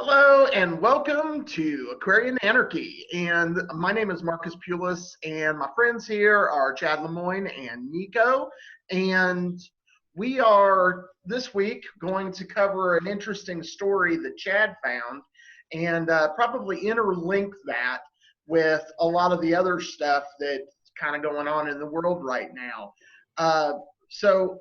Hello and welcome to Aquarian Anarchy. And my name is Marcus Pulis, and my friends here are Chad Lemoine and Nicco. And we are this week going to cover an interesting story that Chad found and probably interlink that with a lot of the other stuff that's kind of going on in the world right now. So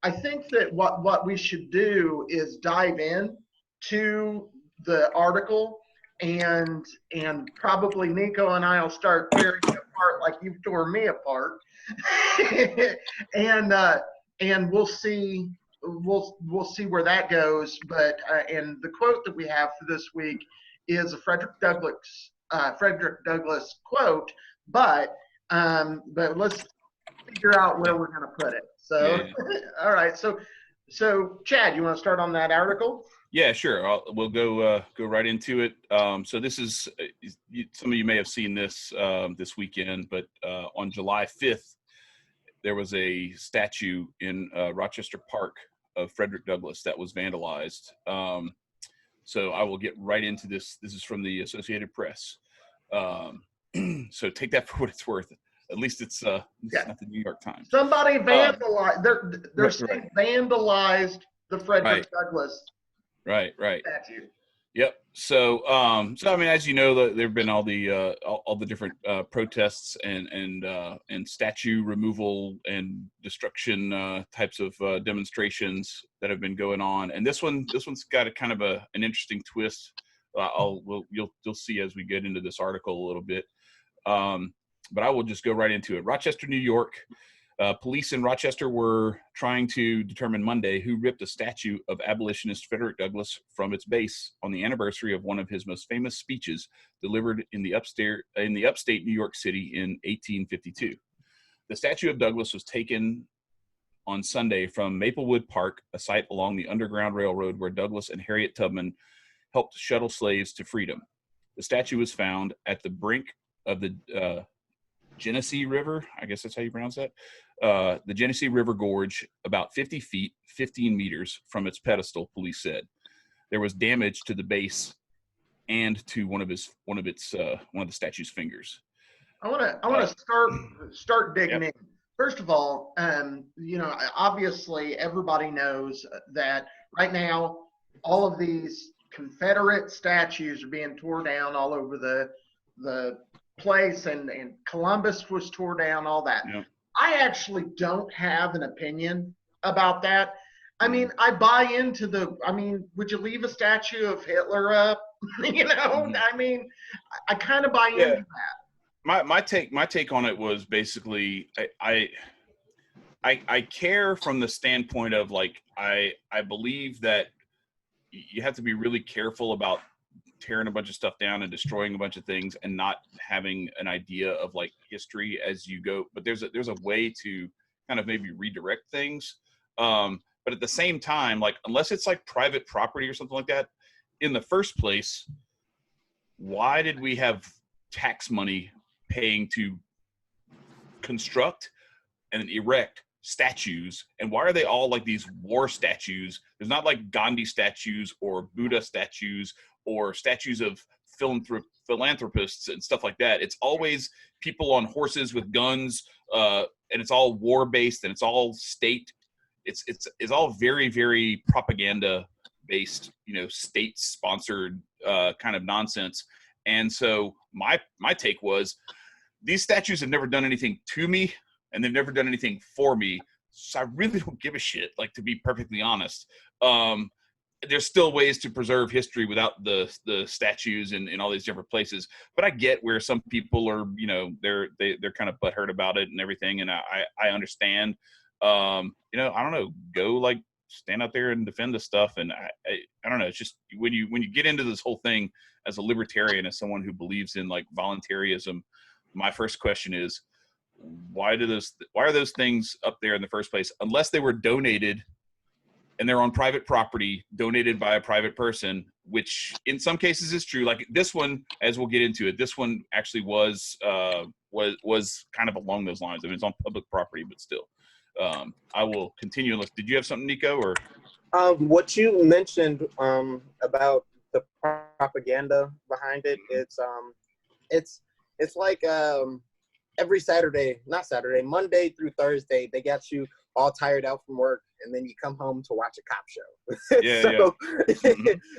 I think that what we should do is dive in to the article, and probably Nicco and I will start tearing it apart like you've tore me apart. And we'll see where that goes. But and the quote that we have for this week is a Frederick Douglass quote, but let's figure out where we're going to put it. So all right, so Chad, you want to start on that article? Yeah, sure. We'll go right into it. So this is some of you may have seen this this weekend, but on July 5th, there was a statue in Rochester Park of Frederick Douglass that was vandalized. So I will get right into this. This is from the Associated Press. So take that for what it's worth. At least it's not the New York Times. Somebody vandalized. They're saying vandalized the Frederick Douglass. Right. Statue. Yep. So I mean, as you know, there have been all the different protests and statue removal and destruction types of demonstrations that have been going on, and this one's got a kind of an interesting twist. You'll see as we get into this article a little bit, but I will just go right into it. Rochester, New York. Police in Rochester were trying to determine Monday who ripped a statue of abolitionist Frederick Douglass from its base on the anniversary of one of his most famous speeches delivered in the upstate New York City in 1852. The statue of Douglass was taken on Sunday from Maplewood Park, a site along the Underground Railroad where Douglass and Harriet Tubman helped shuttle slaves to freedom. The statue was found at the brink of the Genesee River, I guess that's how you pronounce that. The Genesee River Gorge, about 50 feet, 15 meters from its pedestal, police said. There was damage to the base and to one of the statue's fingers. I want to start digging in. First of all, obviously everybody knows that right now all of these Confederate statues are being torn down all over the place, and Columbus was tore down, all that. Yep. I actually don't have an opinion about that. I mean, I buy into would you leave a statue of Hitler up? I mean, I kind of buy into that. My take on it was basically I care from the standpoint of like I believe that you have to be really careful about tearing a bunch of stuff down and destroying a bunch of things and not having an idea of like history as you go. But there's a way to kind of maybe redirect things. But at the same time, like, unless it's like private property or something like that, in the first place, why did we have tax money paying to construct and erect statues? And why are they all like these war statues? There's not like Gandhi statues or Buddha statues or statues of philanthropists and stuff like that. It's always people on horses with guns, and it's all war based, and it's all state. It's all very, very propaganda based, state sponsored kind of nonsense. And so my take was, these statues have never done anything to me, and they've never done anything for me. So I really don't give a shit, like, to be perfectly honest. There's still ways to preserve history without the statues in all these different places. But I get where some people are, they're kind of butthurt about it and everything. And I understand, I don't know, go like stand out there and defend this stuff. And I don't know. It's just when you get into this whole thing as a libertarian, as someone who believes in like voluntarism, my first question is, why are those things up there in the first place? Unless they were donated and they're on private property, donated by a private person, which in some cases is true. Like this one, as we'll get into it, this one actually was kind of along those lines. I mean, it's on public property, but still. I will continue. Did you have something, Nicco? Or what you mentioned about the propaganda behind it. It's like Monday through Thursday, they got you all tired out from work, and then you come home to watch a cop show.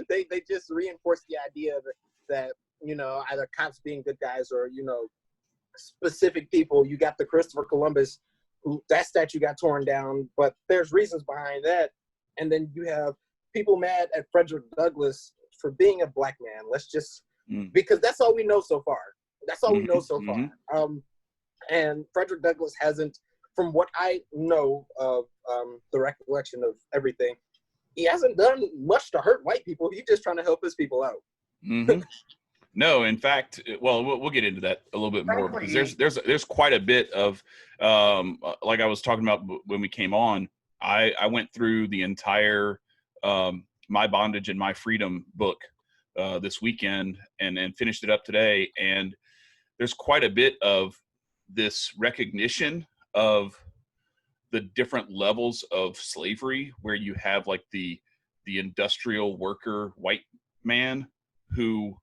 They just reinforce the idea that either cops being good guys or specific people. You got the Christopher Columbus, who that statue got torn down, but there's reasons behind that. And then you have people mad at Frederick Douglass for being a black man. Let's just because that's all we know so far. That's all we know so far. And Frederick Douglass hasn't, from what I know of the recollection of everything, he hasn't done much to hurt white people. He's just trying to help his people out. No, in fact, well, we'll get into that a little bit more, because there's quite a bit of, like I was talking about when we came on, I went through the entire My Bondage and My Freedom book this weekend and finished it up today. And there's quite a bit of this recognition of the different levels of slavery, where you have like the industrial worker white man who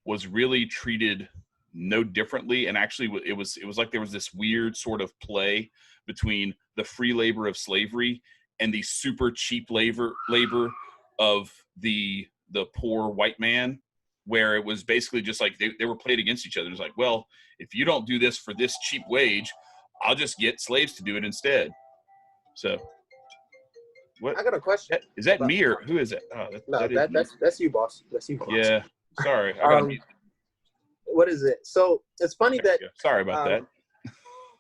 was really treated no differently. And actually it was like there was this weird sort of play between the free labor of slavery and the super cheap labor of the poor white man, where it was basically just like they were played against each other. It's like, well, if you don't do this for this cheap wage, I'll just get slaves to do it instead. So what? I got a question. Is that me or who is it? Oh, that's you, boss. That's you, boss. Yeah. Sorry. I gotta mute. What is it? So it's funny that sorry about that.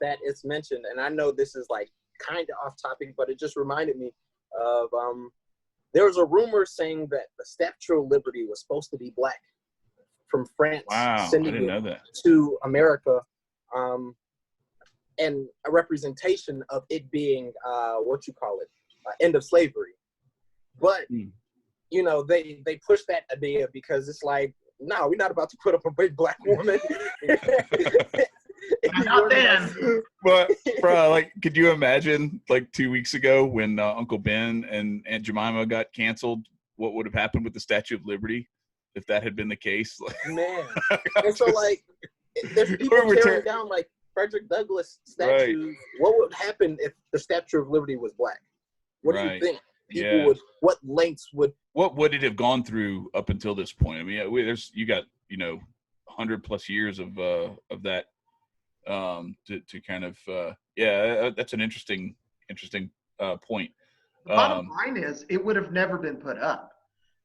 That it's mentioned, and I know this is like kind of off topic, but it just reminded me of there was a rumor saying that the Statue of Liberty was supposed to be black from France, sending it to America, and a representation of it being end of slavery. But they pushed that idea because it's like, no, we're not about to put up a big black woman. Not then. But bro, like, could you imagine like 2 weeks ago when Uncle Ben and Aunt Jemima got canceled, what would have happened with the Statue of Liberty if that had been the case? Man. And so like, if people tearing down like Frederick Douglass statues, right, what would happen if the Statue of Liberty was black? What do you think? People would, what lengths would it have gone through up until this point? I mean, you got 100+ years of that to kind of that's an interesting point. The bottom line is, it would have never been put up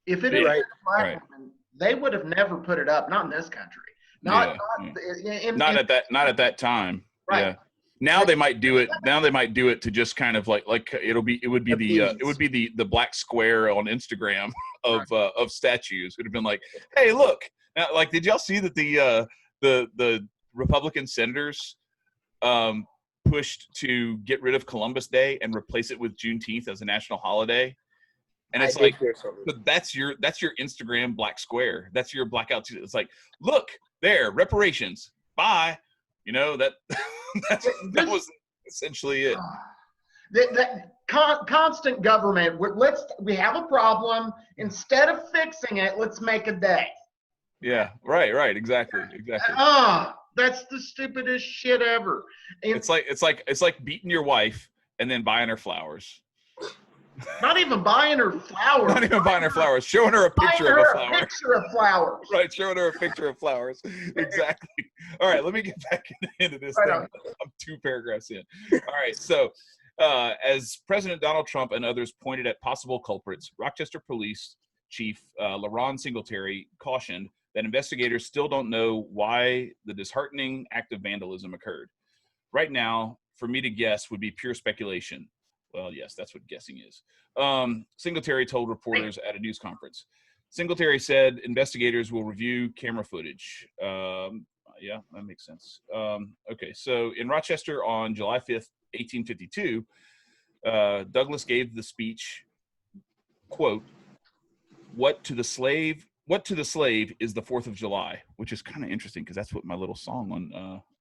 if it had been a black woman. They would have never put it up. Not in this country. Not at that time. Right. Yeah. Now they might do it. Now they might do it to just kind of like it would be the black square on Instagram of statues. It would have been like, hey, look, like, did y'all see that the Republican senators pushed to get rid of Columbus Day and replace it with Juneteenth as a national holiday? And it's like, but that's your Instagram black square. That's your blackout. It's like, look there, reparations. Bye. That was essentially it. That constant government. We have a problem. Instead of fixing it, let's make a day. Yeah. Right. Exactly. That's the stupidest shit ever. And it's like beating your wife and then buying her flowers. Not even buying her flowers. Not even buying her flowers. Showing her a picture of a flower. Picture of flowers. Right, showing her a picture of flowers. Exactly. All right, let me get back into this thing. I'm 2 paragraphs in. All right, so as President Donald Trump and others pointed at possible culprits, Rochester Police Chief LaRon Singletary cautioned that investigators still don't know why the disheartening act of vandalism occurred. Right now, for me to guess would be pure speculation. Well, yes, that's what guessing is. Singletary told reporters at a news conference. Singletary said investigators will review camera footage. Yeah, that makes sense. Okay, so in Rochester on July 5th, 1852, Douglass gave the speech, quote, what to the slave is the 4th of July, which is kind of interesting because that's what my little song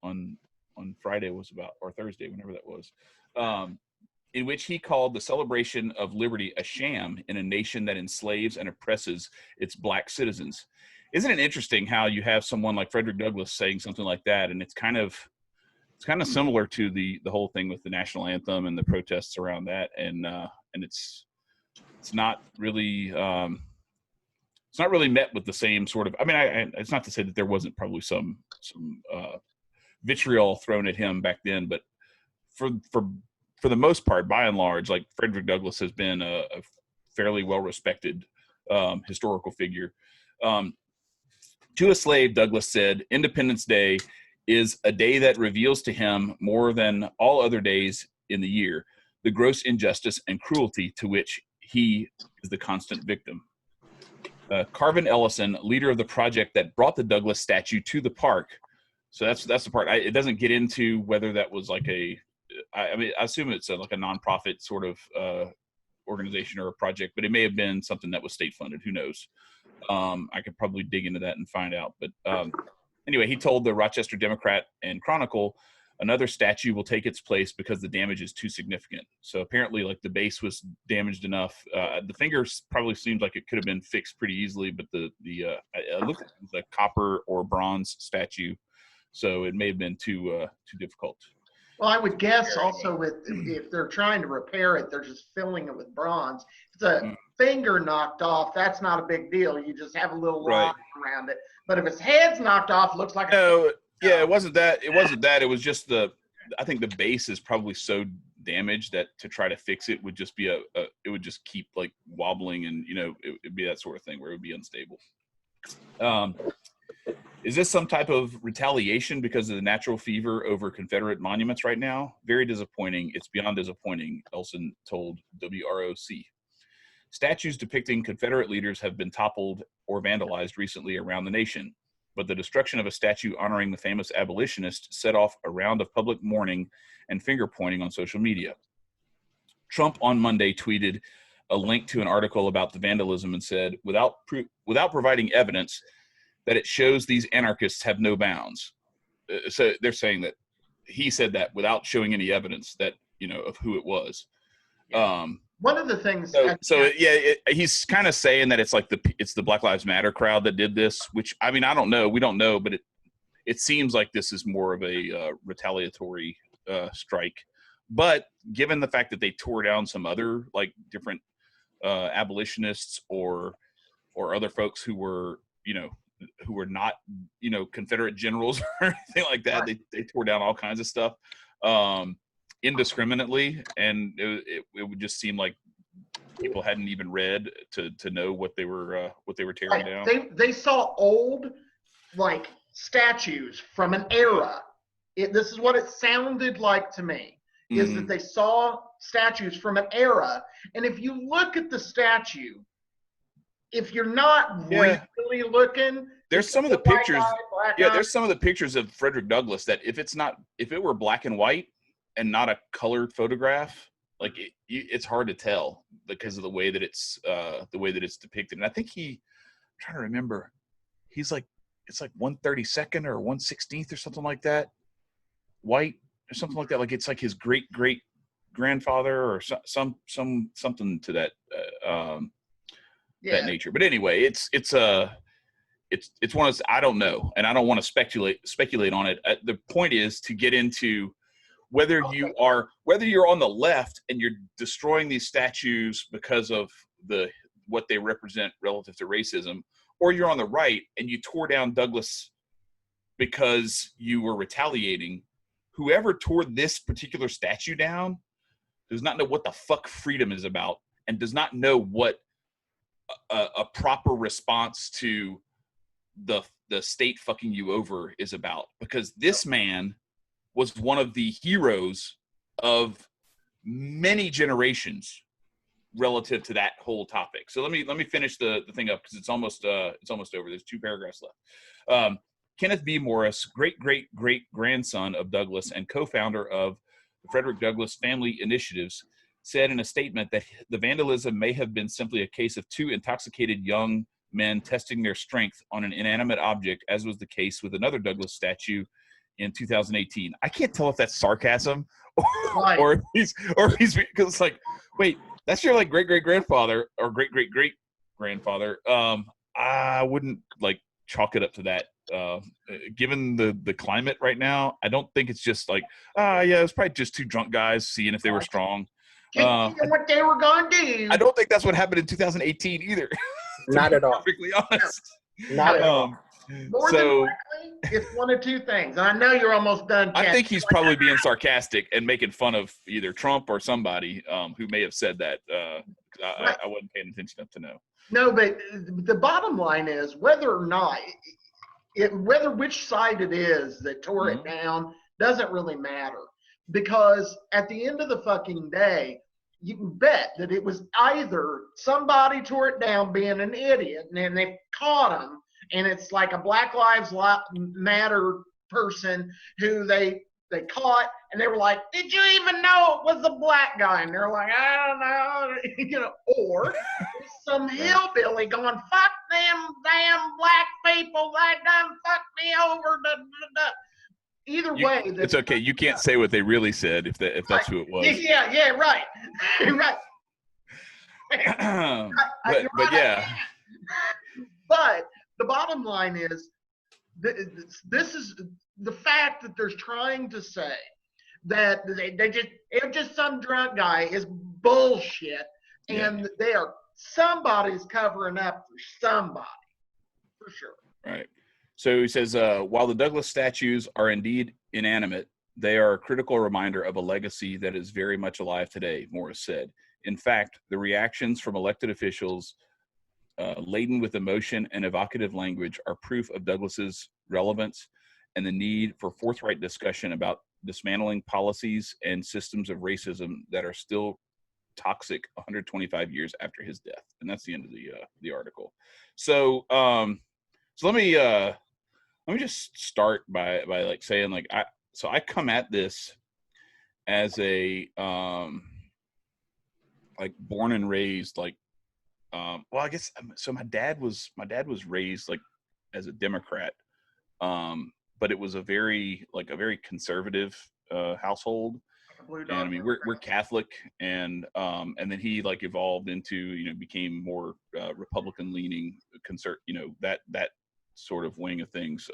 on Friday was about, or Thursday, whenever that was. in which he called the celebration of liberty a sham in a nation that enslaves and oppresses its black citizens. Isn't it interesting how you have someone like Frederick Douglass saying something like that, and it's kind of similar to the whole thing with the national anthem and the protests around that, and it's not really met with the same sort of. I mean, it's not to say that there wasn't probably some vitriol thrown at him back then, but for the most part, by and large, like Frederick Douglass has been a fairly well respected historical figure. To a slave, Douglass said, "Independence Day is a day that reveals to him more than all other days in the year the gross injustice and cruelty to which he is the constant victim." Carvin Ellison, leader of the project that brought the Douglass statue to the park. So that's the part. It doesn't get into whether that was like I assume it's like a nonprofit sort of organization or a project, but it may have been something that was state funded. Who knows? I could probably dig into that and find out. But anyway, he told the Rochester Democrat and Chronicle, another statue will take its place because the damage is too significant. So apparently, like, the base was damaged enough. The fingers probably seemed like it could have been fixed pretty easily, but it looked like it was a copper or bronze statue, so it may have been too difficult. Well, I would guess also if they're trying to repair it, they're just filling it with bronze. If it's a finger knocked off, that's not a big deal. You just have a little line around it. But if his head's knocked off, it looks like it wasn't that. It was just I think the base is probably so damaged that to try to fix it would just be it would just keep like wobbling, and it'd be that sort of thing where it would be unstable. Is this some type of retaliation because of the natural fever over Confederate monuments right now? Very disappointing. It's beyond disappointing, Elson told WROC. Statues depicting Confederate leaders have been toppled or vandalized recently around the nation, but the destruction of a statue honoring the famous abolitionist set off a round of public mourning and finger-pointing on social media. Trump on Monday tweeted a link to an article about the vandalism and said, without providing evidence, that it shows these anarchists have no bounds. So they're saying that he said that without showing any evidence that, of who it was. One of the things. He's kind of saying that it's like it's the Black Lives Matter crowd that did this, which, I mean, I don't know. We don't know, but it seems like this is more of a retaliatory strike. But given the fact that they tore down some other like different abolitionists or other folks who were, who were not, Confederate generals or anything like that. Right. They tore down all kinds of stuff indiscriminately, and it would just seem like people hadn't even read to know what they were tearing down. They saw old like statues from an era. This is what it sounded like to me. Is that they saw statues from an era, and if you look at the statue, if you're not really looking, there's some of the pictures. There's some of the pictures of Frederick Douglass that if it were black and white and not a colored photograph, like it's hard to tell because of the way that it's depicted. And I think I'm trying to remember, he's like, it's like 1/32 or 1/16 or something like that, white or something like that. Like it's like his great grandfather or something to that. That nature. But anyway, it's one of those, I don't know, and I don't want to speculate on it. The point is to get into whether you're on the left and you're destroying these statues because of what they represent relative to racism, or you're on the right and you tore down Douglass because you were retaliating. Whoever tore this particular statue down does not know what the fuck freedom is about, and does not know what a proper response to the state fucking you over is about, because this man was one of the heroes of many generations relative to that whole topic. So let me finish the thing up because it's almost over. There's 2 paragraphs left. Kenneth B. Morris, great grandson of Douglass and co-founder of the Frederick Douglass Family Initiatives, said in a statement that the vandalism may have been simply a case of 2 intoxicated young men testing their strength on an inanimate object, as was the case with another Douglass statue in 2018. I can't tell if that's sarcasm Right. or if he's because it's like, wait, that's your like great grandfather or great grandfather. I wouldn't like chalk it up to that. Given the climate right now, I don't think it's just like, yeah, it's probably just two drunk guys seeing if they were strong. What they were gonna do. I don't think that's what happened in 2018 either. Not at all. Perfectly honest. Not at all. More than likely, it's one of two things. And I know you're almost done. I think he's probably being sarcastic and making fun of either Trump or somebody who may have said that. I wasn't paying attention enough to know. No, but the bottom line is whether or not, whether which side it is that tore it down doesn't really matter. Because at the end of the fucking day, you can bet that it was either somebody tore it down being an idiot and then they caught him, and it's like a Black Lives Matter person who they caught, and they were like, did you even know it was a black guy? And they're like, I don't know. Or some hillbilly going, fuck them damn black people, they done fucked me over. Either way, it's okay. You can't say what they really said if that's who it was. Yeah, right. Right. But yeah. But the bottom line is, this is the fact that they're trying to say that it's just some drunk guy is bullshit, and somebody's covering up for somebody, for sure. Right. So he says, while the Douglass statues are indeed inanimate, they are a critical reminder of a legacy that is very much alive today, Morris said. In fact, the reactions from elected officials laden with emotion and evocative language are proof of Douglass's relevance and the need for forthright discussion about dismantling policies and systems of racism that are still toxic 125 years after his death. And that's the end of the article. So let me just start by like saying, like, I come at this as a like born and raised, like, well, I guess so. My dad was raised like as a Democrat, but it was a very conservative household. And I mean, we're Catholic, and then he like evolved into, became more Republican leaning, that sort of wing of things,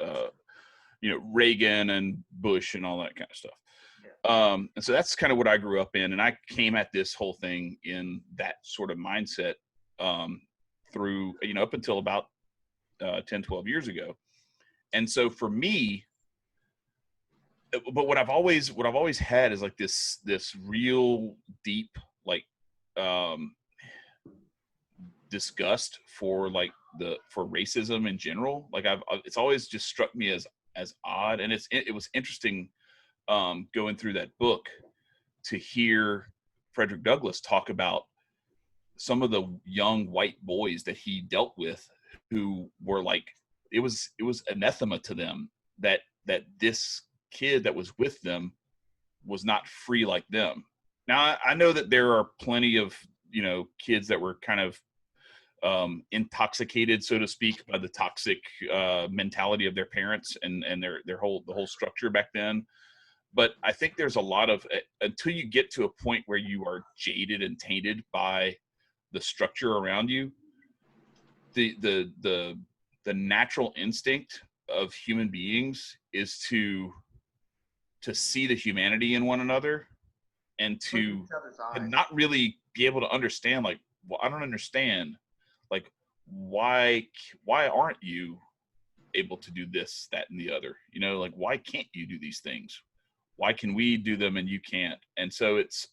Reagan and Bush and all that kind of stuff. And so that's kind of what I grew up in, and I came at this whole thing in that sort of mindset through, up until about 10, 12 years ago. And so for me, but what I've always had is like this real deep, like, disgust for like for racism in general. Like it's always just struck me as odd. And it was interesting going through that book to hear Frederick Douglass talk about some of the young white boys that he dealt with, who were like, it was anathema to them that this kid that was with them was not free like them. Now I know that there are plenty of kids that were kind of intoxicated, so to speak, by the toxic mentality of their parents and the whole structure back then. But I think there's a lot of, until you get to a point where you are jaded and tainted by the structure around you, the natural instinct of human beings is to see the humanity in one another, and to not really be able to understand, like, well, I don't understand, like, why aren't you able to do this, that, and the other? Like, why can't you do these things? Why can we do them and you can't? And so it's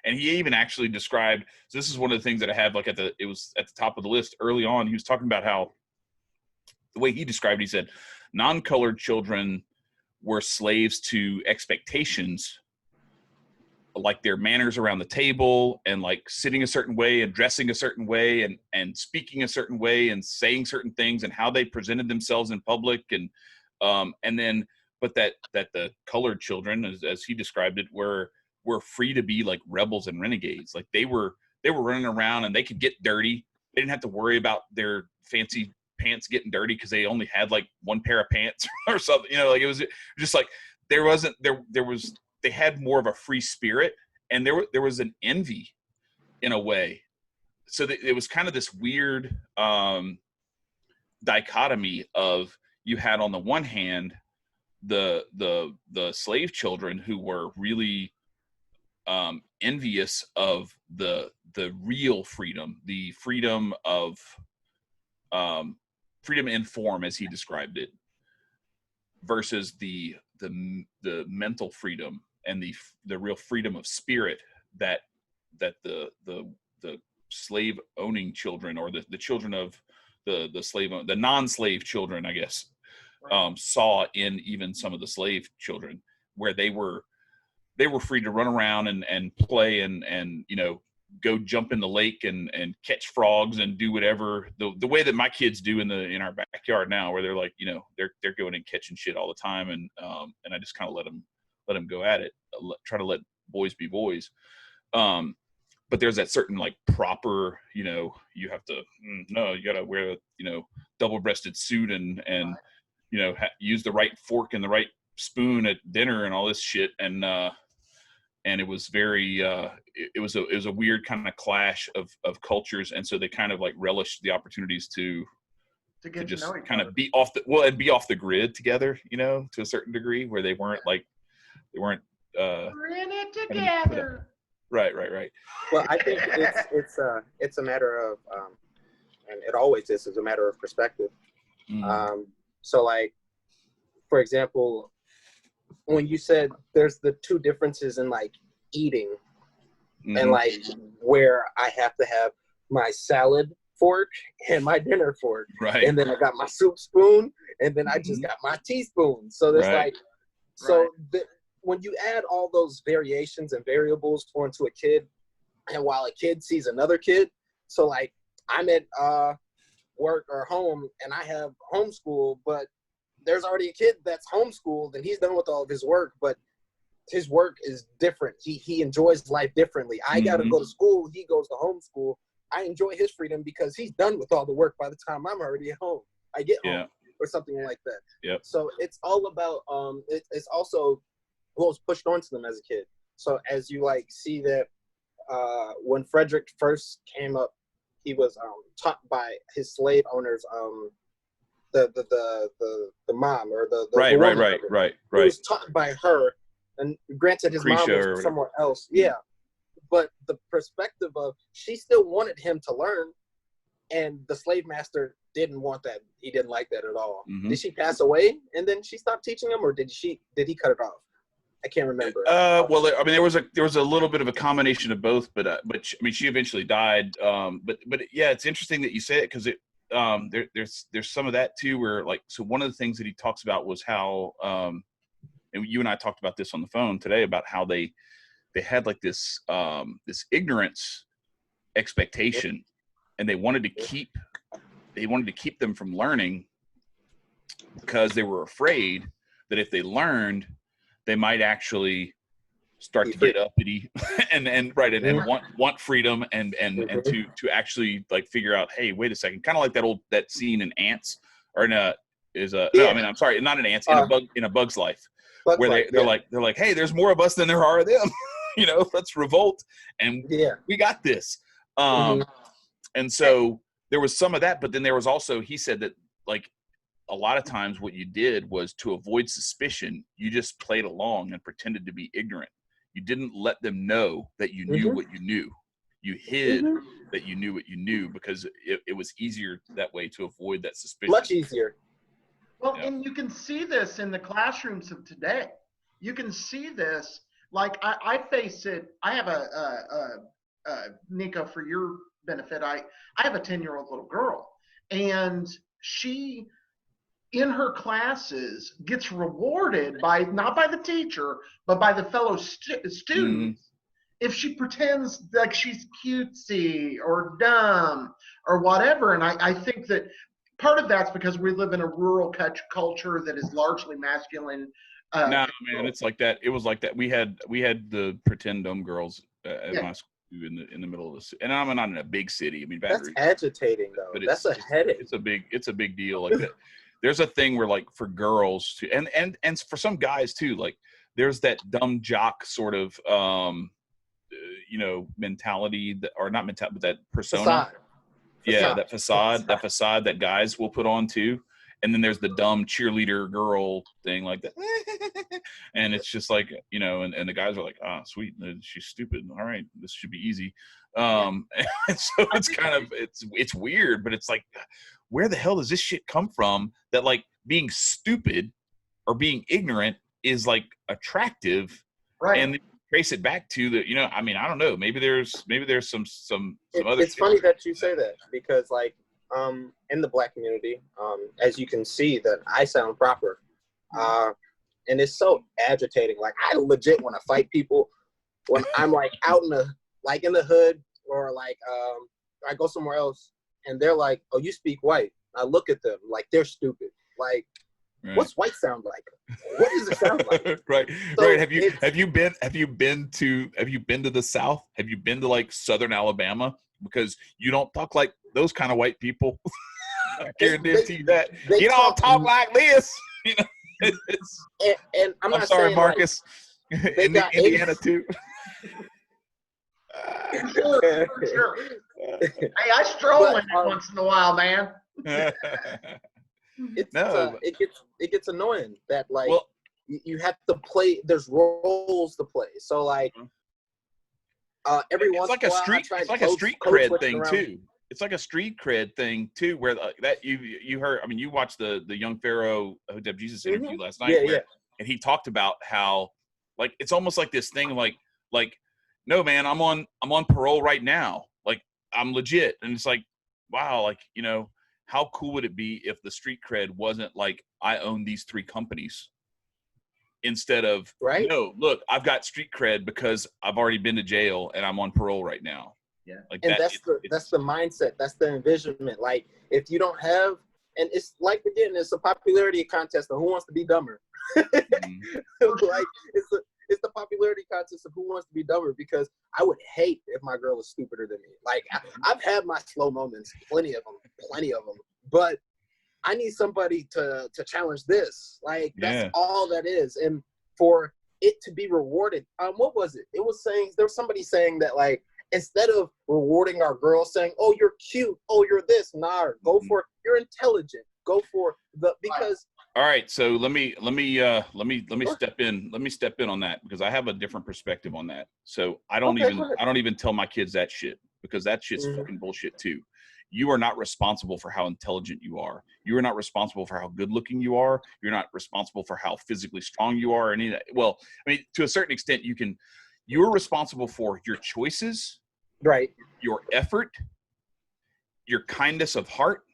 and he even actually described, so this is one of the things that I had like it was at the top of the list early on. He was talking about how, the way he described it, he said non-colored children were slaves to expectations, like their manners around the table, and like sitting a certain way and dressing a certain way and speaking a certain way and saying certain things and how they presented themselves in public. And then, but that the colored children, as he described it, were free to be like rebels and renegades. Like they were running around and they could get dirty. They didn't have to worry about their fancy pants getting dirty because they only had like one pair of pants or something. You know, like it was just like they had more of a free spirit, and there was an envy in a way. So it was kind of this weird dichotomy of, you had on the one hand the slave children who were really envious of the real freedom, the freedom of freedom in form, as he described it, versus the mental freedom and the real freedom of spirit that the slave owning children, or the children of the non-slave children, I guess, saw in even some of the slave children, where they were free to run around and play and you know, go jump in the lake and catch frogs and do whatever the way that my kids do in our backyard now, where they're like, you know, they're going and catching shit all the time, and I just kind of let them go at it, try to let boys be boys. But there's that certain like proper, you know, you have to you got to wear, you know, double-breasted suit and you know, use the right fork and the right spoon at dinner and all this shit, and it was very it was a weird kind of clash of cultures, and so they kind of like relished the operations to just kind of be off the grid together, you know, to a certain degree, where they weren't we're in it together. Right. Well, I think it's a matter of and it always is a matter of perspective. So like, for example, when you said there's the two differences in like eating, and like where I have to have my salad fork and my dinner fork, right, and then I got my soup spoon, and then I just got my teaspoon. So there's when you add all those variations and variables onto a kid, and while a kid sees another kid, so like I'm at work or home and I have homeschool, but there's already a kid that's homeschooled and he's done with all of his work, but his work is different. He enjoys life differently. I got to go to school. He goes to homeschool. I enjoy his freedom because he's done with all the work by the time I'm already at home. I get home or something like that. Yep. So it's all about, it's also what was pushed onto them as a kid. So as you like see that when Frederick first came up, he was taught by his slave owners, the mom or the right. He was taught by her, and granted his mom was somewhere else. Yeah, but the perspective of she still wanted him to learn, and the slave master didn't want that. He didn't like that at all. Did she pass away and then she stopped teaching him, or did he cut it off? I can't remember. Well, I mean, there was a little bit of a combination of both, but I mean, she eventually died. But yeah, it's interesting that you say it, because there's some of that too, where like, so one of the things that he talks about was how, and you and I talked about this on the phone today, about how they had like this ignorance expectation, and they wanted to keep them from learning because they were afraid that if they learned, they might actually start to get uppity and want freedom and to actually like figure out, hey, wait a second, kind of like that scene in Ants, or no, I'm sorry, not in Ants, in a Bug's Life, where they're like, hey, there's more of us than there are of them. You know, let's revolt, and we got this. And so there was some of that, but then there was also, he said that like a lot of times what you did was, to avoid suspicion, you just played along and pretended to be ignorant. You didn't let them know that you knew what you knew. You hid that you knew what you knew, because it was easier that way to avoid that suspicion. Much easier. Well, and you can see this in the classrooms of today. You can see this, like I face it. I have Nicco, for your benefit, I have a 10-year-old little girl, and she, in her classes, gets rewarded not by the teacher, but by the fellow students, if she pretends like she's cutesy or dumb or whatever. And I think that part of that's because we live in a rural culture that is largely masculine. No, man, it's like that. It was like that. We had the pretend dumb girls at my school. in the middle of the city. And I'm not in a big city. I mean, Baton That's Rouge, agitating though. but That's a headache. It's a big deal. Like there's a thing where like for girls too, and for some guys too, like there's that dumb jock sort of mentality that, or not mentality, but that persona. Yeah, that facade that guys will put on too. And then there's the dumb cheerleader girl thing like that. And it's just like, and the guys are like, oh, sweet. She's stupid. All right, this should be easy. And so it's kind of, it's weird, but it's like, where the hell does this shit come from that like being stupid or being ignorant is like attractive? Right. And trace it back to the, I mean, I don't know. Maybe there's some other. It's funny that you say that because like, in the Black community, as you can see that I sound proper, and it's so agitating. Like I legit want to fight people when I'm like out in the hood or like I go somewhere else and they're like, "Oh, you speak white." I look at them like they're stupid. Like, right. What's white sound like? What does it sound like? Right, so right. Have you been to the South? Have you been to like Southern Alabama? Because you don't talk like those kind of white people. I guarantee you that. You don't talk like this. And I'm sorry, saying, Marcus. Like, they got Indiana too. Sure. Hey, I stroll in once in a while, man. It gets annoying that like you have to play. There's roles to play. So like. Every once in a while, it's like a street cred thing too. It's like a street cred thing too, where that you heard. I mean, you watched the Young Pharaoh Hotep Jesus interview last night, and he talked about how like it's almost like this thing, like no man, I'm on parole right now, like I'm legit, and it's like wow, like how cool would it be if the street cred wasn't like I own these 3 companies. Instead of, right? No, look, I've got street cred because I've already been to jail and I'm on parole right now. Yeah. Like and that's the mindset. That's the envisionment. Like if you don't have, and it's like again, it's a popularity contest of who wants to be dumber. Mm-hmm. Like it's the popularity contest of who wants to be dumber, because I would hate if my girl is stupider than me. Like I've had my slow moments, plenty of them, but I need somebody to challenge this. Like that's all that is. And for it to be rewarded, what was it? It was saying, there was somebody saying that like, instead of rewarding our girls saying, "Oh, you're cute. Oh, you're this." Nah, go for you're intelligent. Go for because. All right. So let me step in. Let me step in on that because I have a different perspective on that. So I don't even tell my kids that shit, because that shit's fucking bullshit too. You are not responsible for how intelligent you are. You are not responsible for how good looking you are. You're not responsible for how physically strong you are. Or any of that. Well, I mean, to a certain extent, you're responsible for your choices, right? Your effort, your kindness of heart,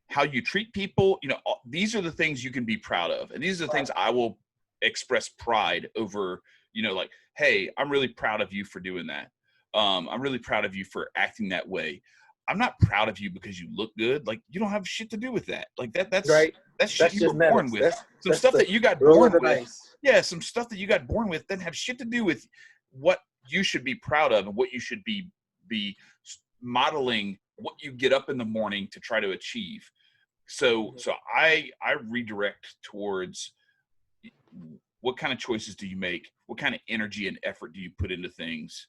how you treat people. These are the things you can be proud of. And these are the things I will express pride over, like, hey, I'm really proud of you for doing that. I'm really proud of you for acting that way. I'm not proud of you because you look good. Like, you don't have shit to do with that. Like that's right. That's shit you were born with. Some stuff that you got born with. Yeah, some stuff that you got born with doesn't have shit to do with what you should be proud of and what you should be modeling, what you get up in the morning to try to achieve. So I redirect towards what kind of choices do you make? What kind of energy and effort do you put into things?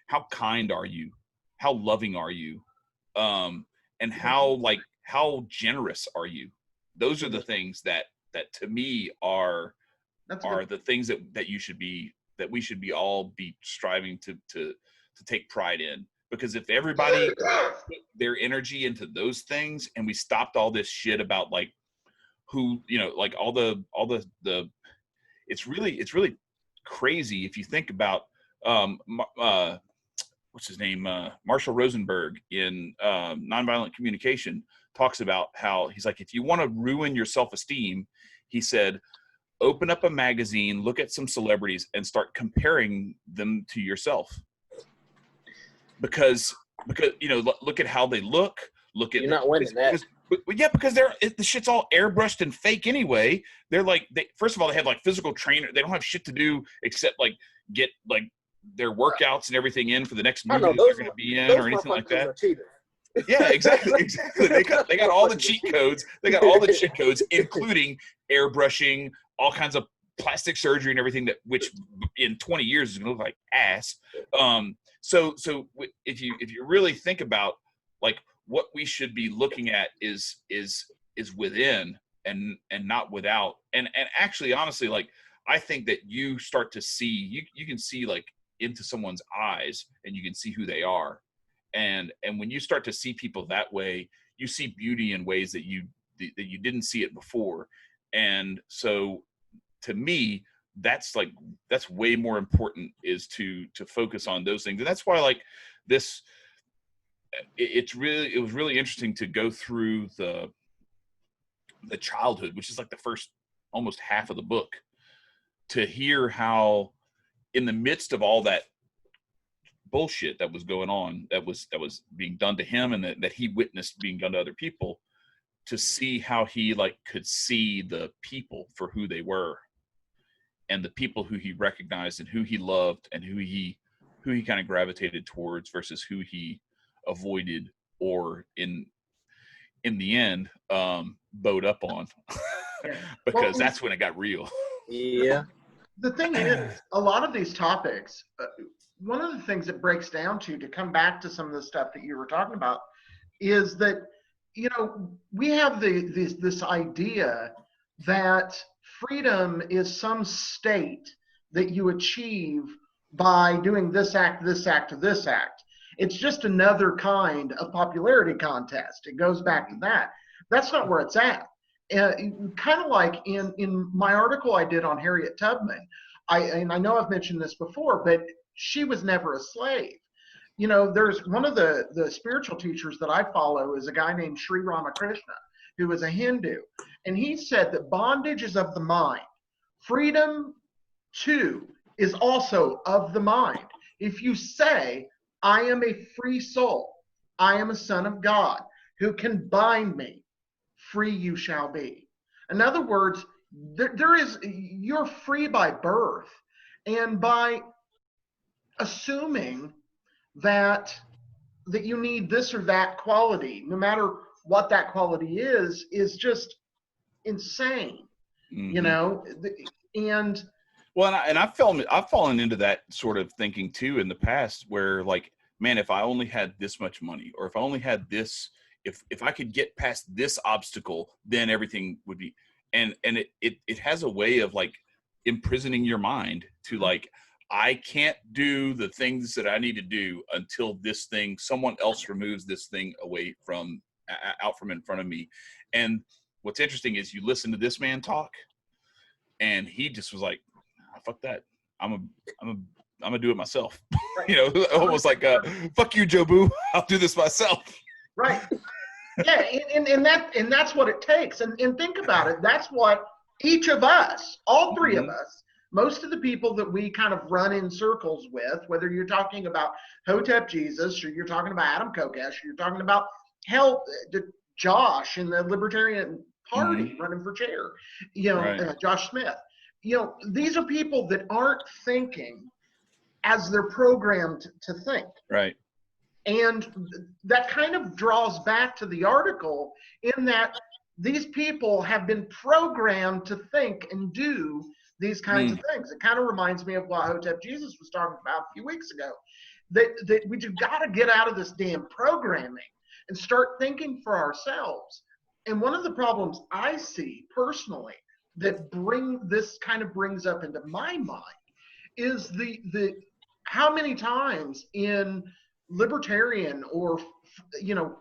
How kind are you? How loving are you? And how generous are you? Those are the things that to me are the things that we should all be striving to take pride in. Because if everybody put their energy into those things, and we stopped all this shit about like who, like all the it's really crazy if you think about what's his name? Marshall Rosenberg in Nonviolent Communication talks about how he's like, if you want to ruin your self-esteem, he said, open up a magazine, look at some celebrities, and start comparing them to yourself. Because look at how they look. Look at you're not winning that. Because the shit's all airbrushed and fake anyway. They're like, first of all, they have like physical trainer. They don't have shit to do except like get like their workouts and everything in for the next movie that they're going to be in or anything like that. Yeah, exactly. They got all the cheat codes. They got all the cheat codes, including airbrushing, all kinds of plastic surgery and everything which in 20 years is going to look like ass. So if you really think about like what we should be looking at is within and not without. And actually, honestly, like I think that you start to see you can see like into someone's eyes and you can see who they are. And when you start to see people that way, you see beauty in ways that you didn't see it before. And so to me, that's way more important, is to focus on those things. And that's why like this, it was really interesting to go through the childhood, which is like the first almost half of the book, to hear how in the midst of all that bullshit that was going on, that was being done to him and that he witnessed being done to other people, to see how he like could see the people for who they were, and the people who he recognized and who he loved and who he kind of gravitated towards versus who he avoided or in the end bowed up on. Because that's when it got real. Yeah. The thing is, a lot of these topics, one of the things it breaks down to come back to some of the stuff that you were talking about, is that, you know, we have this idea that freedom is some state that you achieve by doing this act, this act, this act. It's just another kind of popularity contest. It goes back to that. That's not where it's at. Kind of like in my article I did on Harriet Tubman, and I know I've mentioned this before, but she was never a slave. You know, there's one of the spiritual teachers that I follow is a guy named Sri Ramakrishna, who is a Hindu. And he said that bondage is of the mind. Freedom, too, is also of the mind. If you say, I am a free soul, I am a son of God, who can bind me, free you shall be. In other words, you're free by birth. And by assuming that you need this or that quality, no matter what that quality is just insane. You know. And well, and I've fallen into that sort of thinking too in the past, where like, man, if I only had this much money, or if I only had this, if I could get past this obstacle, then everything would be. And it has a way of like imprisoning your mind to like, I can't do the things that I need to do until someone else removes this thing out from in front of me. And what's interesting is you listen to this man talk, and he just was like, oh, fuck that. I'm gonna do it myself. Right. You know, almost like fuck you, Jobu. I'll do this myself. Right. Yeah, and that's what it takes. And think about it. That's what each of us, all three of us, most of the people that we kind of run in circles with, whether you're talking about Hotep Jesus, or you're talking about Adam Kokesh, or you're talking about Josh in the Libertarian Party running for chair, you know, right. Josh Smith. You know, these are people that aren't thinking as they're programmed to think. Right. And that kind of draws back to the article, in that these people have been programmed to think and do these kinds of things. It kind of reminds me of what Hotep Jesus was talking about a few weeks ago, that we just got to get out of this damn programming and start thinking for ourselves. And one of the problems I see personally that brings up into my mind is the how many times in libertarian or, you know,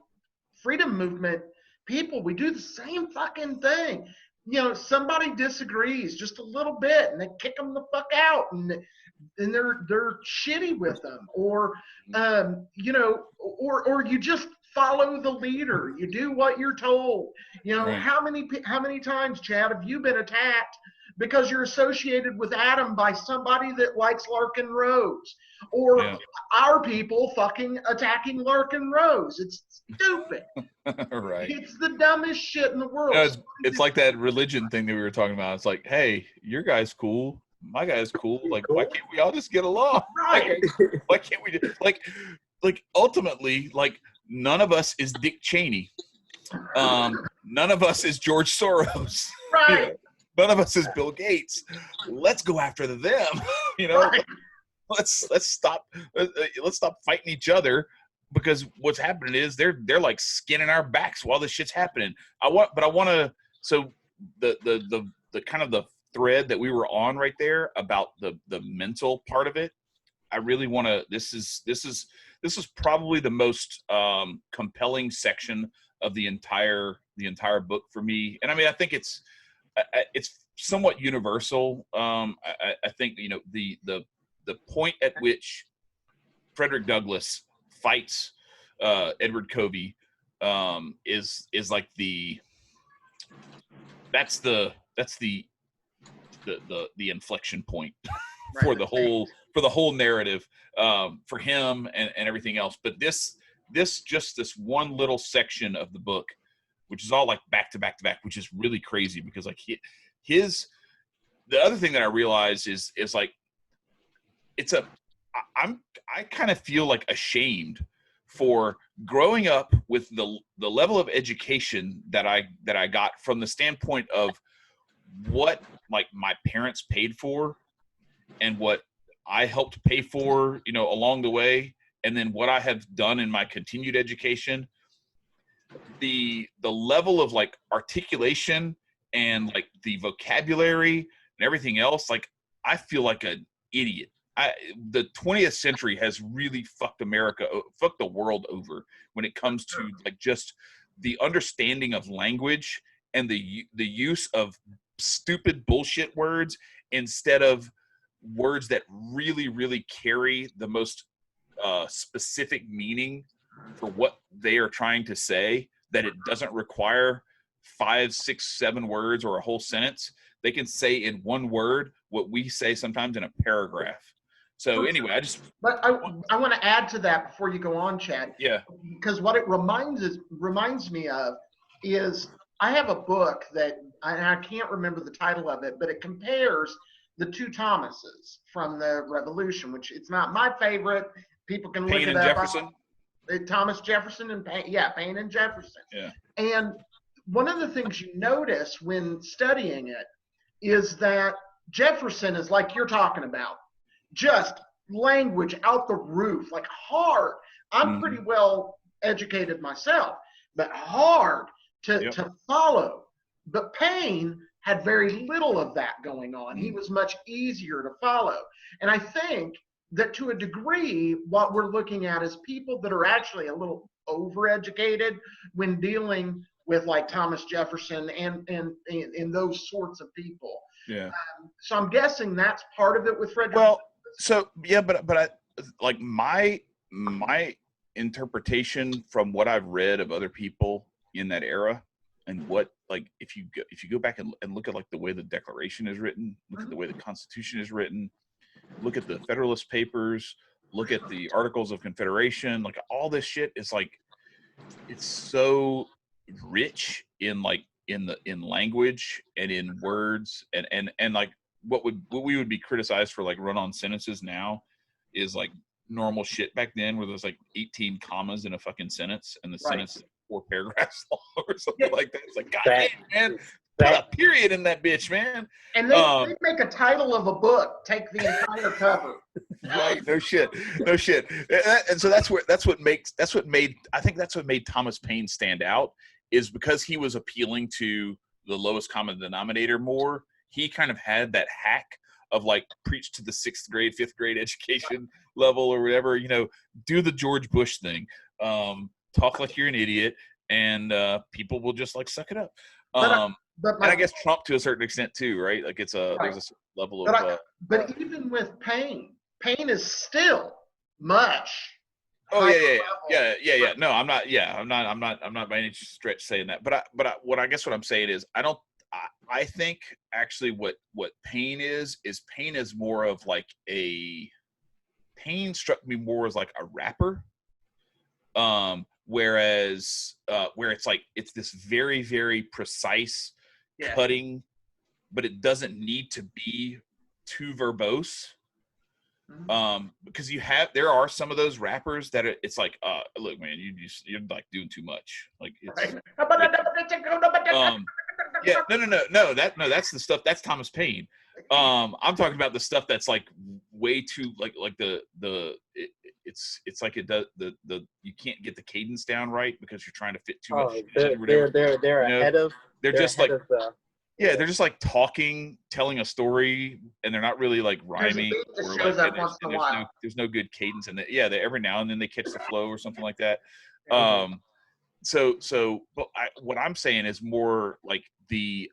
freedom movement people, we do the same fucking thing. You know, somebody disagrees just a little bit and they kick them the fuck out, and they're shitty with them, or you know, or you just follow the leader. You do what you're told. You know, right. How many times, Chad, have you been attacked because you're associated with Adam by somebody that likes Larkin Rose, or our people fucking attacking Larkin Rose? It's stupid. Right. It's the dumbest shit in the world. You know, it's like that religion thing that we were talking about. It's like, hey, your guy's cool, my guy's cool. Like, why can't we all just get along? Right. Like, why can't we just, like ultimately, like, none of us is Dick Cheney. None of us is George Soros. Right. None of us is Bill Gates. Let's go after them. Right. Let's stop fighting each other, because what's happening is they're like skinning our backs while this shit's happening. So the kind of the thread that we were on right there about the mental part of it, I really want to, this is probably the most compelling section of the entire book for me. And I mean, I think it's somewhat universal. I think, the point at which Frederick Douglass fights Edward Covey is like that's the inflection point for the whole narrative, for him and everything else. But this one little section of the book, which is all like back to back to back, which is really crazy, because like the other thing that I realize is like, I kind of feel like ashamed for growing up with the level of education that I got from the standpoint of what like my parents paid for and what I helped pay for, along the way, and then what I have done in my continued education. The level of like articulation and like the vocabulary and everything else, like I feel like an idiot. The 20th century has really fucked the world over when it comes to like just the understanding of language and the use of stupid bullshit words instead of words that really, really carry the most specific meaning for what they are trying to say, that it doesn't require 5, 6, 7 words or a whole sentence. They can say in one word what we say sometimes in a paragraph. So anyway, But I want to add to that before you go on, Chad. Yeah. Because what it reminds me of is I have a book that I can't remember the title of it, but it compares the two Thomases from the Revolution, which it's not my favorite. People can look it up. Jefferson. Thomas Jefferson and Paine and Jefferson. Yeah. And one of the things you notice when studying it is that Jefferson is like you're talking about. Just language out the roof, like hard. I'm pretty well educated myself, but hard to follow. But Paine had very little of that going on. He was much easier to follow. And I think that to a degree, what we're looking at is people that are actually a little overeducated when dealing with like Thomas Jefferson and those sorts of people. Yeah. So I'm guessing that's part of it with Frederick. Well, so yeah, but I like my interpretation from what I've read of other people in that era, and what, like, if you go back and look at like the way the Declaration is written, look at the way the Constitution is written, look at the Federalist Papers, look at the Articles of Confederation, like all this shit is like, it's so rich in like in language and in words and like what we would be criticized for like run-on sentences now is like normal shit back then, where there's like 18 commas in a fucking sentence and the sentence is 4 paragraphs long or something like that. It's like, God damn, man, put a period in that bitch, man. And they make a title of a book, take the entire cover. Right, no shit. And so that's what made Thomas Paine stand out, is because he was appealing to the lowest common denominator more. He kind of had that hack of like preach to the 6th grade, 5th grade education level or whatever, do the George Bush thing, talk like you're an idiot, and people will just like suck it up. And I guess Trump to a certain extent too, right? Like there's a level of. But even with Paine is still much. Oh yeah. No, I'm not by any stretch saying that. But what I'm saying is I think actually what Paine is more of like Paine struck me more as like a rapper. Whereas where it's like, it's this very, very precise cutting, but it doesn't need to be too verbose. Because there are some of those rappers that it's like, look, man, you're like doing too much. Like it's yeah, no, that's the stuff. That's Thomas Paine. I'm talking about the stuff that's like way too like it's like it does the you can't get the cadence down right because you're trying to fit too much. They're ahead of. They're just like they're just like talking, telling a story, and they're not really like rhyming or like. There's no good cadence in it. Yeah, every now and then they catch the flow or something like that. So what I'm saying is more like the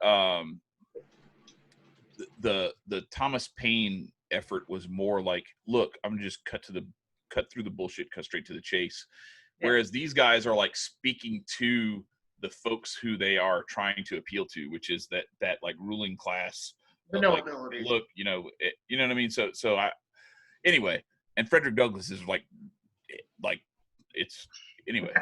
Thomas Paine effort was more like, look, I'm gonna just cut through the bullshit, cut straight to the chase. Yeah. Whereas these guys are like speaking to the folks who they are trying to appeal to, which is that like ruling class. The nobility. Like, look, you know what I mean? So anyway, and Frederick Douglass is like it's anyway.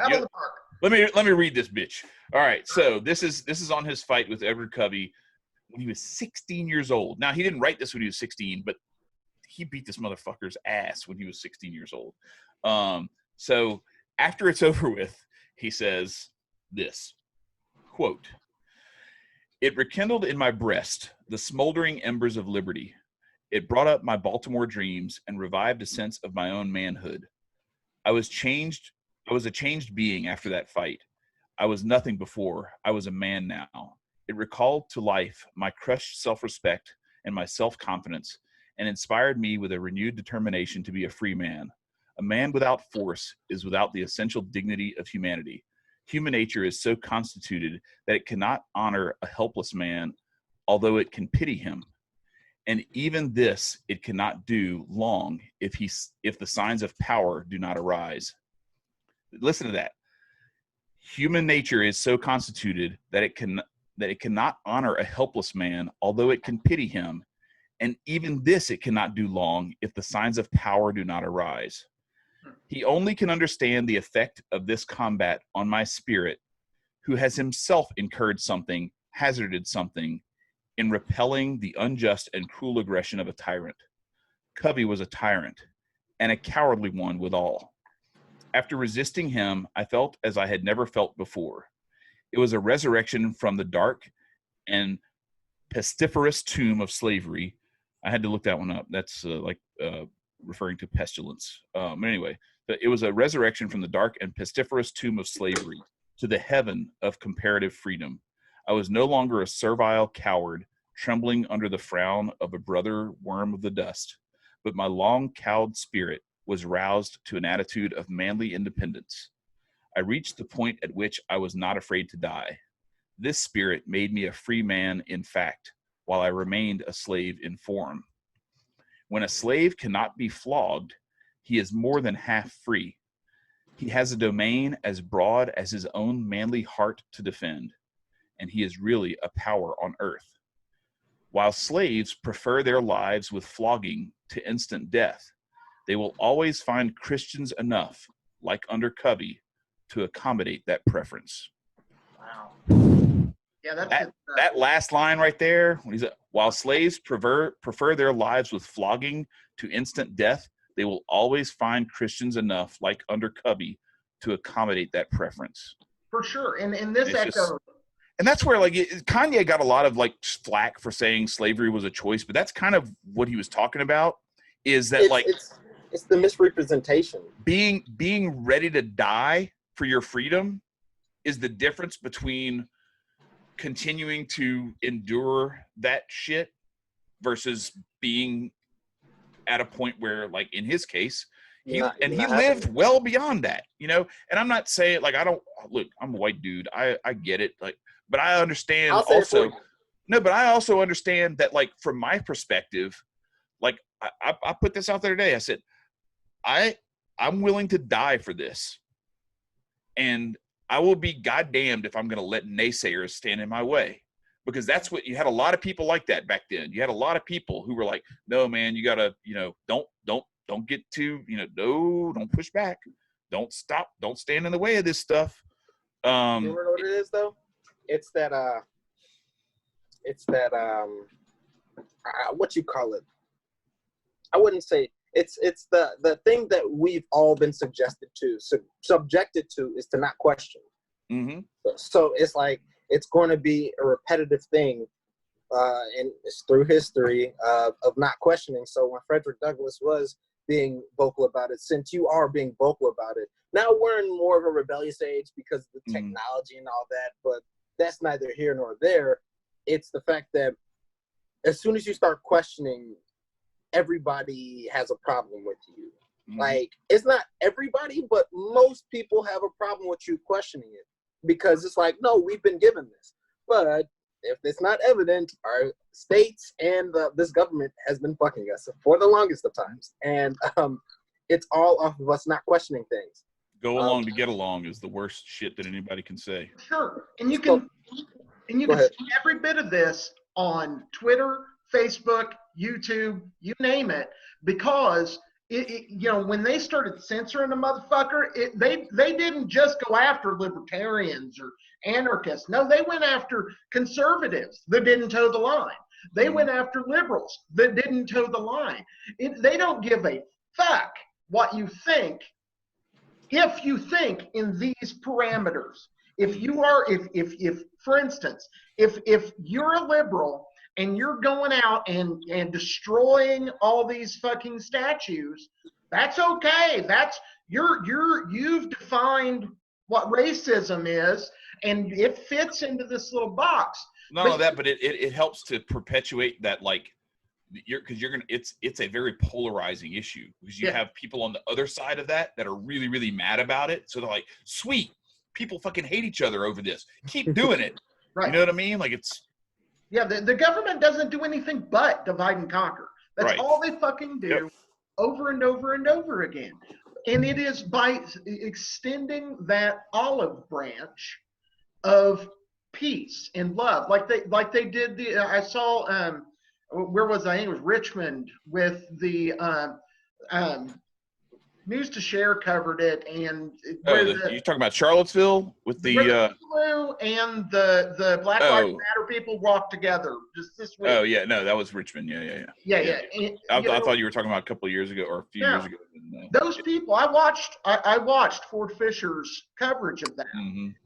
Let me read this bitch. All right, so this is on his fight with Edward Covey when he was 16 years old. Now, he didn't write this when he was 16, but he beat this motherfucker's ass when he was 16 years old. So after it's over with, he says this, quote, "It rekindled in my breast the smoldering embers of liberty. It brought up my Baltimore dreams and revived a sense of my own manhood. I was a changed being after that fight. I was nothing before. I was a man now. It recalled to life my crushed self-respect and my self-confidence and inspired me with a renewed determination to be a free man. A man without force is without the essential dignity of humanity. Human nature is so constituted that it cannot honor a helpless man, although it can pity him. And even this it cannot do long if the signs of power do not arise." Listen to that. Human nature is so constituted that it cannot honor a helpless man, although it can pity him. And even this it cannot do long if the signs of power do not arise. He only can understand the effect of this combat on my spirit, who has himself incurred something, hazarded something, in repelling the unjust and cruel aggression of a tyrant. Covey was a tyrant, and a cowardly one withal. After resisting him, I felt as I had never felt before. It was a resurrection from the dark and pestiferous tomb of slavery. I had to look that one up. That's referring to pestilence. Anyway, it was a resurrection from the dark and pestiferous tomb of slavery to the heaven of comparative freedom. I was no longer a servile coward, trembling under the frown of a brother worm of the dust, but my long-cowed spirit was roused to an attitude of manly independence. I reached the point at which I was not afraid to die. This spirit made me a free man in fact, while I remained a slave in form. When a slave cannot be flogged, he is more than half free. He has a domain as broad as his own manly heart to defend, and he is really a power on earth. While slaves prefer their lives with flogging to instant death, they will always find Christians enough, like under Covey, to accommodate that preference. Wow. Yeah, that last line right there. While slaves prefer their lives with flogging to instant death, they will always find Christians enough, like under Covey, to accommodate that preference. For sure, and this echo. And that's where Kanye got a lot of flack for saying slavery was a choice, but that's kind of what he was talking about. Is that it's the misrepresentation. Being ready to die for your freedom is the difference between continuing to endure that shit versus being at a point where, in his case, he lived well beyond that, And I'm not saying I'm a white dude. I get it. But I understand also. No, but I also understand that from my perspective, I put this out there today. I said, I'm willing to die for this. And I will be goddamned if I'm going to let naysayers stand in my way, because that's what you had. A lot of people like that back then. You had a lot of people who were like, no, man, you gotta, don't get too, no, don't push back. Don't stop. Don't stand in the way of this stuff. You know what it is though? It's that what you call it? I wouldn't say it's the thing that we've all been subjected to is to not question. Mm-hmm. So it's like it's going to be a repetitive thing, and it's through history of not questioning. So when Frederick Douglass was being vocal about it, since you are being vocal about it, now we're in more of a rebellious age because of the technology and all that, but that's neither here nor there. It's the fact that as soon as you start questioning, everybody has a problem with you. Like, it's not everybody, but most people have a problem with you questioning it, because it's like, no, we've been given this. But if it's not evident, our states and this government has been fucking us for the longest of times. And it's all off of us not questioning things. Go along to get along is the worst shit that anybody can say. Sure. And you can see every bit of this on Twitter, Facebook, YouTube, you name it, because when they started censoring a motherfucker, they didn't just go after libertarians or anarchists. No, they went after conservatives that didn't toe the line. They went after liberals that didn't toe the line. They don't give a fuck what you think if you think in these parameters. If you are, if for instance, if you're a liberal and you're going out and destroying all these fucking statues, that's okay. That's you've defined what racism is, and it fits into this little box. Not only that, but it helps to perpetuate that, like, it's a very polarizing issue, because you have people on the other side of that are really, really mad about it. So they're like, sweet, people fucking hate each other over this. Keep doing it. Right. You know what I mean? Like, it's... Yeah, the government doesn't do anything but divide and conquer. That's all they fucking do, over and over and over again. And it is by extending that olive branch of peace and love, like they did I saw where was I? I think it was Richmond, with the News to Share covered it, and you're talking about Charlottesville with the blue and the Black Lives Matter people walked together just this week. Oh yeah, no, that was Richmond. Yeah. And, I thought you were talking about a couple of years ago or a few years ago. Those people, I watched Ford Fisher's coverage of that,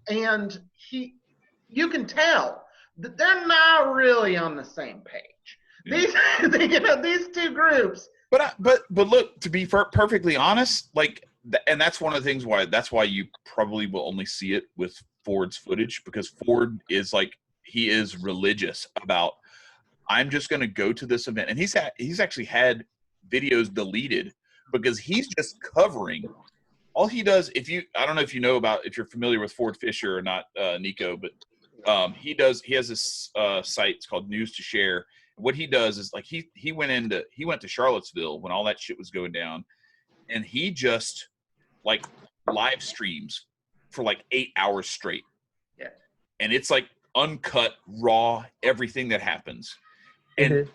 and you can tell that they're not really on the same page. These two groups. But look, to be perfectly honest, like, and that's one of the things why you probably will only see it with Ford's footage, because Ford is like, he is religious about, I'm just going to go to this event, and he's actually had videos deleted because he's just covering. All he does, I don't know if you're familiar with Ford Fisher or not, Nicco, but he has this site. It's called News to Share. What he does is, like, he went to Charlottesville when all that shit was going down, and he just, like, live streams for like 8 hours straight. Yeah. And it's like uncut, raw, everything that happens. And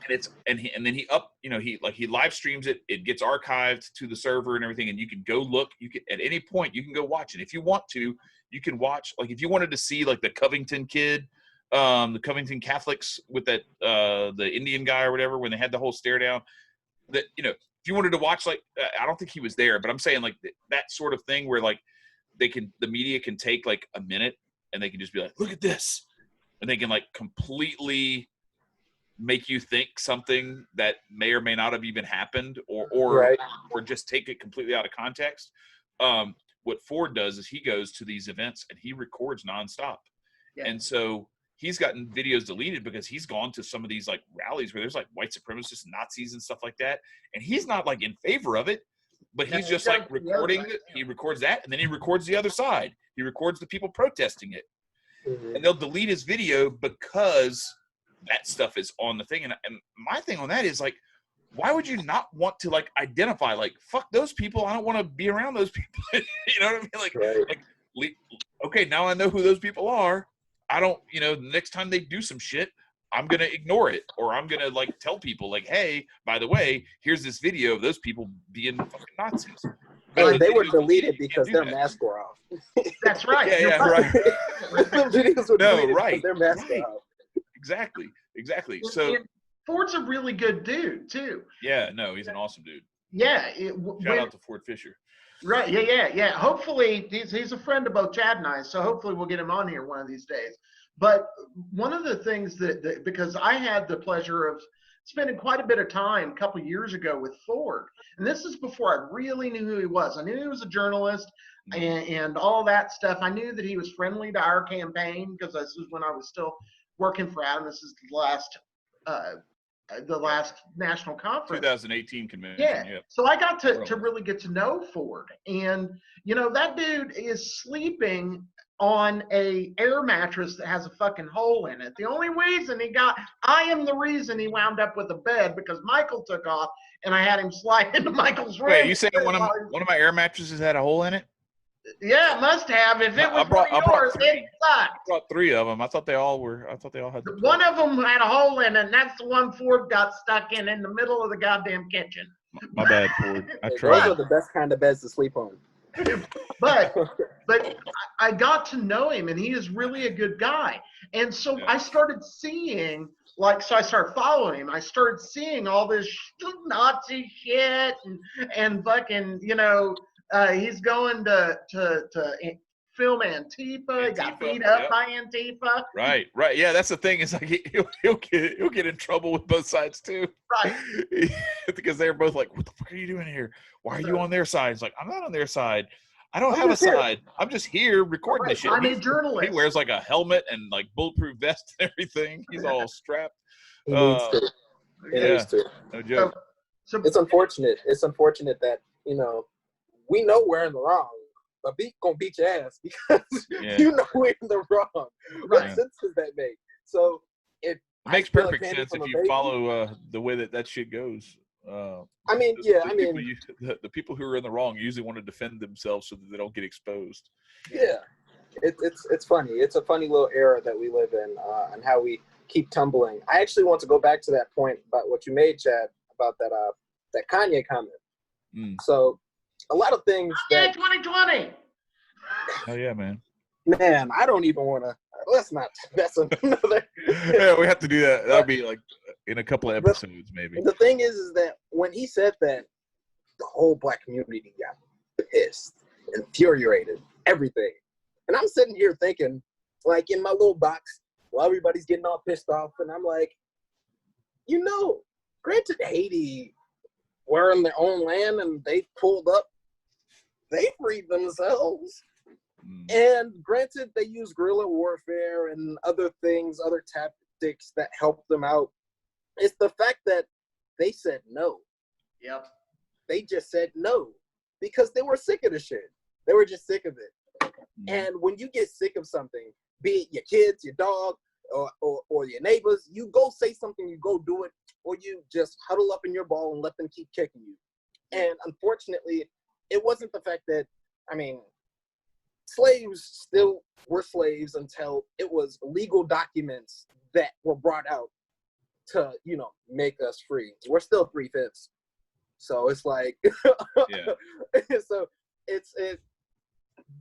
and then he live streams it. It gets archived to the server and everything, and you can go look. You can, at any point, you can go watch it. If you want to, you can watch, like, if you wanted to see, like, the Covington kid, the Covington Catholics with that the Indian guy or whatever, when they had the whole stare down, that, if you wanted to watch, like, I don't think he was there, but I'm saying, like, that sort of thing where, like, the media can take, like, a minute and they can just be like, look at this, and they can, like, completely make you think something that may or may not have even happened, or just take it completely out of context. What Ford does is he goes to these events and he records nonstop. Yeah. And so he's gotten videos deleted because he's gone to some of these, like, rallies where there's, like, white supremacists, Nazis and stuff like that. And he's not, like, in favor of it, but he's just, like, recording it. He records that, and then he records the other side. He records the people protesting it. And they'll delete his video because that stuff is on the thing. And my thing on that is, like, why would you not want to, like, identify, like, fuck those people, I don't want to be around those people. You know what I mean? Like, okay, now I know who those people are. I don't, the next time they do some shit, I'm going to ignore it. Or I'm going to, like, tell people, like, hey, by the way, here's this video of those people being fucking Nazis. Hey, they were deleted because their masks were off. That's right. Yeah, right. Some videos were deleted because their masks were off. Exactly. So Ford's a really good dude too. Yeah, no, he's an awesome dude. Yeah. Shout out to Ford Fisher. Right. Yeah. Hopefully he's a friend of both Chad and I, so hopefully we'll get him on here one of these days. But one of the things that because I had the pleasure of spending quite a bit of time a couple years ago with Ford, and this is before I really knew who he was. I knew he was a journalist and all that stuff. I knew that he was friendly to our campaign because this was when I was still working for Adam. This is the last national conference. 2018 convention. Yeah. Yep. So I got to really get to know Ford. And, that dude is sleeping on a air mattress that has a fucking hole in it. The only reason I am the reason he wound up with a bed because Michael took off and I had him slide into Michael's room. Wait, you saying one of my air mattresses had a hole in it? Yeah, it must have. If it was yours, it sucked. I brought 3 of them. I thought they all had. One of them had a hole in it, and that's the one Ford got stuck in the middle of the goddamn kitchen. My bad, Ford. I tried. Those are the best kind of beds to sleep on. But I got to know him, and he is really a good guy. And so I started seeing, so I started following him. I started seeing all this Nazi shit and fucking, he's going to film Antifa. He got beat up by Antifa. Right. Yeah, that's the thing. It's like he'll get in trouble with both sides too. Right. Because they're both like, "What the fuck are you doing here? Why are you on their side?" It's like, I'm not on their side. I don't have a side. I'm just here recording this shit. I'm a journalist. He wears like a helmet and like bulletproof vest and everything. He's all strapped. He needs to. No joke. So it's unfortunate. It's unfortunate that we know we're in the wrong, but gonna beat your ass because we're in the wrong. What sense does that make? So it makes perfect sense if you follow the way that shit goes. The people who are in the wrong usually want to defend themselves so that they don't get exposed. Yeah, it's funny. It's a funny little era that we live in, and how we keep tumbling. I actually want to go back to that point about what you made, Chad, about that Kanye comment. So a lot of things. Kanye 2020. Oh yeah, man. Man, I don't even want to. Let's not. That's another. Yeah, we have to do that. That'll be like in a couple of episodes, maybe. The thing is that when he said that, the whole black community got pissed, infuriated, everything. And I'm sitting here thinking, like in my little box, while everybody's getting all pissed off, and I'm like, granted, Haiti were in their own land and they pulled up, they freed themselves. And granted, they used guerrilla warfare and other things, other tactics that helped them out. It's the fact that they said no. Yep. They just said no because they were sick of the shit. They were just sick of it. And when you get sick of something, be it your kids, your dog, or your neighbors, you go say something, you go do it, or you just huddle up in your ball and let them keep kicking you. And unfortunately, it wasn't the fact that, slaves still were slaves until it was legal documents that were brought out to, make us free. We're still 3/5. So it's like, so it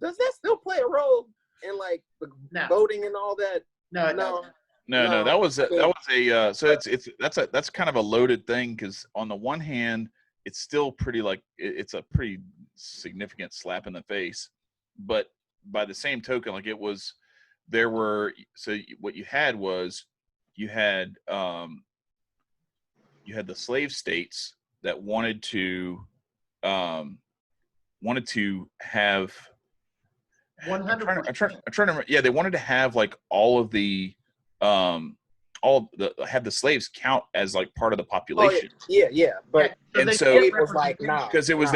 does that still play a role in like the voting and all that? No. That was a so that's kind of a loaded thing because on the one hand, it's still pretty it's a pretty significant slap in the face, but by the same token, what you had was you had the slave states that wanted to have 100%. I'm trying to remember. Yeah, they wanted to have like have the slaves count as like part of the population. But and so it was like because it was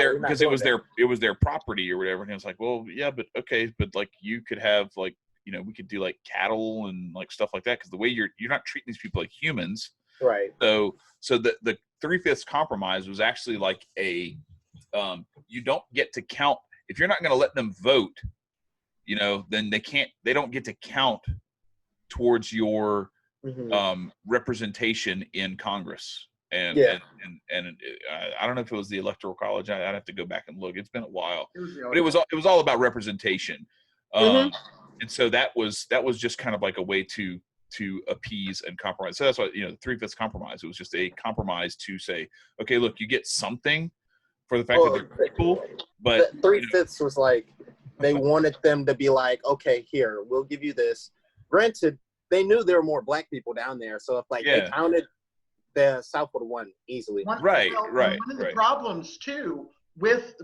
their property or whatever, and it was like, well, yeah, but okay, but like you could have like we could do like cattle and like stuff like that because the way you're not treating these people like humans, right? So the 3/5 compromise was actually like a you don't get to count if you're not going to let them vote, then they don't get to count towards your representation in Congress. And I don't know if it was the Electoral College. I'd have to go back and look. It's been a while, but it was all about representation. And so that was just kind of like a way to to appease and compromise. So that's why, you know, the 3/5 compromise. It was just a compromise to say, okay, look, you get something for the fact that they're people, but 3/5 was like they wanted them to be like, okay, here, we'll give you this. Granted, they knew there were more black people down there, so if like they counted, the South would have won easily. Right. One of the problems too with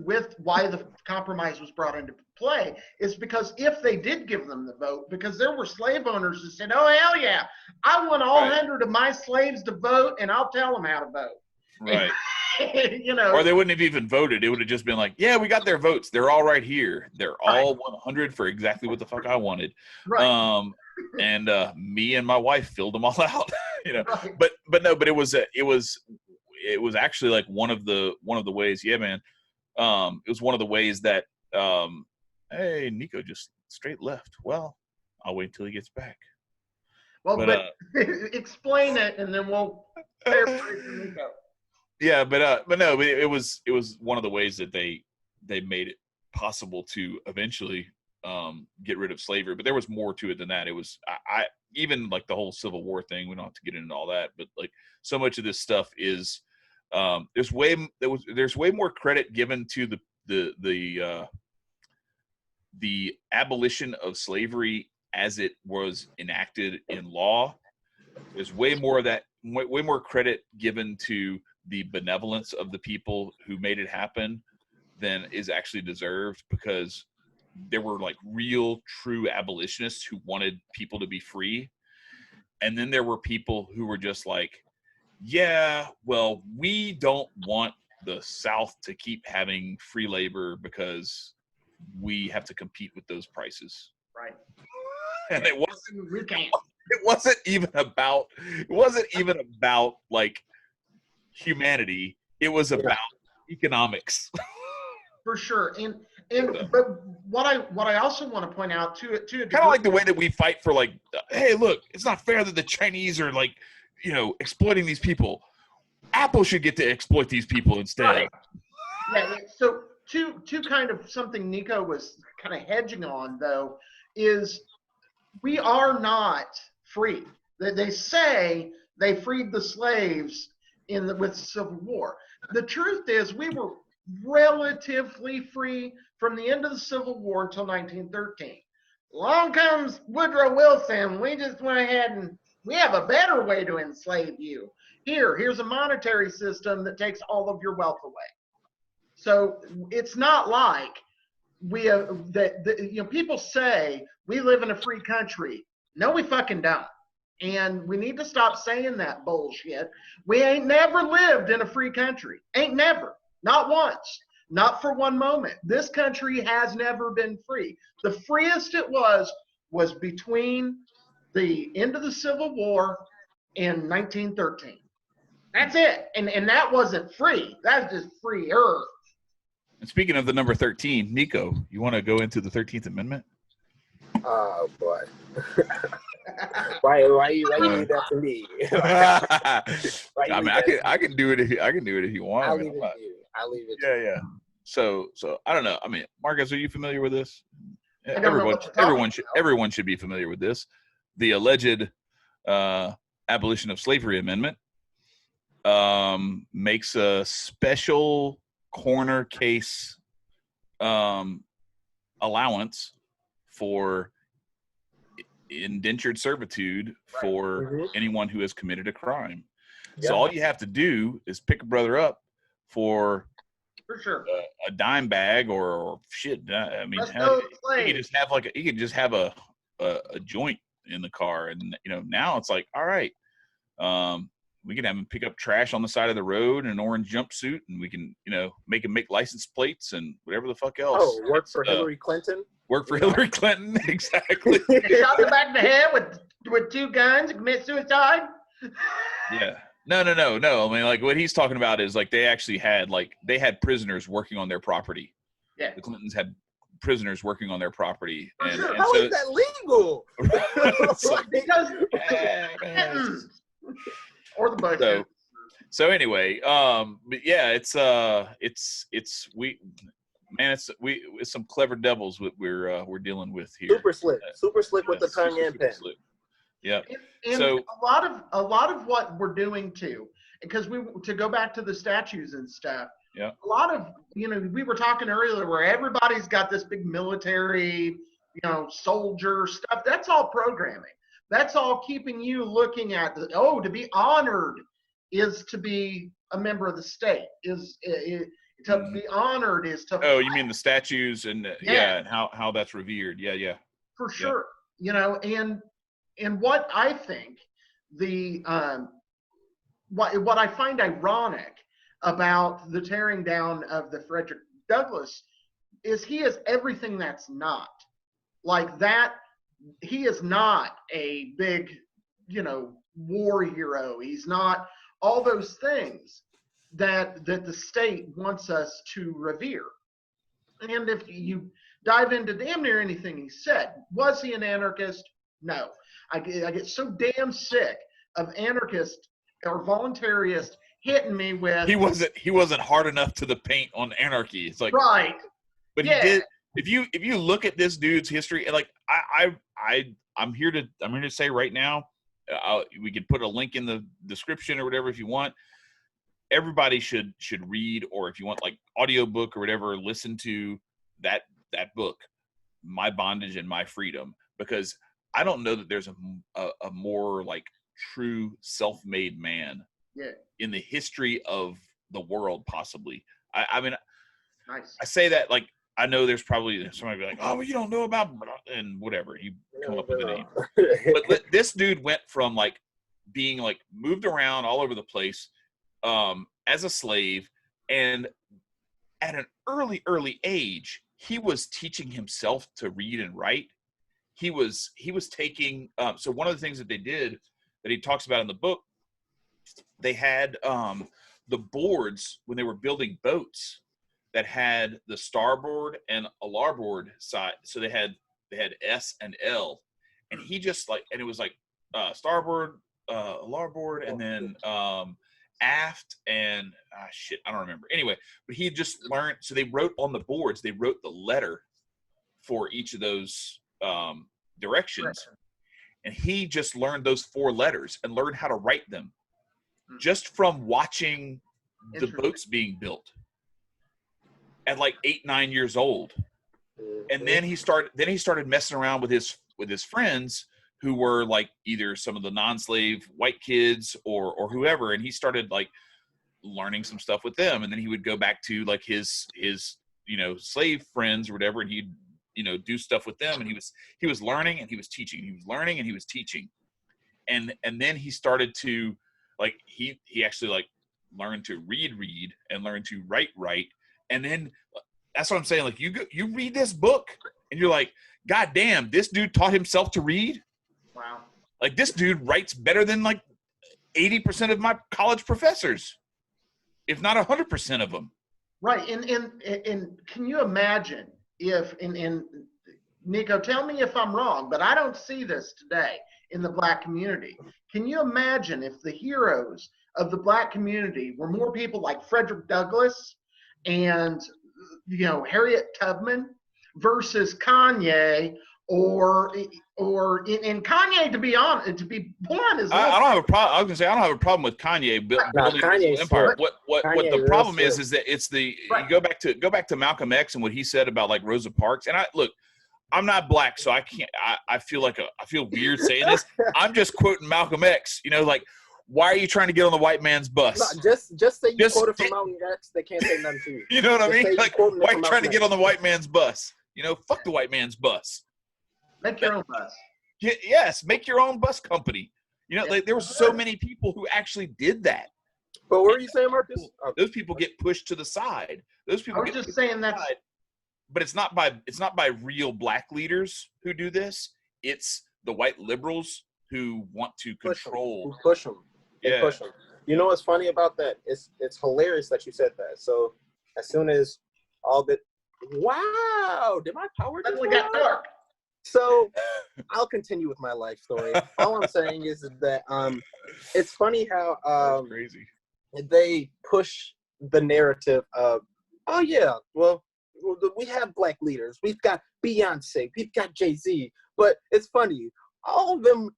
why the compromise was brought into play is because if they did give them the vote, because there were slave owners who said, oh hell yeah, I want all 100 of my slaves to vote, and I'll tell them how to vote. Right. You know, or they wouldn't have even voted. It would have just been like, yeah, we got their votes. They're all right here. They're all 100 for exactly what the fuck I wanted. Right. And me and my wife filled them all out. You know, but it was actually like one of the ways. Yeah, man. It was one of the ways that hey, Nicco just straight left. Well, I'll wait till he gets back. Well, but explain it, and then we'll paraphrase Nicco. Yeah, but no, it was one of the ways that they made it possible to eventually get rid of slavery. But there was more to it than that. It was I even like the whole Civil War thing. We don't have to get into all that, but like so much of this stuff is there's way more credit given to the abolition of slavery as it was enacted in law. There's way more of that, way more credit given to the benevolence of the people who made it happen than is actually deserved, because there were like real true abolitionists who wanted people to be free. And then there were people who were just like, yeah, well, we don't want the South to keep having free labor because we have to compete with those prices. Right. And it wasn't even about like humanity. It was about economics. For sure. But what I also want to point out to it too, kind of like the way that we fight for like, hey, look, it's not fair that the Chinese are like, you know, exploiting these people. Apple should get to exploit these people instead. Right. Yeah. So two kind of something Nicco was kind of hedging on though is we are not free. They say they freed the slaves with the Civil War. The truth is we were relatively free from the end of the Civil War until 1913. Along comes Woodrow Wilson. We just went ahead and we have a better way to enslave you. Here's a monetary system that takes all of your wealth away. So it's not like we have people say we live in a free country. No, we fucking don't. And we need to stop saying that bullshit. We ain't never lived in a free country. Ain't never. Not once. Not for one moment. This country has never been free. The freest it was between the end of the Civil War and 1913. That's it. And that wasn't free. That's just freer. And speaking of the number 13, Nicco, you want to go into the 13th Amendment? Oh, boy. Why you do that to me? I mean, I can do it if you want. I'll leave it to you. Yeah. So I don't know. I mean, Marcus, are you familiar with this? Everyone should be familiar with this. The alleged abolition of slavery amendment makes a special corner case allowance for indentured servitude for anyone who has committed a crime. So all you have to do is pick a brother up for sure a dime bag or shit. I mean, you could just have a joint in the car, and now it's like, all right, we can have him pick up trash on the side of the road in an orange jumpsuit, and we can make him make license plates and whatever the fuck else. Oh, work for Hillary Clinton. Work for Hillary Clinton, exactly. Shot in the back of the head with two guns and commit suicide. Yeah. No. I mean, like what he's talking about is like they actually had prisoners working on their property. Yeah. The Clintons had prisoners working on their property. And how is that legal? Because or the Bush. So anyway, but yeah, it's some clever devils we're dealing with here. Super slick with the tongue and pen. Yeah. And so a lot of what we're doing too, because to go back to the statues and stuff. Yeah. A lot of, we were talking earlier where everybody's got this big military, soldier stuff. That's all programming. That's all keeping you looking at to be honored is to be a member of the state. To be honored is to. Oh, you mean the statues and and how that's revered? Yeah. For sure. And what I think what I find ironic about the tearing down of the Frederick Douglass is he is everything that's not. Like that, he is not a big, war hero. He's not all those things that the state wants us to revere. And if you dive into damn near anything he said, was he an anarchist? No. I get so damn sick of anarchists or voluntarists hitting me with he wasn't hard enough to the paint on anarchy. It's like, right, but he did. If you look at this dude's history, like I'm here to say right now, we could put a link in the description or whatever if you want. Everybody should read, or if you want like audiobook or whatever, listen to that book, My Bondage and My Freedom, because I don't know that there's a more like true self-made man in the history of the world, possibly. I mean, nice. I say that like I know there's probably somebody be like, oh, well, you don't know about, and whatever, you come up with a name. But this dude went from like being like moved around all over the place as a slave, and at an early age, he was teaching himself to read and write. He was taking so one of the things that they did that he talks about in the book, they had the boards when they were building boats that had the starboard and a larboard side. So they had S and L, and he just like, and it was like starboard, larboard, and then aft and I don't remember. Anyway, but he just learned. So they wrote on the boards. They wrote the letter for each of those directions, and he just learned those 4 letters and learned how to write them just from watching the boats being built at like 8-9 years old. And then he started messing around with his friends who were like either some of the non-slave white kids or whoever, and he started like learning some stuff with them. And then he would go back to like his slave friends or whatever, and he'd do stuff with them, and he was learning and he was teaching. He was learning and he was teaching. And then he started to like he actually like learned to read and learn to write. And then that's what I'm saying. Like you read this book and you're like, God damn, this dude taught himself to read. Wow. Like this dude writes better than like 80% of my college professors, if not 100% of them. Right. And can you imagine if in Nicco, tell me if I'm wrong, but I don't see this today in the Black community. Can you imagine if the heroes of the Black community were more people like Frederick Douglass and Harriet Tubman versus Kanye or Kanye, to be honest, to be blunt, is I don't have a problem. I was gonna say I don't have a problem with Kanye building his empire. What the problem is that it's the you go back to Malcolm X and what he said about like Rosa Parks. And I'm not Black, so I can't. I feel weird saying this. I'm just quoting Malcolm X. Like, why are you trying to get on the white man's bus? No, just say you quoted from Malcolm X. They can't say nothing to you. You know what I mean? Like, why are you trying to get on the white man's bus? Fuck the white man's bus. Make your own bus. Yes, make your own bus company. Like, there were so many people who actually did that. But what were you saying, Marcus? Those people get pushed to the side. Those people. I was just saying that. But it's not by real Black leaders who do this. It's the white liberals who want to control. Who push them. They push them. You know what's funny about that? It's hilarious that you said that. So as soon as all the wow, did my power suddenly got dark? So I'll continue with my life story. All I'm saying is that it's funny how crazy they push the narrative of, oh yeah, well, we have Black leaders. We've got Beyonce. We've got Jay-Z. But it's funny. All of them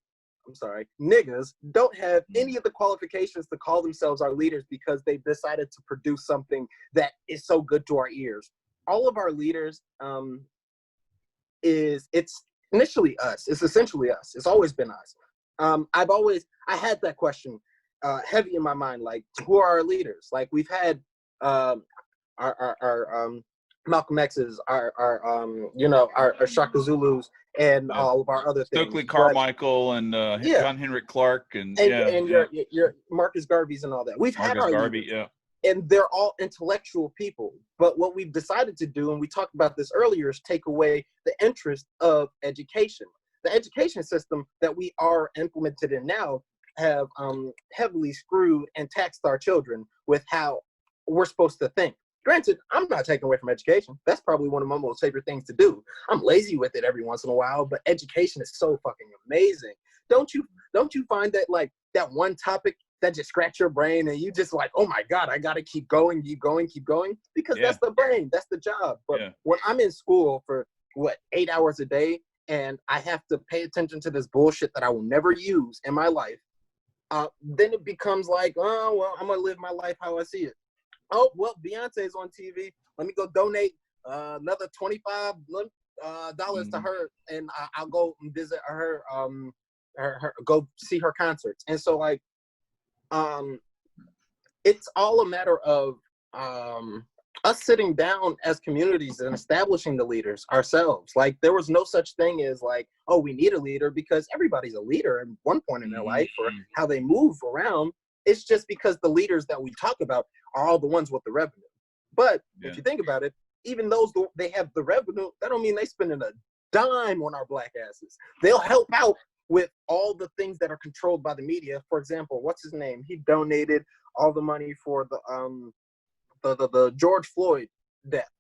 niggas don't have any of the qualifications to call themselves our leaders because they've decided to produce something that is so good to our ears. All of our leaders, it's initially us. It's essentially us. It's always been us. I had that question heavy in my mind, like, who are our leaders? Like, we've had our Malcolm X's, our Shaka Zulus, and all of our other things. Stokely Carmichael and John Henrik Clark and your Marcus Garvey's and all that. We've had our Garvey, leaders, and they're all intellectual people. But what we've decided to do, and we talked about this earlier, is take away the interest of education. The education system that we are implemented in now have heavily screwed and taxed our children with how we're supposed to think. Granted, I'm not taking away from education. That's probably one of my most favorite things to do. I'm lazy with it every once in a while, but education is so fucking amazing. Don't you find that, like, that one topic that just scratch your brain and you just like, oh my God, I gotta keep going, because that's the brain, that's the job. But when I'm in school for 8 hours a day and I have to pay attention to this bullshit that I will never use in my life, then it becomes like, oh well, I'm gonna live my life how I see it. Oh, well, Beyonce's on TV. Let me go donate another $25 to her, and I'll go visit her, go see her concerts. And so, like, it's all a matter of us sitting down as communities and establishing the leaders ourselves. Like, there was no such thing as like, oh, we need a leader, because everybody's a leader at one point in their life, or how they move around. It's just because the leaders that we talk about are all the ones with the revenue. But if you think about it, even those, they have the revenue, that don't mean they spending a dime on our black asses. They'll help out with all the things that are controlled by the media. For example, what's his name? He donated all the money for the George Floyd death.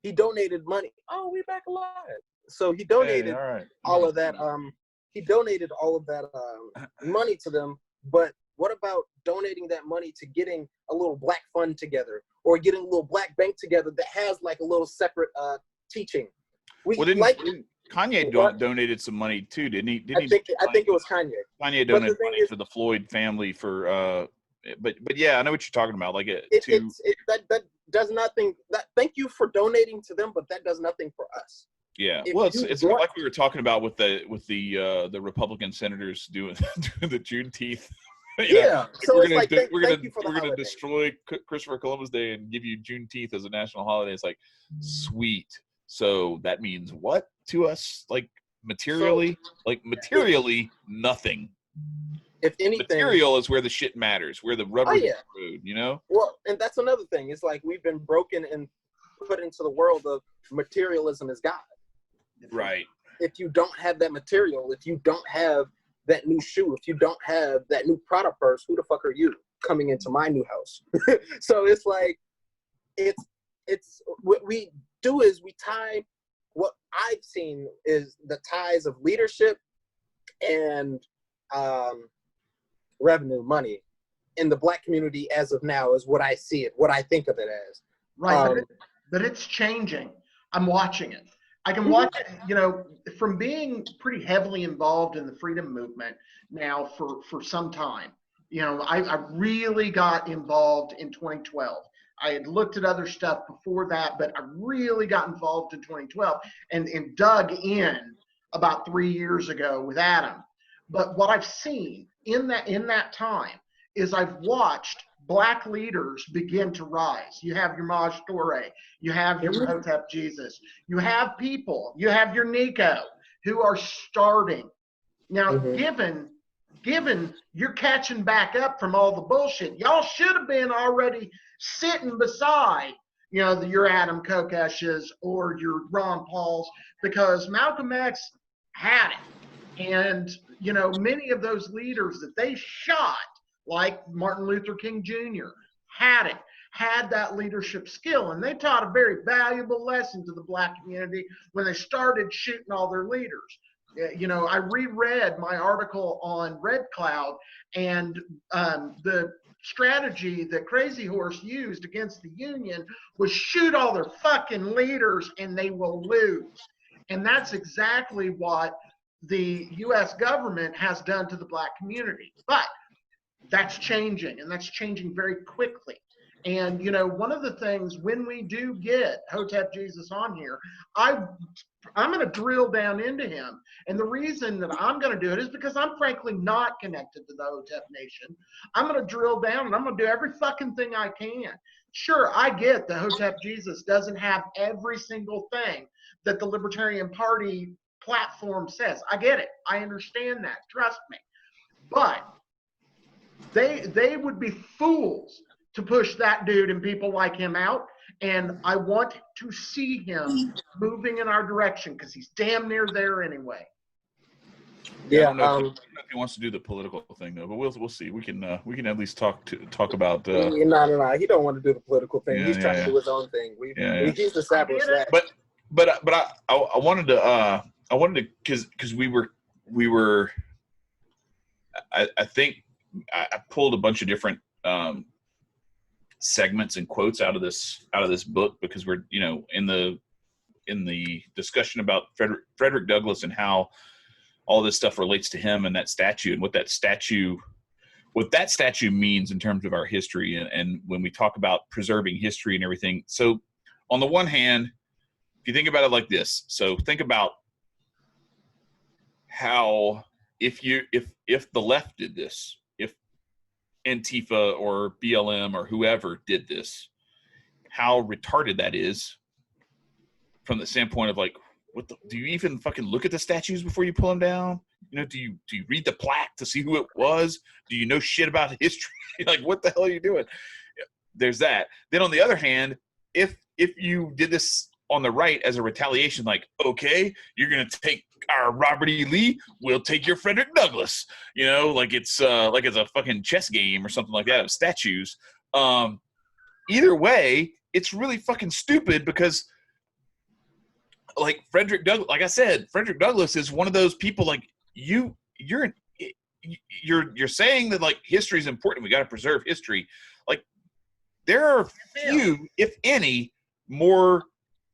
He donated money. Oh, we back alive. So he donated all of that. He donated all of that money to them. But what about donating that money to getting a little black fund together, or getting a little black bank together that has like a little separate teaching? Kanye donated some money too, didn't he? I think it was Kanye. Kanye donated money for the Floyd family for, but yeah, I know what you're talking about. Like that does nothing. Thank you for donating to them, but that does nothing for us. Yeah, well, it's like we were talking about with the Republican senators doing the Juneteenth. So we're gonna destroy Christopher Columbus Day and give you Juneteenth as a national holiday. It's like, sweet. So that means what to us? Like materially, nothing. If anything, material is where the shit matters, where the rubber is road, you know? Well, and that's another thing. It's like we've been broken and put into the world of materialism as God. Right. If you don't have that material, if you don't have that new shoe, if you don't have that new Prada purse, who the fuck are you coming into my new house? So it's like, it's what we do is we tie, what I've seen is the ties of leadership and revenue, money in the black community as of now is what I see it, what I think of it as. Right, but it's changing. I'm watching it. I can watch it, from being pretty heavily involved in the freedom movement now for some time. I really got involved in 2012. I had looked at other stuff before that, but I really got involved in 2012 and dug in about 3 years ago with Adam. But what I've seen in that time is I've watched black leaders begin to rise. You have your Maj Toure, you have your Hotep Jesus, you have people, you have your Nicco who are starting. Now, given you're catching back up from all the bullshit, y'all should have been already sitting beside, your Adam Kokesh's or your Ron Paul's, because Malcolm X had it. And, many of those leaders that they shot, like Martin Luther King Jr., had that leadership skill. And they taught a very valuable lesson to the black community when they started shooting all their leaders. I reread my article on Red Cloud, and the strategy that Crazy Horse used against the Union was shoot all their fucking leaders and they will lose. And that's exactly what the U.S. government has done to the black community. But that's changing, and that's changing very quickly. And, you know, one of the things when we do get Hotep Jesus on here, I'm going to drill down into him. And the reason that I'm going to do it is because I'm frankly not connected to the Hotep Nation. I'm going to drill down and I'm going to do every fucking thing I can. Sure, I get the Hotep Jesus doesn't have every single thing that the Libertarian Party platform says. I get it. I understand that. Trust me. But they would be fools to push that dude and people like him out. And I want to see him moving in our direction because he's damn near there anyway. Yeah, I don't know if he wants to do the political thing though, but we'll see. We can at least talk about. No. He don't want to do the political thing. He's trying to do his own thing. He's established that. But I wanted to because we were. I think I pulled a bunch of different segments and quotes out of this book because we're in the discussion about Frederick Douglass and how all this stuff relates to him and that statue and what that statue means in terms of our history and when we talk about preserving history and everything. So on the one hand, if you think about it like this, so think about how if the left did this, if Antifa or BLM or whoever did this, how retarded that is from the standpoint of like, do you even fucking look at the statues before you pull them down? Do you read the plaque to see who it was? Do you know shit about history? Like, what the hell are you doing? There's that. Then on the other hand, if you did this on the right as a retaliation, like, okay, you're going to take our Robert E. Lee, we'll take your Frederick Douglass, like it's a fucking chess game or something like that of statues. Either way, it's really fucking stupid because like Frederick Douglass, like I said, Frederick Douglass is one of those people like you're saying that like history is important. We got to preserve history. Like there are few, if any, more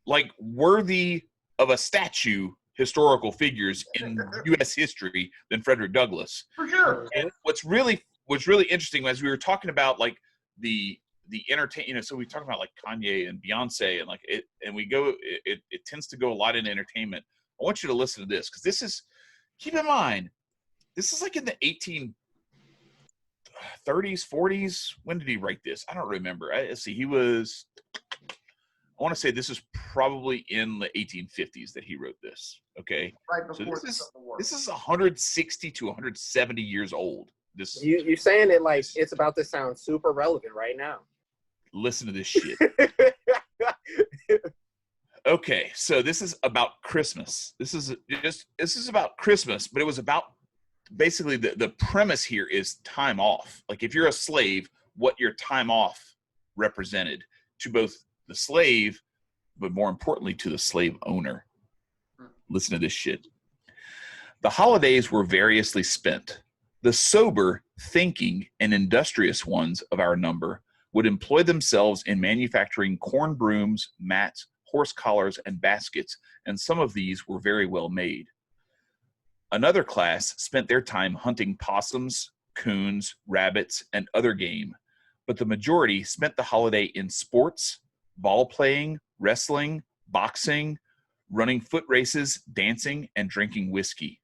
like worthy of a statue historical figures in U.S. history than Frederick Douglass. For sure. And what's really interesting as we were talking about like the entertain, so we talk about like Kanye and Beyonce and like it, and we go, it tends to go a lot in entertainment. I want you to listen to this because this is, keep in mind, this is like in the 1830s, 40s. When did he write this? I don't remember. Let's see. I want to say this is probably in the 1850s that he wrote this. Okay. Right before this is 160 to 170 years old. You're saying it like it's about to sound super relevant right now. Listen to this shit. Okay, so this is about Christmas. This is about Christmas, but it was about basically the premise here is time off. Like if you're a slave, what your time off represented to both the slave, but more importantly to the slave owner. Listen to this shit. The holidays were variously spent. The sober, thinking, and industrious ones of our number would employ themselves in manufacturing corn brooms, mats, horse collars, and baskets, and some of these were very well made. Another class spent their time hunting possums, coons, rabbits, and other game, but the majority spent the holiday in sports, ball playing, wrestling, boxing, running foot races, dancing, and drinking whiskey.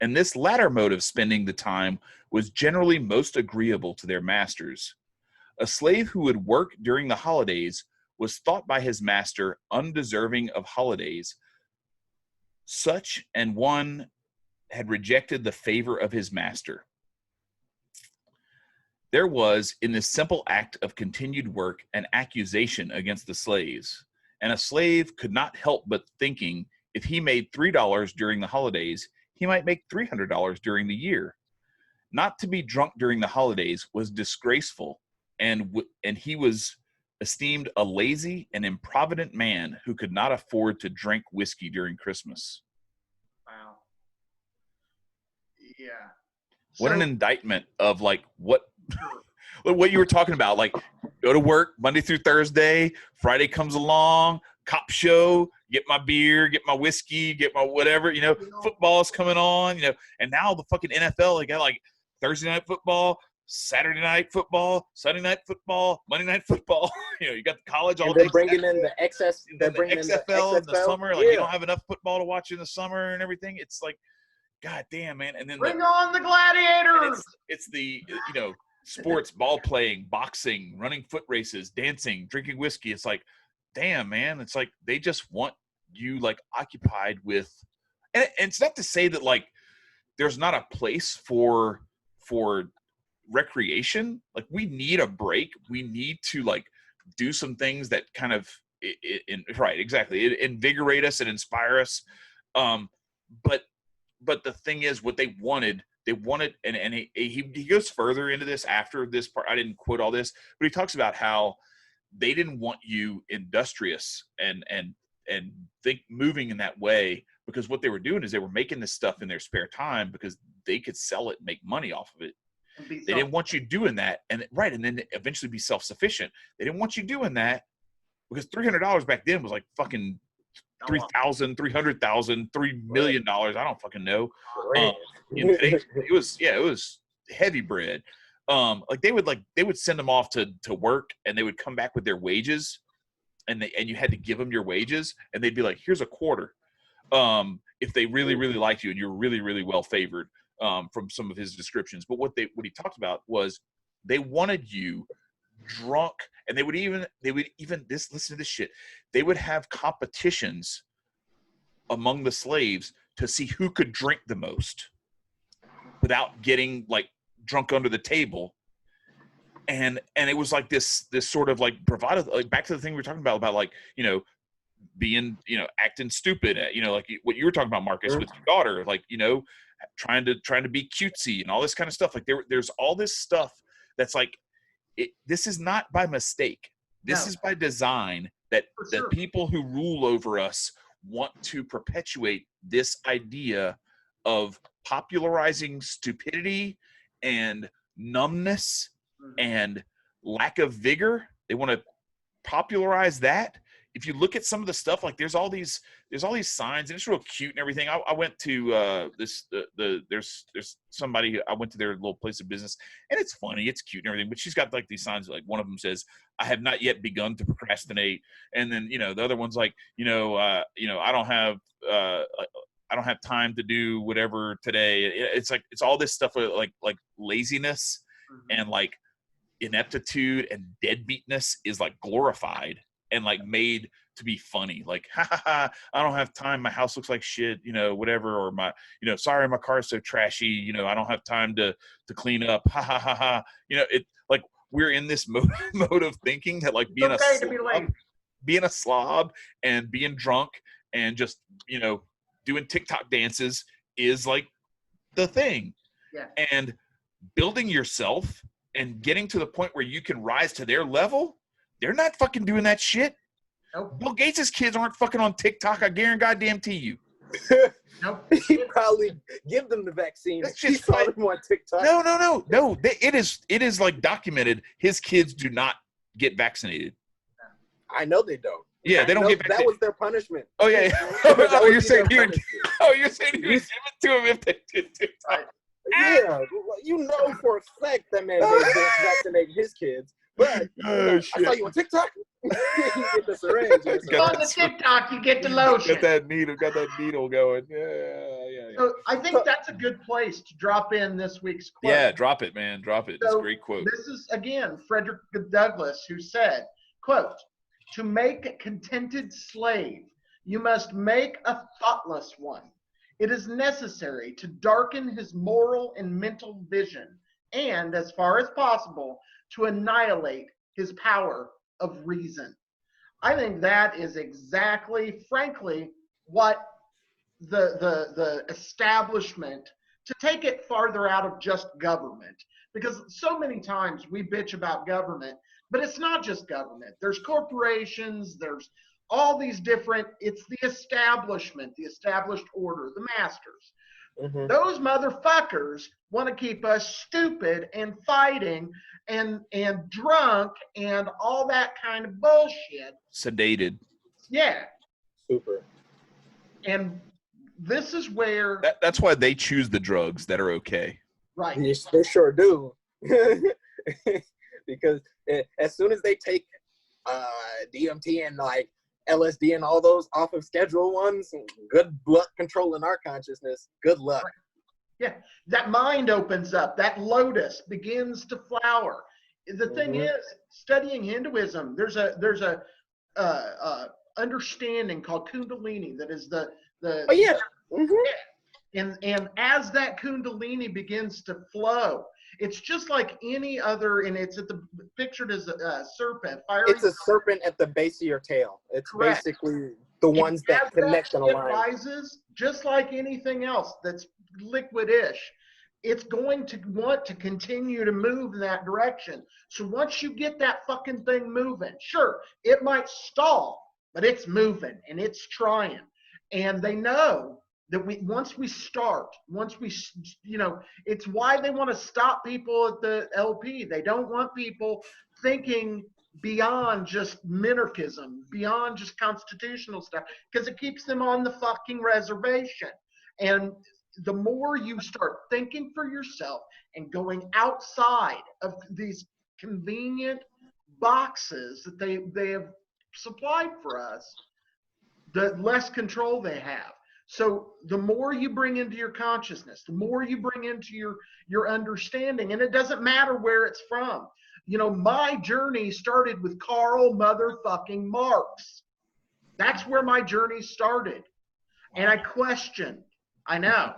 And this latter mode of spending the time was generally most agreeable to their masters. A slave who would work during the holidays was thought by his master undeserving of holidays. Such an one had rejected the favor of his master. There was, in this simple act of continued work, an accusation against the slaves, and a slave could not help but thinking if he made $3 during the holidays, he might make $300 during the year. Not to be drunk during the holidays was disgraceful, and he was esteemed a lazy and improvident man who could not afford to drink whiskey during Christmas. Wow. Yeah. What an indictment of like what you were talking about. Like go to work Monday through Thursday, Friday comes along, cop show, get my beer, get my whiskey, get my whatever, football's coming on, and now the fucking NFL, they got like Thursday night football, Saturday night football, Sunday night football, Monday night football. You got the college all day. They're bringing in the XS, they're bringing in the XFL in the summer. Like you don't have enough football to watch in the summer and everything. It's like, God damn, man. And then bring on the gladiators. It's the sports, ball playing, boxing, running foot races, dancing, drinking whiskey. It's like, damn, man. It's like they just want you like occupied with, and it's not to say that like there's not a place for recreation. Like we need a break. We need to like do some things that kind of right, exactly, it invigorate us and inspire us. But the thing is, what they wanted, and he goes further into this after this part. I didn't quote all this, but he talks about how they didn't want you industrious and think moving in that way, because what they were doing is they were making this stuff in their spare time because they could sell it and make money off of it. They didn't want you doing that, and then eventually be self-sufficient. They didn't want you doing that because $300 back then was like fucking $3,000, $300,000, $3 million. I don't fucking know. It was heavy bread. Like they would send them off to work, and they would come back with their wages, and you had to give them your wages, and they'd be like, here's a quarter. If they really, really liked you and you're really, really well favored, from some of his descriptions. But what he talked about was they wanted you drunk, and they would even listen to this shit. They would have competitions among the slaves to see who could drink the most without getting like drunk under the table. And it was like this sort of like bravado, like back to the thing we were talking about like, being, acting stupid at, like what you were talking about, Marcus, with your daughter, like, trying to be cutesy and all this kind of stuff. Like there's all this stuff that's like, this is not by mistake. This is by design, that the people who rule over us want to perpetuate this idea of popularizing stupidity and numbness and lack of vigor. They want to popularize that. If you look at some of the stuff, like there's all these signs, and it's real cute and everything. I went to there's somebody, I went to their little place of business, and it's funny, it's cute and everything, but she's got like these signs, like one of them says, "I have not yet begun to procrastinate," and then the other one's like, I don't have time to do whatever today. It's like, it's all this stuff like laziness and like ineptitude and deadbeatness is like glorified and like made to be funny. Like, ha ha ha, I don't have time, my house looks like shit, whatever, or my, sorry, my car's so trashy, I don't have time to clean up, ha ha ha ha. It like we're in this mode of thinking that like being a slob and being drunk and just doing TikTok dances is like the thing. Yeah. And building yourself and getting to the point where you can rise to their level, they're not fucking doing that shit. Nope. Bill Gates' kids aren't fucking on TikTok, I guarantee you. Nope. He probably give them the vaccine. He saw them on TikTok. No. It is like documented. His kids do not get vaccinated. I know they don't. Yeah, they don't get vaccinated. That was their punishment. Oh yeah. You're saying you would give it to them if they did TikTok. Yeah, for a fact that man didn't vaccinate his kids. But I saw you on TikTok. You get the syringe. On the TikTok, you get the lotion. Got that needle going. Yeah. So I think that's a good place to drop in this week's quote. Yeah, drop it, man. Drop it. It's a great quote. This is, again, Frederick Douglass, who said, quote, "To make a contented slave, you must make a thoughtless one. It is necessary to darken his moral and mental vision, and, as far as possible, to annihilate his power of reason." I think that is exactly, frankly, what the establishment, to take it farther out of just government, because so many times we bitch about government, but it's not just government. There's corporations, there's all these different, it's the establishment, the established order, the masters. Mm-hmm. Those motherfuckers want to keep us stupid and fighting and drunk and all that kind of bullshit. Sedated. Yeah. Super. And this is where that's why they choose the drugs that are okay. Right. Yes, they sure do. Because as soon as they take DMT and like LSD and all those off of Schedule Ones, good luck controlling our consciousness. Good luck. Right. Yeah, that mind opens up. That lotus begins to flower. The thing is, studying Hinduism, there's a understanding called Kundalini that is the Oh yeah. And as that Kundalini begins to flow, it's just like any other, and it's pictured as a serpent. It's a serpent at the base of your tail. It's Correct. basically the ones that connect and align. Rises, just like anything else that's liquidish, it's going to want to continue to move in that direction. So once you get that fucking thing moving, sure, it might stall, but it's moving and it's trying. And they know that once we start, it's why they want to stop people at the LP. They don't want people thinking beyond just minarchism, beyond just constitutional stuff, because it keeps them on the fucking reservation. And the more you start thinking for yourself and going outside of these convenient boxes that they have supplied for us, the less control they have. So the more you bring into your consciousness, the more you bring into your understanding, and it doesn't matter where it's from. My journey started with Karl motherfucking Marx. That's where my journey started. And I questioned. I know.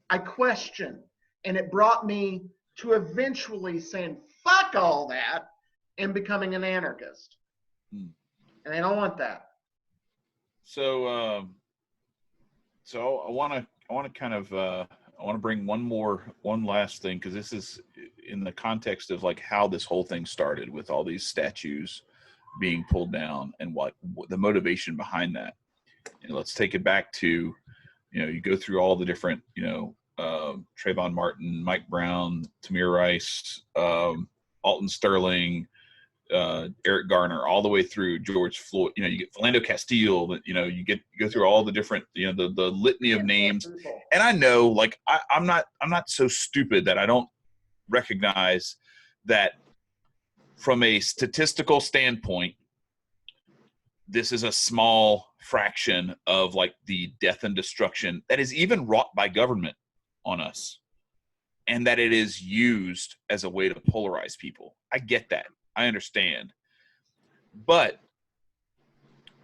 I questioned. And it brought me to eventually saying, fuck all that, and becoming an anarchist. And I don't want that. So I want to bring one last thing, because this is in the context of like how this whole thing started with all these statues being pulled down and what the motivation behind that. Let's take it back to, you go through all the different, Trayvon Martin, Mike Brown, Tamir Rice, Alton Sterling, Eric Garner, all the way through George Floyd. You get Philando Castile. You go through all the different, the litany of names. And I know, like, I'm not so stupid that I don't recognize that from a statistical standpoint, this is a small fraction of like the death and destruction that is even wrought by government on us, and that it is used as a way to polarize people. I get that. I understand. But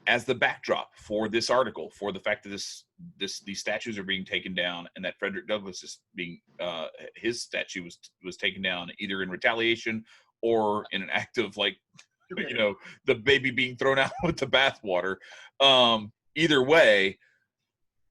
as the backdrop for this article, for the fact that these statues are being taken down, and that Frederick Douglass is being his statue was taken down either in retaliation or in an act of like, the baby being thrown out with the bathwater. Either way,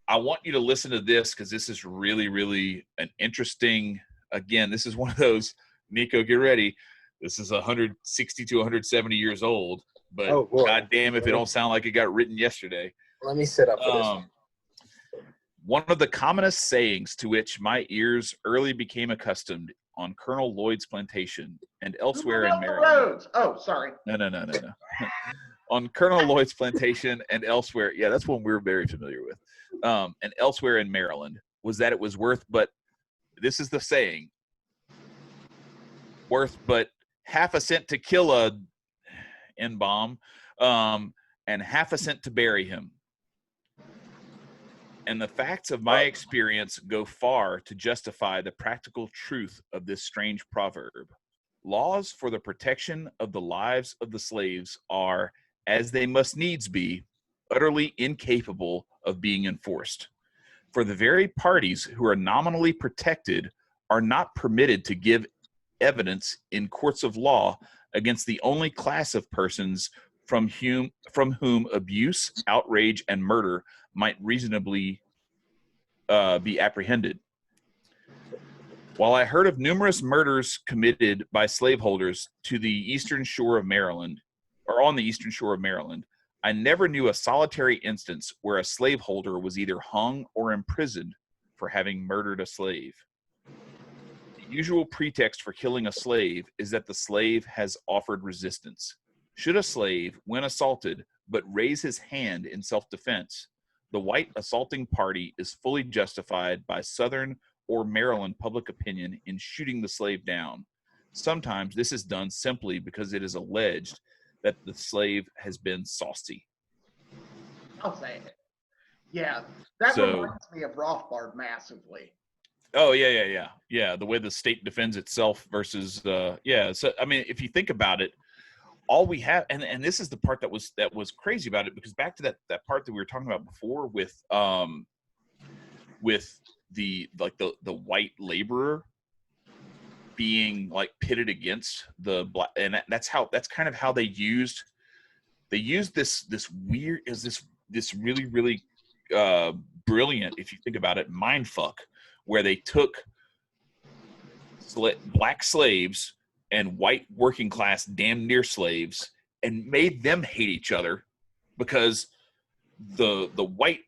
I want you to listen to this, because this is really, really an interesting. Again, this is one of those. Nicco, get ready. This is 160 to 170 years old, but goddamn if it don't sound like it got written yesterday. Let me sit up for this. One of the commonest sayings to which my ears early became accustomed on Colonel Lloyd's plantation and elsewhere in Maryland. Oh, sorry. No. On Colonel Lloyd's plantation and elsewhere. Yeah, that's one we're very familiar with. And elsewhere in Maryland, was that it was worth, but this is the saying, worth but half a cent to kill a N-bomb, and half a cent to bury him. And the facts of my experience go far to justify the practical truth of this strange proverb. Laws for the protection of the lives of the slaves are, as they must needs be, utterly incapable of being enforced. For the very parties who are nominally protected are not permitted to give evidence in courts of law against the only class of persons from whom abuse, outrage, and murder might reasonably be apprehended. While I heard of numerous murders committed by slaveholders to the eastern shore of Maryland, or on the eastern shore of Maryland, I never knew a solitary instance where a slaveholder was either hung or imprisoned for having murdered a slave. The usual pretext for killing a slave is that the slave has offered resistance. Should a slave, when assaulted, but raise his hand in self-defense, the white assaulting party is fully justified by Southern or Maryland public opinion in shooting the slave down. Sometimes this is done simply because it is alleged that the slave has been saucy. I'll say it. Yeah, that reminds me of Rothbard massively. Oh, yeah. The way the state defends itself versus, So, I mean, if you think about it, all we have, and this is the part that was crazy about it, because back to that part that we were talking about before with the white laborer being like pitted against the black, and that's kind of how they used this weird, this really, really brilliant, if you think about it, mind fuck, where they took black slaves and white working class damn near slaves and made them hate each other because the white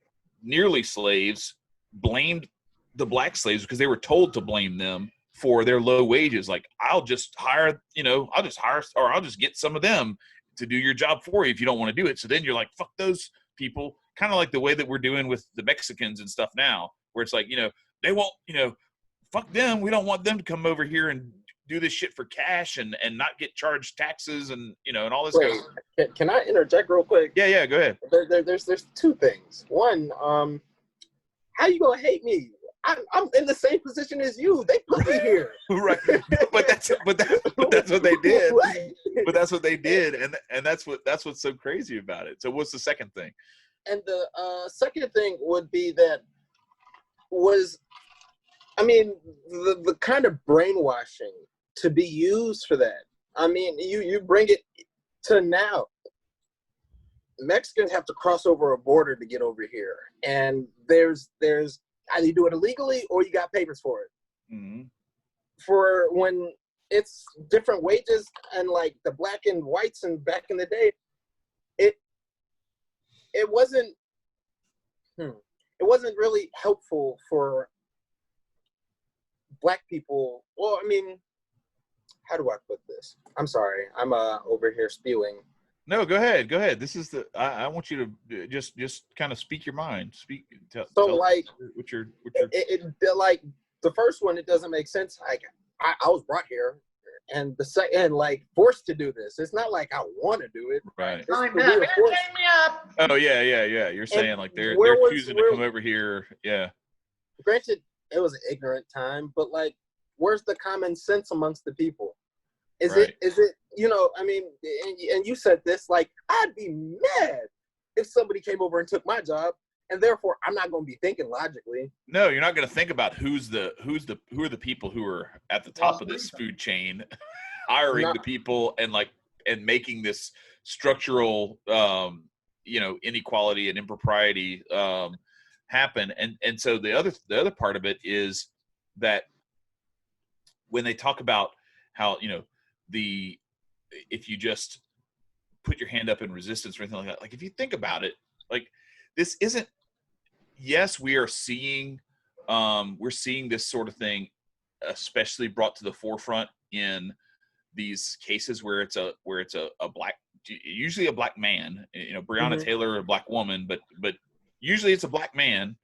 nearly slaves blamed the black slaves because they were told to blame them for their low wages. Like, I'll just get some of them to do your job for you if you don't want to do it. So then you're like, fuck those people. Kind of like the way that we're doing with the Mexicans and stuff now, where it's like, they won't, fuck them. We don't want them to come over here and do this shit for cash and not get charged taxes and, and all this. Wait, can I interject real quick? Yeah, go ahead. There's two things. One, how you gonna hate me? I'm in the same position as you. They put me here. Right. But that's what they did. But that's what they did, and that's what's so crazy about it. So what's the second thing? And the second thing would be that the kind of brainwashing to be used for that. I mean, you bring it to now. Mexicans have to cross over a border to get over here, and there's either you do it illegally or you got papers for it. Mm-hmm. For when it's different wages and like the black and whites and back in the day, it wasn't really helpful for black people. Well, I mean, how do I put this? I'm sorry, I'm over here spewing. No, go ahead. This is I want you to just kind of speak your mind. Tell like what you're like the first one, it doesn't make sense. Like I was brought here, and the second, like, forced to do this. It's not like I want to do it. Right. Sign me up. Oh yeah. You're saying like they're choosing to come over here. Yeah. Granted, it was an ignorant time, but like, where's the common sense amongst the people? Is it, I mean, and you said this, like, I'd be mad if somebody came over and took my job, and therefore I'm not going to be thinking logically. No, you're not going to think about who are the people who are at the top of this food chain, hiring the people and making this structural, inequality and impropriety happen. And so the other part of it is that when they talk about how, if you just put your hand up in resistance or anything like that, like if you think about it, like this isn't, yes, we are seeing, we're seeing this sort of thing, especially brought to the forefront in these cases where it's a black, usually a black man, Breonna Mm-hmm. Taylor, a black woman, but usually it's a black man.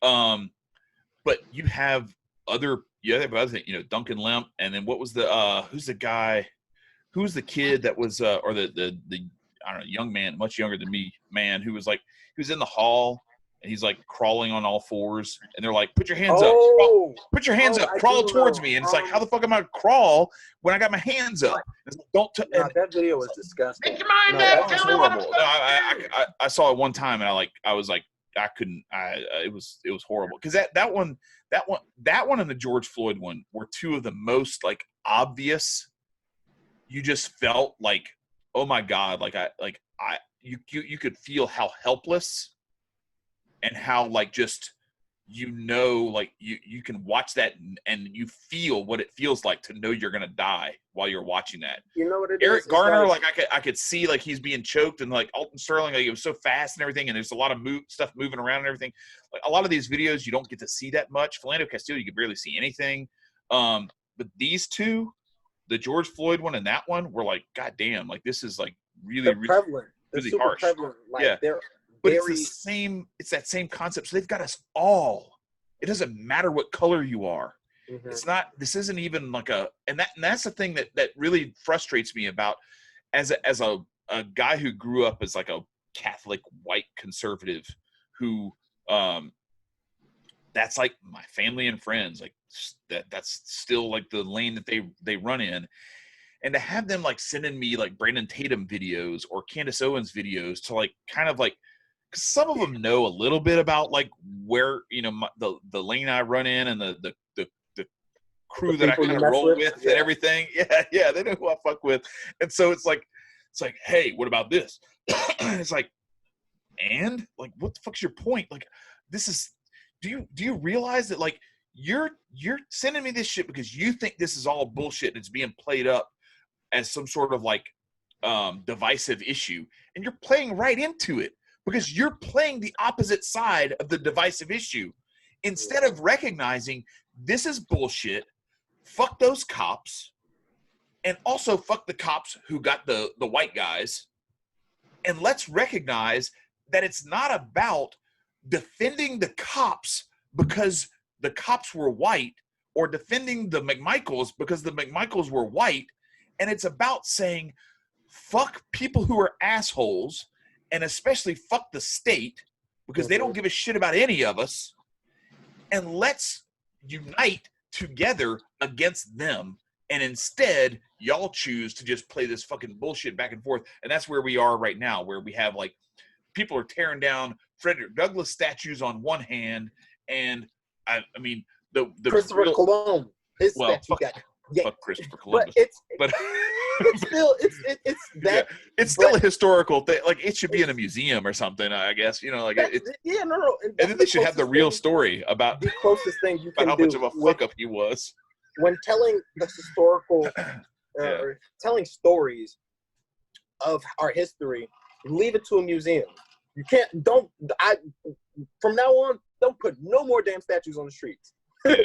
But you have other things, Duncan Lemp, and then what was who's the kid that was, or the I don't know, young man, much younger than me, man, who was in the hall and he's like crawling on all fours, and they're like, put your hands up, put your hands up, crawl towards me, and it's like, how the fuck am I gonna crawl when I got my hands up? It's like, that video was disgusting. Make your mind up. That was horrible. No, I saw it one time and I was like, I couldn't. It was horrible because that one and the George Floyd one were two of the most like obvious. You just felt like, oh my God, you could feel how helpless and how like just you can watch that and you feel what it feels like to know you're gonna die while you're watching that. You know what it Eric is? Garner, I could see like he's being choked, and like Alton Sterling, like it was so fast and everything, and there's a lot of stuff moving around and everything. Like a lot of these videos, you don't get to see that much. Philando Castile, you could barely see anything. But these two, the George Floyd one and that one, were like, God damn, like this is like really, prevalent. really super harsh. prevalent. Like, Yeah. they're But very... it's that same concept. So they've got us all. It doesn't matter what color you are. Mm-hmm. It's not, this isn't even like and that's the thing that really frustrates me about as a guy who grew up as like a Catholic white conservative who, that's like my family and friends, like that's still like the lane that they run in. And to have them like sending me like Brandon Tatum videos or Candace Owens videos to like kind of like, cause some of them know a little bit about like where, you know, the lane I run in and the crew that I kind of roll with and everything. Yeah. They know who I fuck with. And so it's like, hey, what about this? It's like, and like, what the fuck's your point? Like, this is, do you realize that like you're sending me this shit because you think this is all bullshit and it's being played up as some sort of like divisive issue, and you're playing right into it because you're playing the opposite side of the divisive issue instead of recognizing this is bullshit. Fuck those cops, and also fuck the cops who got the white guys, and let's recognize that it's not about defending the cops because the cops were white or defending the McMichaels because the McMichaels were white. And it's about saying, fuck people who are assholes, and especially fuck the state because they don't give a shit about any of us. And let's unite together against them. And instead, y'all choose to just play this fucking bullshit back and forth. And that's where we are right now, where we have like people are tearing down Frederick Douglass statues on one hand, and I mean the Christopher Columbus, his statue got fuck Christopher Columbus, but it's still it's that yeah, it's still a historical thing. Like it should be in a museum or something, I guess. You know, like no. And then they should have the real story about the closest thing you can how do much of a fuck up he was when telling the historical or telling stories of our history. Leave it to a museum. You can't, from now on, don't put no more damn statues on the streets. Yeah.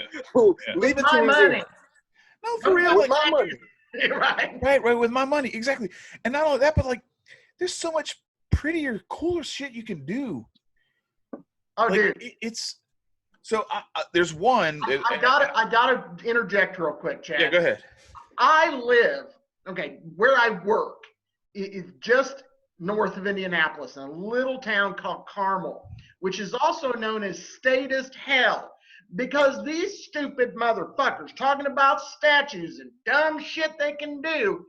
Leave it to a museum. No, for real. With my money. Right, with my money. Exactly. And not only that, but like, there's so much prettier, cooler shit you can do. Oh, like, dude. It's, so there's one. I gotta interject real quick, Chad. Yeah, go ahead. Where I work is just north of Indianapolis in a little town called Carmel, which is also known as statist hell, because these stupid motherfuckers talking about statues and dumb shit they can do.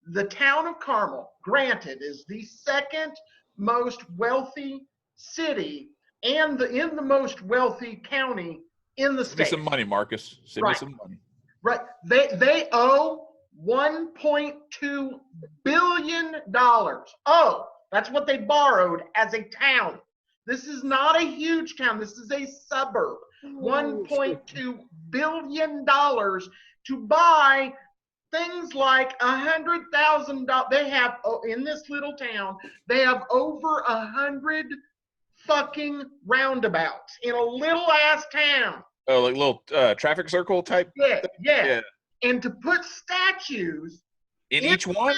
The town of Carmel, granted, is the second most wealthy city and in the most wealthy county in the state. Send me some money, Marcus. Send me some money. Right. They owe $1.2 billion. Oh, that's what they borrowed as a town. This is not a huge town. This is a suburb. $1.2 billion to buy things like $100,000. They have, in this little town, they have over 100 fucking roundabouts in a little ass town. Oh, like little traffic circle type? Yeah. And to put statues in each one?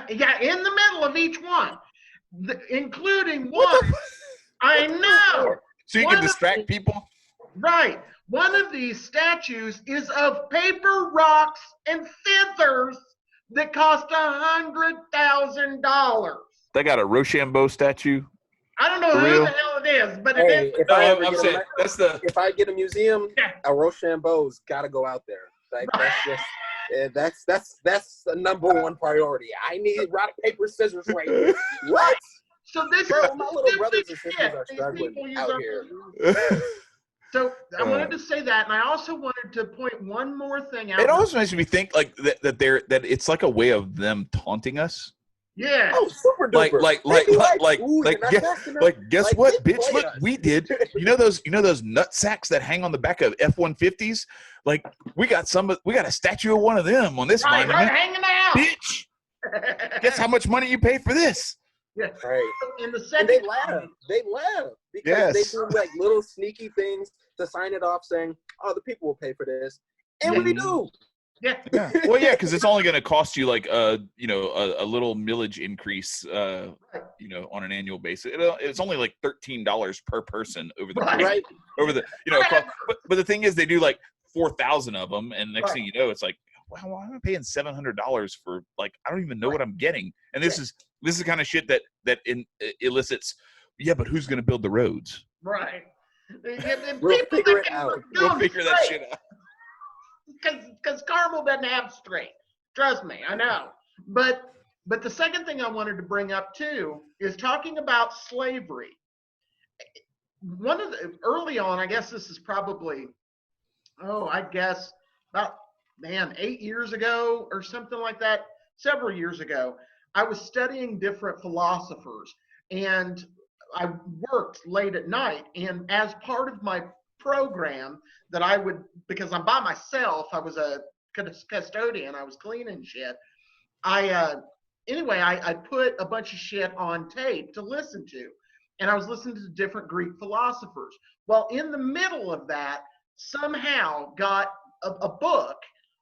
In the middle of each one, including one. I know. So you can distract people? Right. One of these statues is of paper rocks and feathers that cost $100,000. They got a Rochambeau statue? I don't know who the hell it is, but it is. If I get a museum, a Rochambeau's got to go out there. Like that's the number one priority. I need rock, paper, scissors right here. What? So this my little brothers and sisters are struggling out here. So I wanted to say that, and I also wanted to point one more thing out. It also makes me think like that it's like a way of them taunting us. Yeah. Oh, super duper. Guess what, bitch? Look, we did. You know those nut sacks that hang on the back of F-150s? Like we got a statue of one of them on this monument. Right, hanging out. Bitch. Guess how much money you pay for this? Yeah. Right. In the second, they laugh because they do like little sneaky things to sign it off, saying, "Oh, the people will pay for this," and we do. Yeah. Well, yeah, because it's only going to cost you like a little millage increase, on an annual basis. It's only like $13 per person over the but the thing is, they do like 4,000 of them, and next thing you know, it's like, wow, why am I paying $700 for, like, I don't even know what I'm getting? And this is the kind of shit that elicits. Yeah, but who's going to build the roads? Right. We'll figure it out. We'll figure that shit out. Because Carmel doesn't have straight. Trust me, I know. But the second thing I wanted to bring up too is talking about slavery. Early on, I guess this is probably, about 8 years ago or something like that, several years ago, I was studying different philosophers, and I worked late at night, and as part of my program that I would, because I'm by myself, I was a custodian, I was cleaning shit. I put a bunch of shit on tape to listen to, and I was listening to different Greek philosophers. Well, in the middle of that, somehow got a book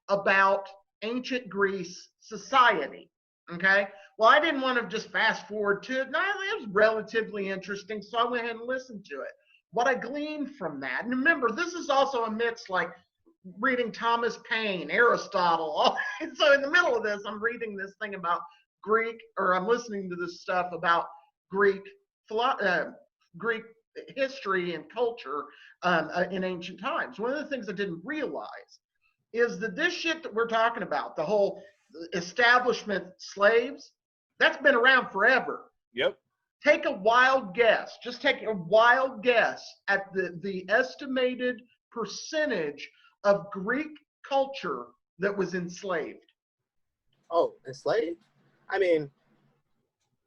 about ancient Greece society. Okay. Well, I didn't want to just fast forward to it. No, it was relatively interesting, so I went ahead and listened to it. What I gleaned from that, and remember, this is also amidst like reading Thomas Paine, Aristotle. So in the middle of this, I'm reading this thing about I'm listening to this stuff about Greek history and culture in ancient times. One of the things I didn't realize is that this shit that we're talking about, the whole establishment slaves, that's been around forever. Yep. Take a wild guess. Just take a wild guess at the estimated percentage of Greek culture that was enslaved. Oh, enslaved? I mean,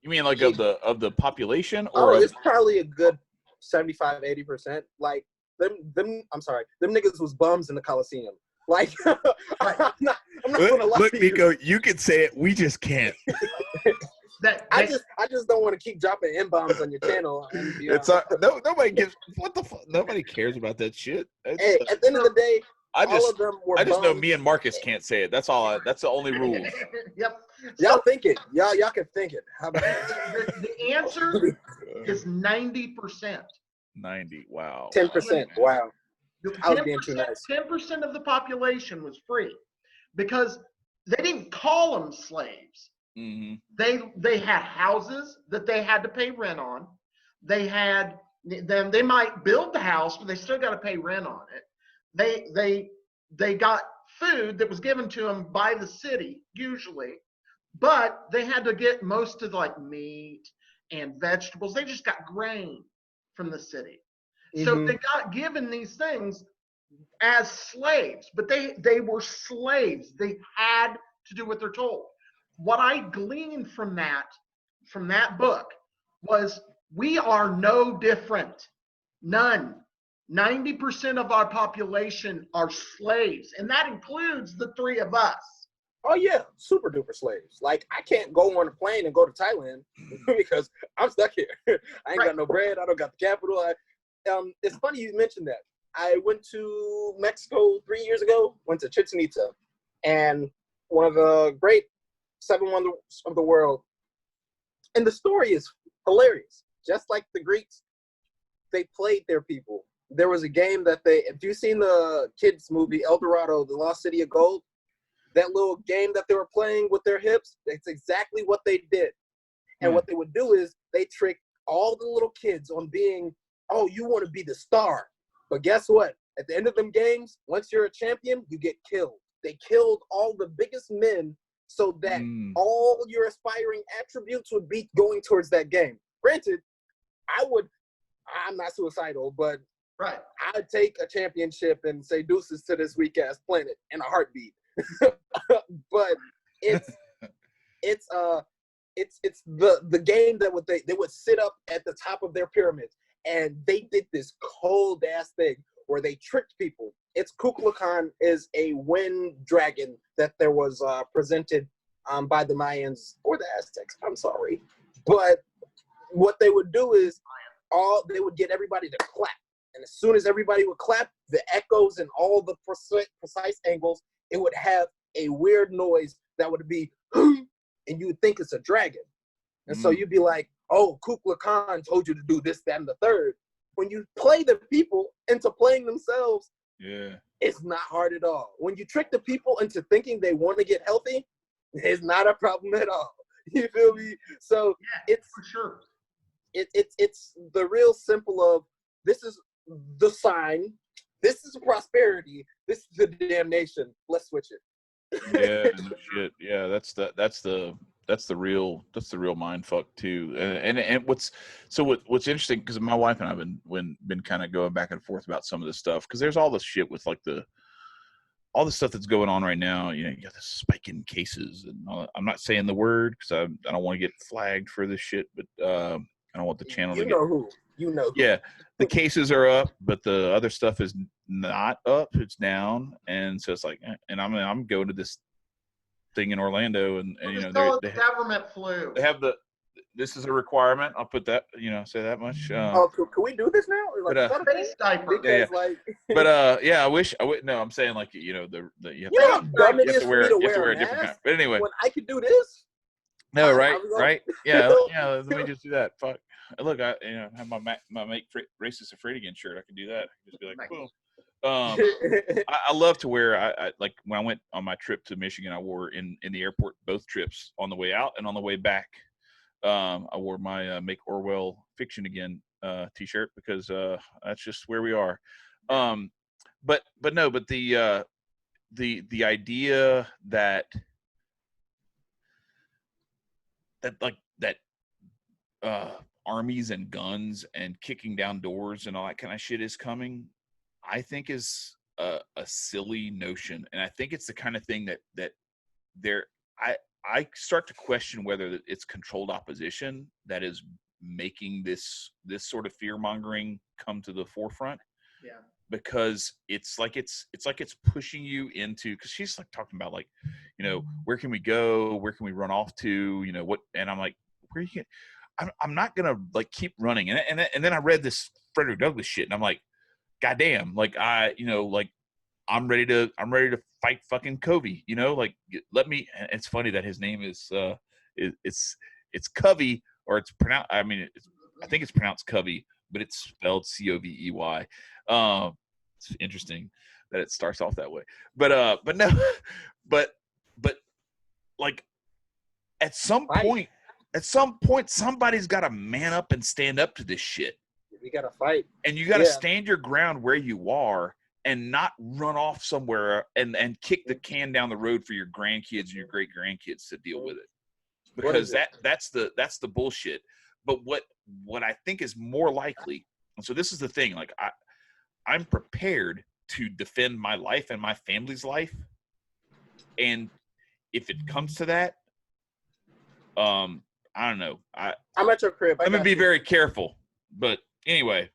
you mean like of the population, or it's probably a good 75-80%. Like them niggas was bums in the Coliseum. Like, I'm not gonna lie. Look, Nicco, you can say it. We just can't. I just don't want to keep dropping N-bombs on your channel. And, nobody gives what the fuck. Nobody cares about that shit. Hey, at the end of the day, I just know me and Marcus can't say it. That's all. That's the only rule. Yep. Y'all think it. Y'all can think it. How about the answer is 90%. 90. Wow. 10%. Wow. I was being too nice. 10% of the population was free because they didn't call them slaves. Mm-hmm. They had houses that they had to pay rent on. They might build the house, but they still got to pay rent on it. They got food that was given to them by the city usually, but they had to get most of like meat and vegetables. They just got grain from the city. Mm-hmm. So they got given these things as slaves, but they were slaves. They had to do what they're told. What I gleaned from that book was we are no different. None. 90% of our population are slaves, and that includes the three of us. Oh yeah, super duper slaves. Like, I can't go on a plane and go to Thailand because I'm stuck here. I ain't got no bread. I don't got the capital. It's funny you mentioned that. I went to Mexico 3 years ago. Went to Chichen Itza, and one of the great 7 wonders of the world. And the story is hilarious. Just like the Greeks, they played their people. There was a game that if you've seen the kids movie El Dorado, The Lost City of Gold, that little game that they were playing with their hips, that's exactly what they did. And what they would do is they trick all the little kids on being, oh, you want to be the star. But guess what? At the end of them games, once you're a champion, you get killed. They killed all the biggest men so that all your aspiring attributes would be going towards that game. Granted, I'm not suicidal, but right, I'd take a championship and say deuces to this weak ass planet in a heartbeat. But it's the game that they would sit up at the top of their pyramids, and they did this cold ass thing where they tricked people. It's Kukulkan is a wind dragon that there was presented by the Mayans or the Aztecs. I'm sorry, but what they would do is they would get everybody to clap, and as soon as everybody would clap, the echoes and all the precise angles, it would have a weird noise that would be, and you would think it's a dragon. And so you'd be like, oh, Kublai Khan told you to do this, that, and the third. When you play the people into playing themselves, it's not hard at all. When you trick the people into thinking they want to get healthy, it's not a problem at all. You feel me? So it's for sure. It's the real simple of, this is the sign, this is prosperity, this is the damnation. Let's switch it. Yeah, no shit. Yeah, that's the real mind fuck too. And what's interesting, because my wife and I've been kind of going back and forth about some of this stuff, because there's all this shit with like all the stuff that's going on right now. You know, you got the spike in cases, and I'm not saying the word because I don't want to get flagged for this shit, but I don't want the channel to get. You know who. Yeah, the cases are up, but the other stuff is not up; it's down, and so it's like, and I'm going to this thing in Orlando, and you know, they government flu. They have this is a requirement. I'll put that, say that much. Can we do this now? Like, I wish I would. No, I'm saying, like, you have to wear a different kind. But anyway, when I could do this. No, right. Yeah. Let me just do that. Fuck. Look, I have my Make Racist Afraid Again shirt. I can do that. I can just be like, cool. I love to wear. I like when I went on my trip to Michigan, I wore in the airport both trips, on the way out and on the way back. I wore my Make Orwell Fiction Again t-shirt, because that's just where we are. But the idea that armies and guns and kicking down doors and all that kind of shit is coming, I think is a silly notion. And I think it's the kind of thing that I start to question whether it's controlled opposition that is making this sort of fear mongering come to the forefront. Yeah. Because it's like it's pushing you into, because she's like talking about, like, where can we go? Where can we run off to? What? And I'm like, where you can? I'm not gonna like keep running. And then I read this Frederick Douglass shit, and I'm like, goddamn, like I'm ready to fight fucking Covey. Like, let me. And it's funny that his name is it's Covey, or it's pronounced. I mean, I think it's pronounced Covey, but it's spelled Covey. It's interesting that it starts off that way. But no, but like at some point, somebody's got to man up and stand up to this shit. We got to fight, and you got to stand your ground where you are, and not run off somewhere and kick the can down the road for your grandkids and your great grandkids to deal with it, because that's the bullshit. But what I think is more likely, and so this is the thing, like I'm prepared to defend my life and my family's life, and if it comes to that, I don't know. I'm at your crib. I'm gonna be very careful, but anyway,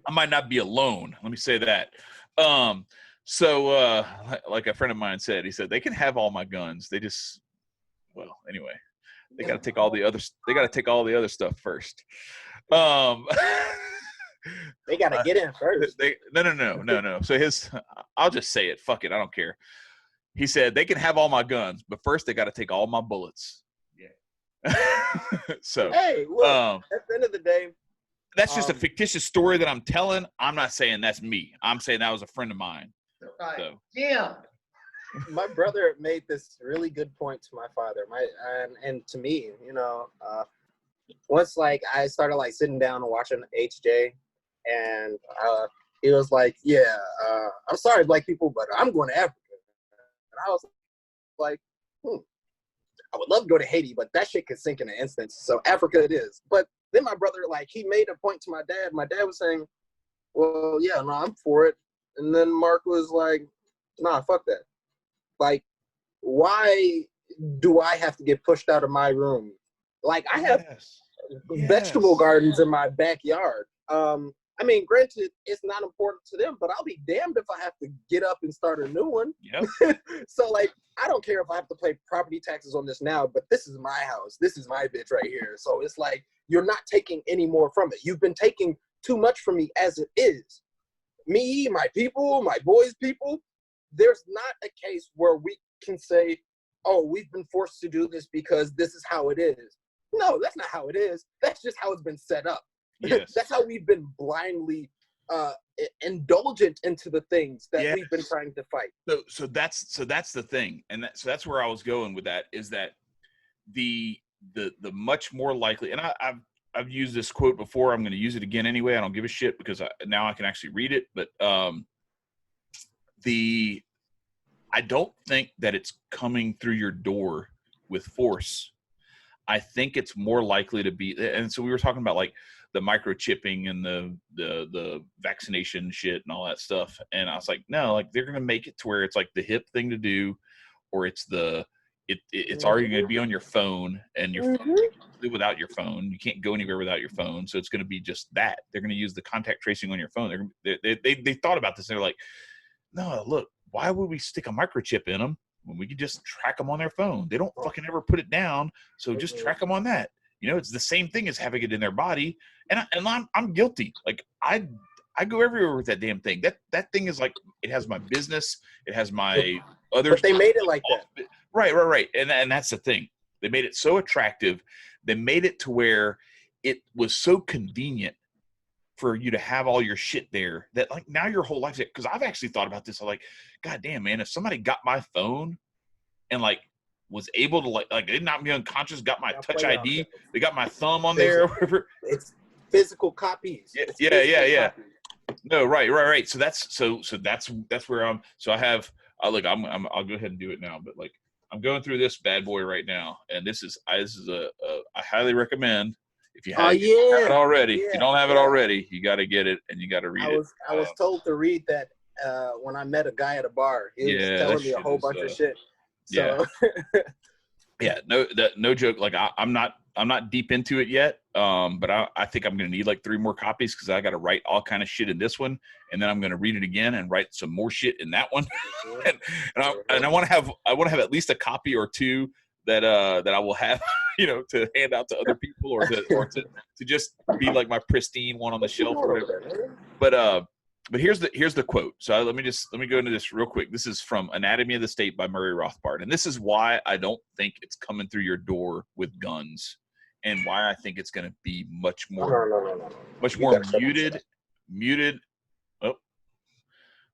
I might not be alone. Let me say that. So like a friend of mine said, he said, they can have all my guns. They just, well, anyway, they got to take all the other. They got to take all the other stuff first. They got to get in first. No. So I'll just say it. Fuck it. I don't care. He said, they can have all my guns, but first they got to take all my bullets. Yeah. So, hey, look, at the end of the day, that's just a fictitious story that I'm telling. I'm not saying that's me. I'm saying that was a friend of mine. Right. So. Yeah. My brother made this really good point to my father, and to me, once like I started like sitting down and watching HJ, and he was like, "Yeah, I'm sorry, black people, but I'm going to Africa." And I was like, I would love to go to Haiti, but that shit could sink in an instant. So Africa it is. But then my brother, like, he made a point to my dad. My dad was saying, "Well, yeah, no, I'm for it." And then Mark was like, "Nah, fuck that. Like, why do I have to get pushed out of my room? Like, I have vegetable gardens in my backyard. I mean, granted, it's not important to them, but I'll be damned if I have to get up and start a new one." Yep. So, like, I don't care if I have to pay property taxes on this now, but this is my house. This is my bitch right here. So it's like, you're not taking any more from it. You've been taking too much from me as it is. Me, my people, my boys' people, there's not a case where we can say, oh, we've been forced to do this because this is how it is. No, that's not how it is. That's just how it's been set up. Yes. That's how we've been blindly indulgent into the things that we've been trying to fight. So that's the thing, and so that's where I was going with that, is that the much more likely, and I've used this quote before. I'm going to use it again anyway. I don't give a shit because now I can actually read it. But I don't think that it's coming through your door with force. I think it's more likely to be, and so we were talking about like the microchipping and the vaccination shit and all that stuff. And I was like, no, like they're going to make it to where it's like the hip thing to do, or it's already going to be on your phone, and your phone, you can't live without your phone. You can't go anywhere without your phone. So it's going to be just that. They're going to use the contact tracing on your phone. They thought about this. They're like, no, look, why would we stick a microchip in them when we could just track them on their phone? They don't fucking ever put it down. So just track them on that. You know, it's the same thing as having it in their body. And I'm guilty. Like I go everywhere with that damn thing. That thing is like, it has my business. It has my other. But they made it like that. Right. And that's the thing. They made it so attractive. They made it to where it was so convenient for you to have all your shit there that like now your whole life's, because I've actually thought about this. I'm like, God damn, man, if somebody got my phone and like was able to like did not be unconscious, got my touch ID, they got my thumb on there or whatever. It's physical copies. Yeah. No, right. So that's where I'm. So I have. I'll go ahead and do it now. But like I'm going through this bad boy right now, and this is I highly recommend. If you have it already, if you don't have it already, you got to get it and you got to read it. I was told to read that when I met a guy at a bar. He was telling me a whole bunch of shit. So. Yeah, no joke. Like I'm not deep into it yet. But I think I'm gonna need like 3 more copies because I got to write all kind of shit in this one, and then I'm gonna read it again and write some more shit in that one. and I want to have at least a copy or 2 that I will have, to hand out to other people or to just be like my pristine one on the shelf or whatever. But here's the quote. So let me go into this real quick. This is from Anatomy of the State by Murray Rothbard. And this is why I don't think it's coming through your door with guns, and why I think it's going to be much more muted,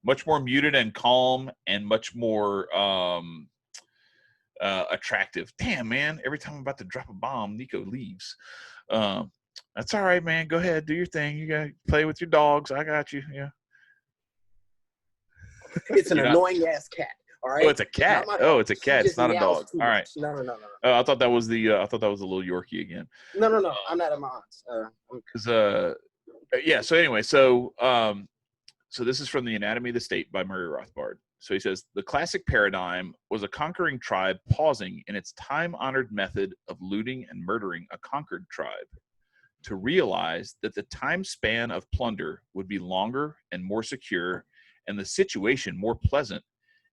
much more muted and calm and much more attractive. Damn, man. Every time I'm about to drop a bomb, Nicco leaves. That's all right, man. Go ahead. Do your thing. You got to play with your dogs. I got you. Yeah. It's an annoying ass cat. All right. Oh, it's a cat. It's a cat. It's not a dog. All right. No. I thought that was the little Yorkie again. No. I'm not at my aunt's. Yeah. So anyway, so this is from the Anatomy of the State by Murray Rothbard. So he says, the classic paradigm was a conquering tribe pausing in its time-honored method of looting and murdering a conquered tribe to realize that the time span of plunder would be longer and more secure, and the situation more pleasant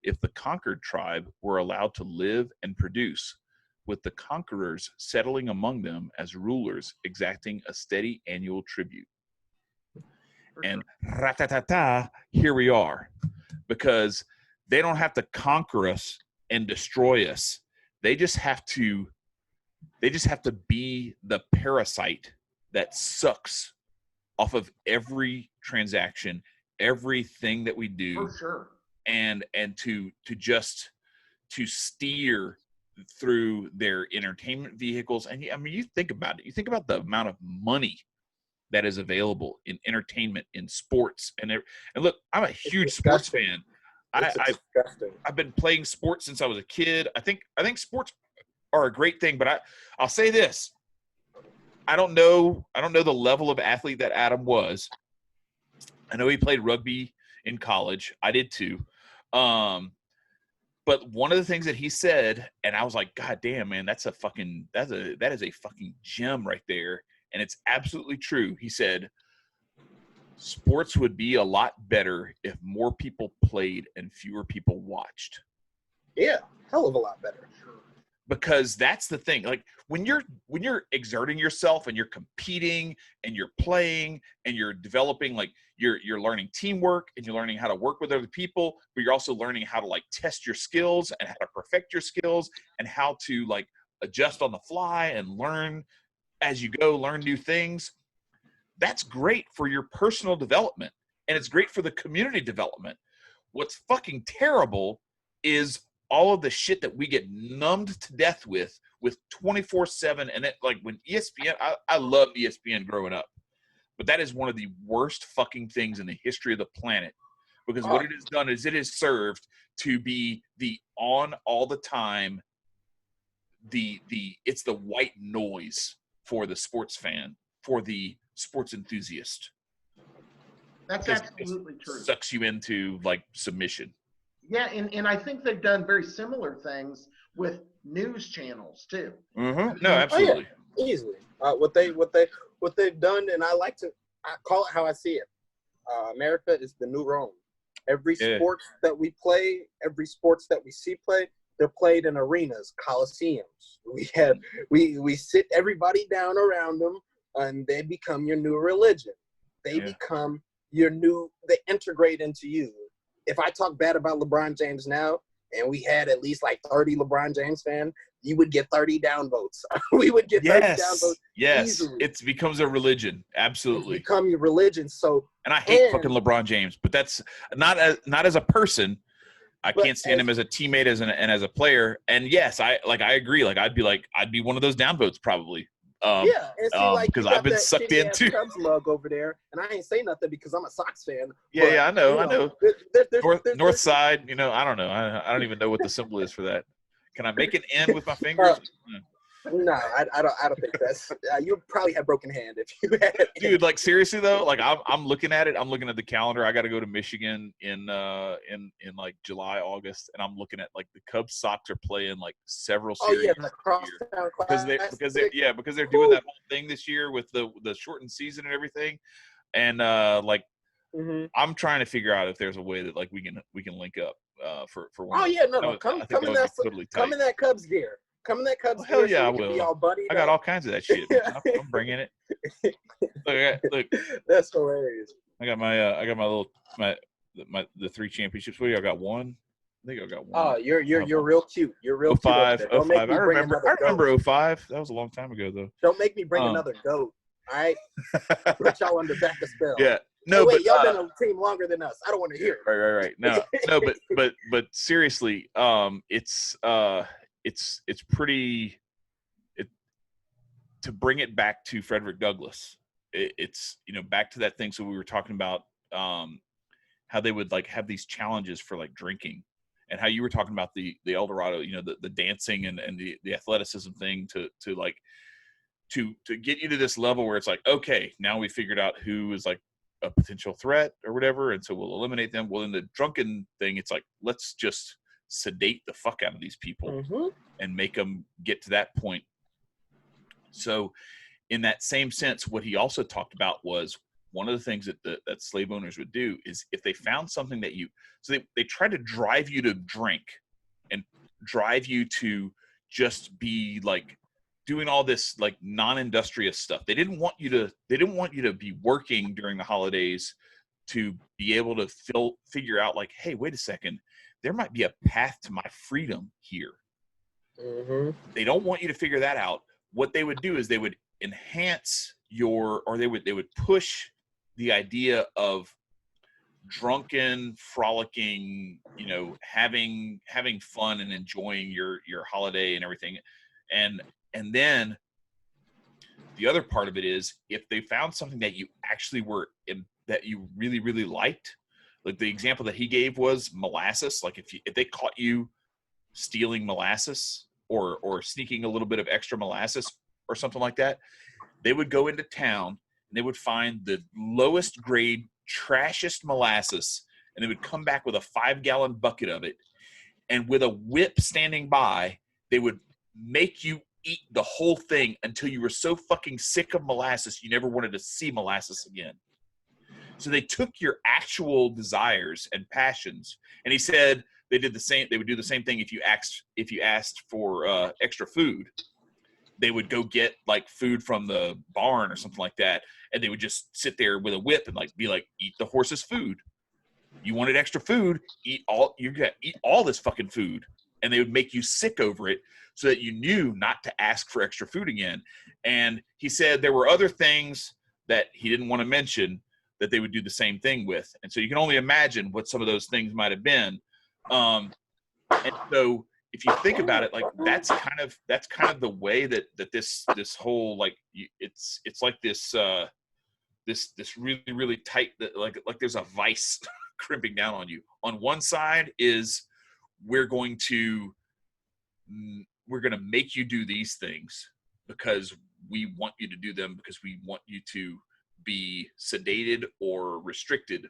if the conquered tribe were allowed to live and produce, with the conquerors settling among them as rulers exacting a steady annual tribute. And ratatata, here we are. Because they don't have to conquer us and destroy us. They just have to be the parasite that sucks off of every transaction, everything that we do. For sure. And to steer through their entertainment vehicles. And I mean, you think about it. You think about the amount of money that is available in entertainment, in sports, and look, I'm a huge sports fan. I've been playing sports since I was a kid. I think sports are a great thing, but I'll say this: I don't know the level of athlete that Adam was. I know he played rugby in college. I did too. But one of the things that he said, and I was like, God damn, man, that is a fucking gem right there. And it's absolutely true. He said, sports would be a lot better if more people played and fewer people watched. Yeah, hell of a lot better. because that's the thing. Like when you're exerting yourself and you're competing and you're playing and you're developing, like you're learning teamwork and you're learning how to work with other people, but you're also learning how to like test your skills and how to perfect your skills and how to like adjust on the fly and learn as you go, learn new things. That's great for your personal development and it's great for the community development. What's fucking terrible is all of the shit that we get numbed to death with 24/7. And it, like when ESPN, I loved ESPN growing up, but that is one of the worst fucking things in the history of the planet, because what it has done is it has served to be the on all the time, it's the white noise for the sports fan, for the sports enthusiast. That's absolutely true. Sucks you into like submission. Yeah, and I think they've done very similar things with news channels too. Mm-hmm. No, absolutely. Oh, yeah. Easily. What they've done, and I call it how I see it. America is the new Rome. Every sports that we play, every sports that we see play, they're played in arenas, coliseums. We sit everybody down around them, and they become your new religion. They become your new. They integrate into you. If I talk bad about LeBron James now, and we had at least like 30 LeBron James fans, you would get 30 downvotes. We would get 30 downvotes. Yes, easily. It becomes a religion. Absolutely. It's become your religion. So, and I hate fucking LeBron James, but that's not as a person. I can't stand him as a teammate and as a player. And yes, I agree. Like I'd be one of those downvotes probably. And see, like, because I've been sucked into Cubs mug over there, and I ain't say nothing because I'm a Sox fan. Yeah, I know. There's North side, I don't know. I don't even know what the symbol is for that. Can I make an N with my fingers? No, I don't think that's. You probably have broken hand if you had. Dude, like seriously though, like I'm looking at it. I'm looking at the calendar. I got to go to Michigan in like July, August, and I'm looking at like the Cubs Sox are playing like several series. The crosstown because they're doing that whole thing this year with the shortened season and everything, and I'm trying to figure out if there's a way that like we can link up for one. Oh yeah, no, come in that Cubs gear. Come in that Cubs gear. Hell yeah, I will. Be all buddy. I got all kinds of that shit. I'm bringing it. Look, that's hilarious. I got the 3 championships. What do you? I got one. I think I got one. Oh, you're real cute. You're real 05, cute. 05. I remember 05. That was a long time ago though. Don't make me bring another goat. All right, put y'all under back the spell. Yeah. No, but y'all been a team longer than us. I don't want to hear it. Right. No, but seriously, it's pretty. To bring it back to Frederick Douglass, it's back to that thing. So we were talking about how they would like have these challenges for like drinking, and how you were talking about the El Dorado, the dancing and the athleticism thing to get you to this level where it's like, okay, now we figured out who is like a potential threat or whatever, and so we'll eliminate them. Well, in the drunken thing, it's like, let's just sedate the fuck out of these people and make them get to that point. So in that same sense, what he also talked about was one of the things that slave owners would do is if they found something that they tried to drive you to drink and drive you to just be like doing all this like non-industrious stuff. They didn't want you to be working during the holidays to be able to figure out like, hey, wait a second, there might be a path to my freedom here. They don't want you to figure that out. What they would do is they would enhance they would push the idea of drunken, frolicking, having fun and enjoying your holiday and everything. And then the other part of it is if they found something that you actually that you really, really liked, like the example that he gave was molasses. Like if they caught you stealing molasses or sneaking a little bit of extra molasses or something like that, they would go into town and they would find the lowest grade, trashiest molasses, and they would come back with a 5-gallon bucket of it. And with a whip standing by, they would make you eat the whole thing until you were so fucking sick of molasses you never wanted to see molasses again. So they took your actual desires and passions, and he said, they would do the same thing if you asked for extra food. They would go get like food from the barn or something like that, and they would just sit there with a whip and like be like, eat the horse's food. You wanted extra food, eat all this fucking food. And they would make you sick over it so that you knew not to ask for extra food again. And he said there were other things that he didn't want to mention that they would do the same thing with. And so you can only imagine what some of those things might have been. And so if you think about it, like that's kind of the way that this whole, like, it's like this really, really tight, like there's a vice crimping down on you. On one side is we're going to make you do these things because we want you to do them, because we want you to be sedated or restricted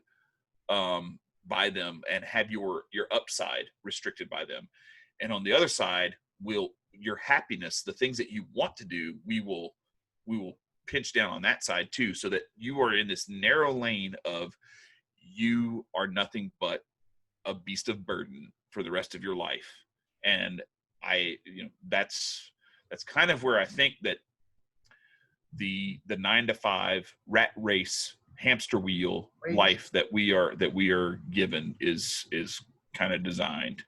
by them and have your upside restricted by them. And on the other side, your happiness, the things that you want to do, we will pinch down on that side too, so that you are in this narrow lane of you are nothing but a beast of burden for the rest of your life. And that's kind of where I think that the 9-to-5 rat race hamster wheel life that we are given is kind of designed.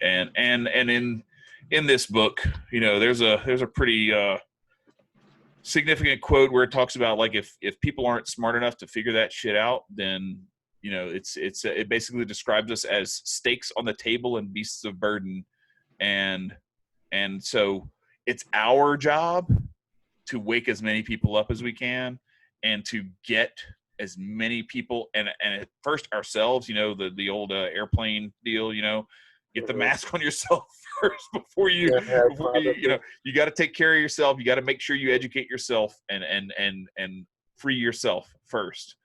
And in this book, there's a pretty significant quote where it talks about, like, if people aren't smart enough to figure that shit out, then it basically describes us as stakes on the table and beasts of burden. And so it's our job to wake as many people up as we can, and to get as many people, and at first ourselves, the old airplane deal, get the mask on yourself first before you got to take care of yourself. You got to make sure you educate yourself and free yourself first.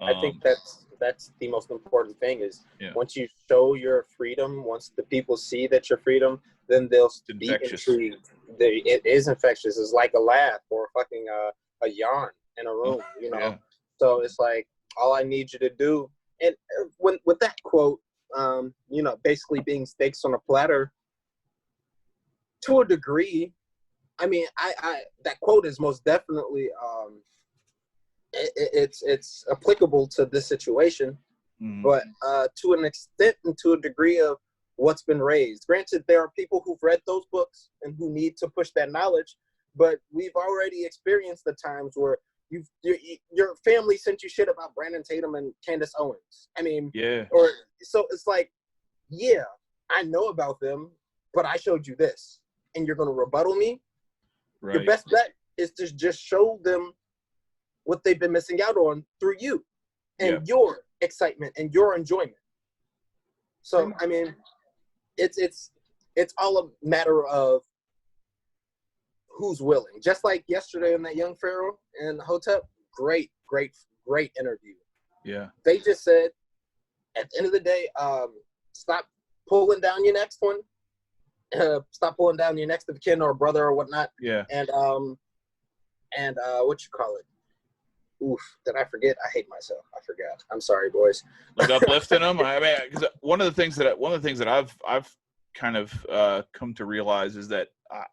I think that's the most important thing is once you show your freedom, once the people see that you're freedom, then they'll be intrigued. It is infectious. It's like a laugh or fucking a yawn in a room, Yeah. So it's like, all I need you to do, and with that quote, basically being steaks on a platter, to a degree, I mean, I that quote is most definitely it's applicable to this situation, but to an extent and to a degree of what's been raised. Granted, there are people who've read those books and who need to push that knowledge, but we've already experienced the times where your family sent you shit about Brandon Tatum and Candace Owens. I mean, so it's like, yeah, I know about them, but I showed you this, and you're going to rebuttal me? Right. Your best bet is to just show them what they've been missing out on through you and your excitement and your enjoyment. So, I mean, it's all a matter of who's willing. Just like yesterday in that Young Pharaoh and Hotep, great interview. Yeah. They just said, at the end of the day, stop pulling down your next one. Stop pulling down your next of kin or brother or whatnot. Yeah. And what you call it? Oof, did I forget? I hate myself. I forgot. I'm sorry, boys. Like uplifting them. I mean, because one of the things that I've kind of come to realize is that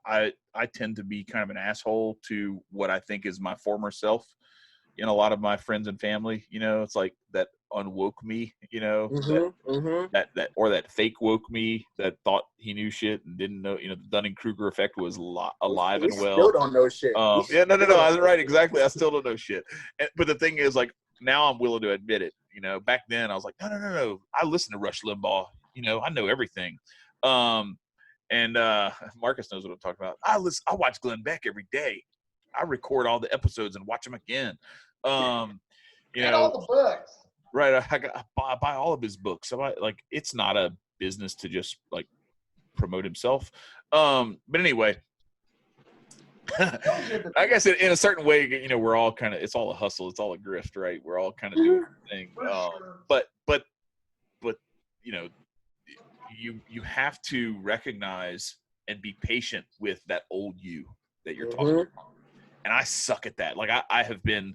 I tend to be kind of an asshole to what I think is my former self in a lot of my friends and family. It's like that unwoke me, that or that fake woke me that thought he knew shit and didn't know, the Dunning-Kruger effect was alive and well. Still don't know shit. No, I was right. Exactly. I still don't know shit. But the thing is, like, now I'm willing to admit it. Back then I was like, no. I listen to Rush Limbaugh. I know everything. And Marcus knows what I'm talking about. I watch Glenn Beck every day. I record all the episodes and watch them again. And all the books. Right. I buy all of his books. So it's not a business to just like promote himself. But anyway, I guess in a certain way, we're all kind of, it's all a hustle. It's all a grift, right? We're all kind of doing the thing. But you have to recognize and be patient with that old you that you're talking about. And I suck at that. Like I have been,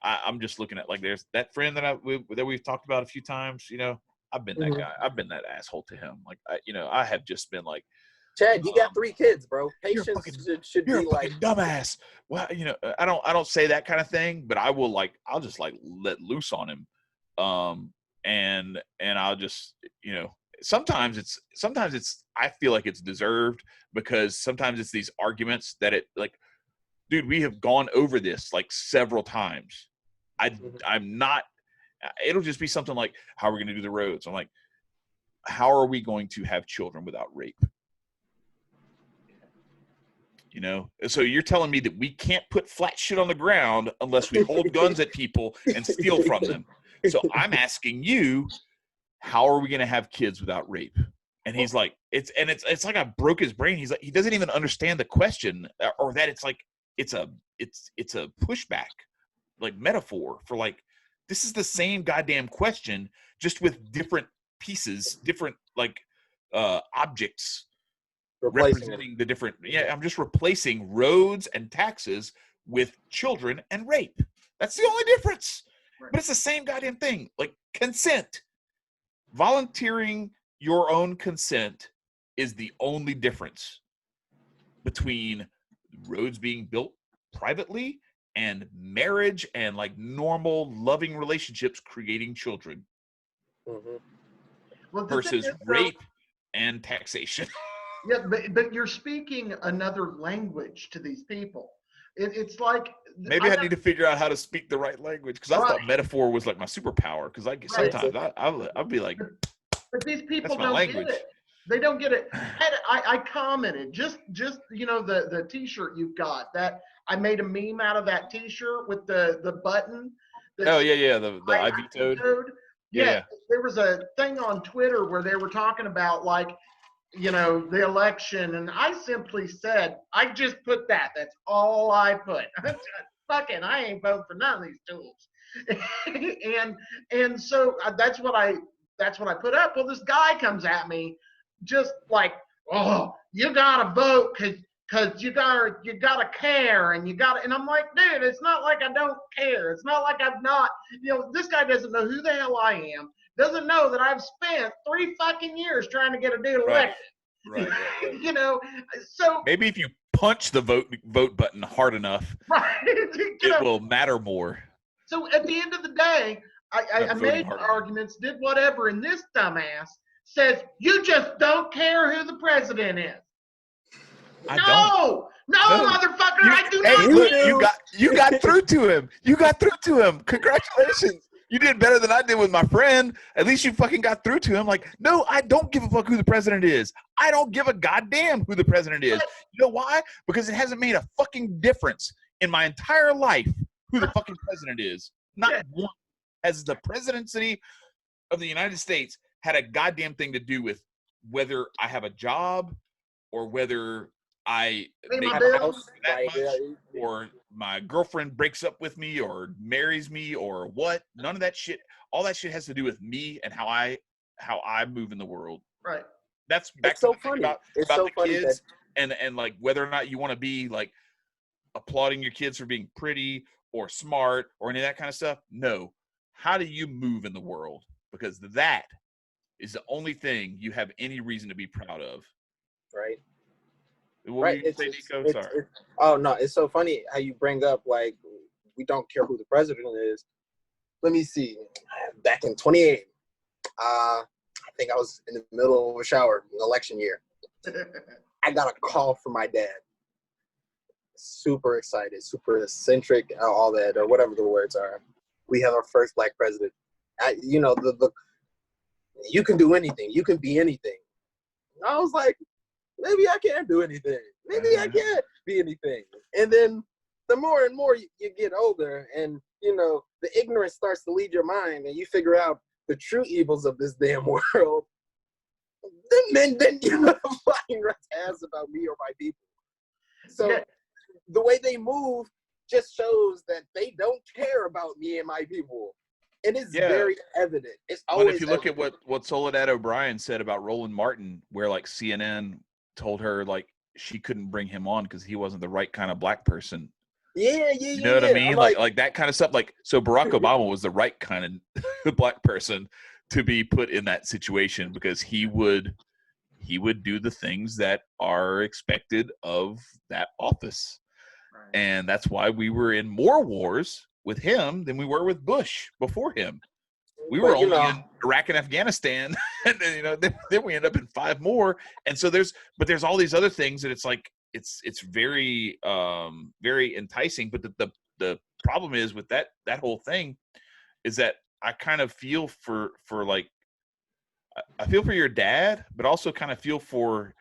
I'm just looking at, like, there's that friend that we've talked about a few times, I've been that guy. I've been that asshole to him. Like, I have just been like, Chad, you got 3 kids, bro. Patience should you're be a like dumbass. Well, I don't say that kind of thing, but I'll just like let loose on him. And I'll just, sometimes it's I feel like it's deserved, because sometimes it's these arguments that dude, we have gone over this like several times. I'm not, it'll just be something like, how are we going to do the roads? I'm like, how are we going to have children without rape? So you're telling me that we can't put flat shit on the ground unless we hold guns at people and steal from them. So I'm asking you, how are we going to have kids without rape? And he's like, it's like I broke his brain. He's like, he doesn't even understand the question, or that it's like, it's a pushback, like metaphor for like, this is the same goddamn question, just with different pieces, different like objects representing the different. Yeah, I'm just replacing roads and taxes with children and rape. That's the only difference. Right. But it's the same goddamn thing. Like consent, volunteering your own consent is the only difference between roads being built privately and marriage and like normal loving relationships creating children versus rape and taxation. Yeah, but you're speaking another language to these people. It's like maybe I need to figure out how to speak the right language, because I thought metaphor was like my superpower. Because sometimes I'll be like, but these people don't get it. They don't get it. I commented just the T-shirt you've got, that I made a meme out of that T-shirt with the button. Oh yeah, the I vetoed. Yeah, there was a thing on Twitter where they were talking about like, the election, and I simply said, I just put that. That's all I put. Fucking, I ain't voting for none of these tools. and so that's what I put up. Well, this guy comes at me just like, oh, you gotta vote because you gotta care, and and I'm like, dude, it's not like I don't care. It's not like I'm not, this guy doesn't know who the hell I am. Doesn't know that I've spent 3 fucking years trying to get a dude elected. Right. So maybe if you punch the vote button hard enough, it will matter more. So at the end of the day, I made arguments, did whatever, and this dumbass says, you just don't care who the president is. No, motherfucker, I do not. Look, you got through to him. You got through to him. Congratulations. You did better than I did with my friend. At least you fucking got through to him. Like, no, I don't give a fuck who the president is. I don't give a goddamn who the president is. You know why? Because it hasn't made a fucking difference in my entire life who the fucking president is. Not one. Has the presidency of the United States had a goddamn thing to do with whether I have a job or whether I make a house that much, or my girlfriend breaks up with me or marries me or what? None of that shit. All that shit has to do with me and how I move in the world. Right. That's back to the thing about the kids and like whether or not you want to be like applauding your kids for being pretty or smart or any of that kind of stuff. No. How do you move in the world? Because that is the only thing you have any reason to be proud of. Right. What were you saying, Nicco? Sorry. Oh no, it's so funny how you bring up like we don't care who the president is. Let me see. Back in 2018, I think I was in the middle of a shower, election year. I got a call from my dad. Super excited, super eccentric, all that, or whatever the words are. We have our first black president. You can do anything. You can be anything. I was like, maybe I can't do anything. Maybe I can't be anything. And then the more and more you get older and, the ignorance starts to lead your mind and you figure out the true evils of this damn world, then you fucking ask about me or my people. So the way they move just shows that they don't care about me and my people. It is very evident. It's always if you look at what Soledad O'Brien said about Roland Martin, where like CNN told her like she couldn't bring him on because he wasn't the right kind of black person. You know what I mean? Like that kind of stuff. Like, so Barack Obama was the right kind of black person to be put in that situation, because he would do the things that are expected of that office. Right. And that's why we were in more wars with him than we were with Bush before him. We were only in Iraq and Afghanistan, and then we end up in 5 more. And so there's all these other things that it's like it's very very enticing. But the problem is with that whole thing is that I kind of feel for like, I feel for your dad, but also kind of feel for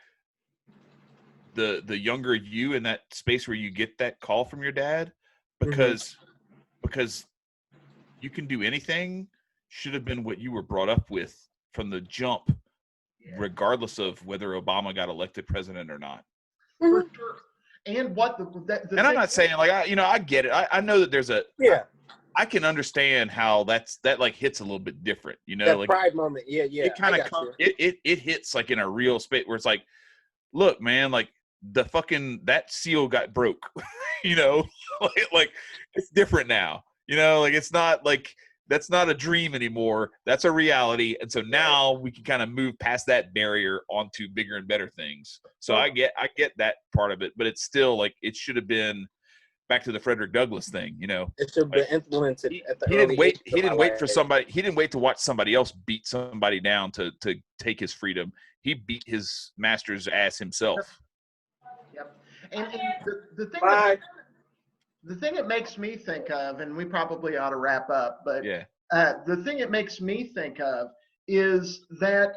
the younger you in that space where you get that call from your dad, because you can do anything should have been what you were brought up with from the jump, regardless of whether Obama got elected president or not. For sure. And what and I'm not saying like I get it. I know that there's I can understand how that like hits a little bit different, That like pride moment. Yeah. It kind of it hits like in a real space where it's like, look, man, like the fucking that seal got broke, like it's different now, like it's not like that's not a dream anymore. That's a reality, and so now we can kind of move past that barrier onto bigger and better things. So I get that part of it, but it's still like it should have been. Back to the Frederick Douglass thing, It should have been implemented at the he didn't wait. He didn't wait for somebody. He didn't wait to watch somebody else beat somebody down to take his freedom. He beat his master's ass himself. Yep. And the thing it makes me think of, and we probably ought to wrap up, but the thing it makes me think of is that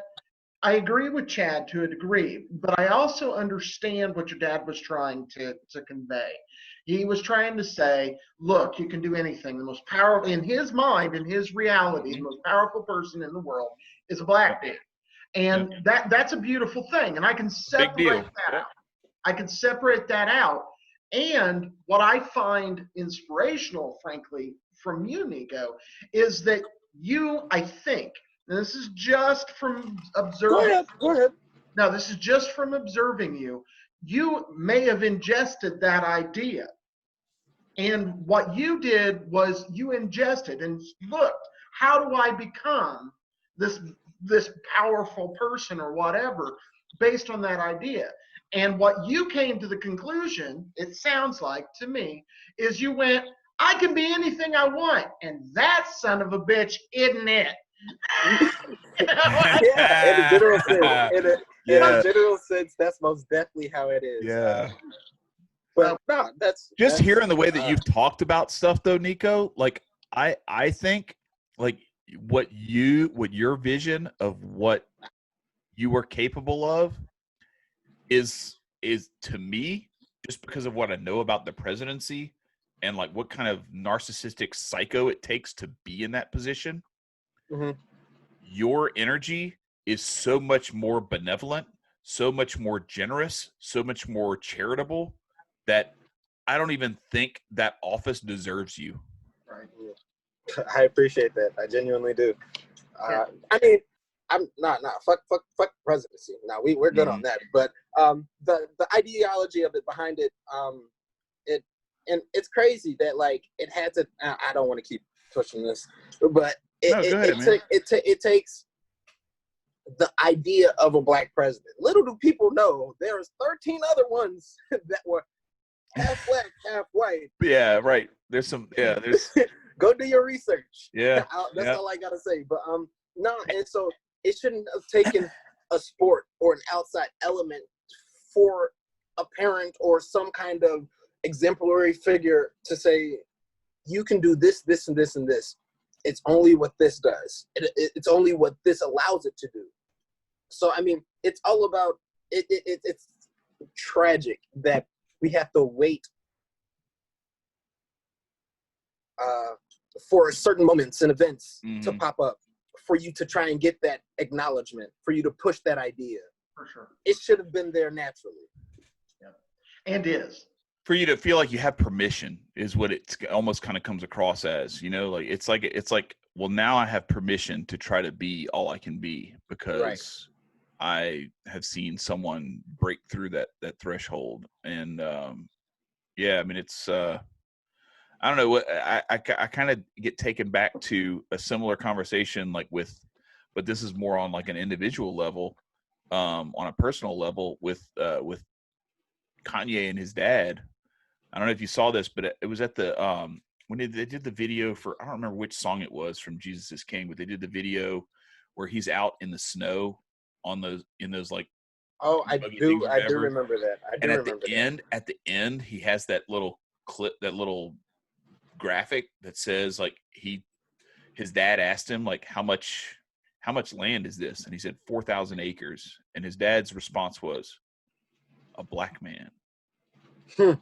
I agree with Chad to a degree, but I also understand what your dad was trying to convey. He was trying to say, look, you can do anything. The most powerful, in his mind, in his reality, the most powerful person in the world is a black dude. And that's a beautiful thing. And I can separate that out. I can separate that out. And what I find inspirational, frankly, from you, Nicco, is that you, I think, and this is just from observing. Go ahead. No, this is just from observing you. You may have ingested that idea. And what you did was you ingested and looked, how do I become this powerful person or whatever based on that idea? And what you came to the conclusion, it sounds like to me, is you went, I can be anything I want. And that son of a bitch, isn't it? In a general sense. In a general sense, that's most definitely how it is. Yeah. But no, that's hearing the way that you've talked about stuff though, Nicco, like I think like what your vision of what you were capable of is to me, just because of what I know about the presidency and like what kind of narcissistic psycho it takes to be in that position. Your energy is so much more benevolent, so much more generous, so much more charitable that I don't even think that office deserves you. Right. I appreciate that. I genuinely do. I mean, I'm not fuck presidency. Now we're good on that. But the ideology of it behind it, and it's crazy that like it had to. I don't want to keep pushing this, but it takes the idea of a black president. Little do people know there's 13 other ones that were half black, half white. Yeah, right. There's some. Yeah, there's. Go do your research. Yeah, that's all I gotta say. But no, and so it shouldn't have taken a sport or an outside element for a parent or some kind of exemplary figure to say you can do this, this, and this, and this. It's only what this does. It's only what this allows it to do. So I mean, it's all about it. It's tragic that we have to wait for certain moments and events to pop up for you to try and get that acknowledgement, for you to push that idea. For sure. It should have been there naturally. Yeah. And is. For you to feel like you have permission is what it almost kind of comes across as, like it's like, well, now I have permission to try to be all I can be because I have seen someone break through that threshold. And I mean, it's I don't know what I kind of get taken back to a similar conversation like with but this is more on like an individual level, on a personal level with Kanye and his dad. I don't know if you saw this, but it was at the when they did the video for, I don't remember which song it was from Jesus is King, but they did the video where he's out in the snow in those like, oh, I do remember that. And at the end, he has that little clip, that little graphic that says like his dad asked him like how much land is this, and he said 4,000 acres, and his dad's response was, a black man. You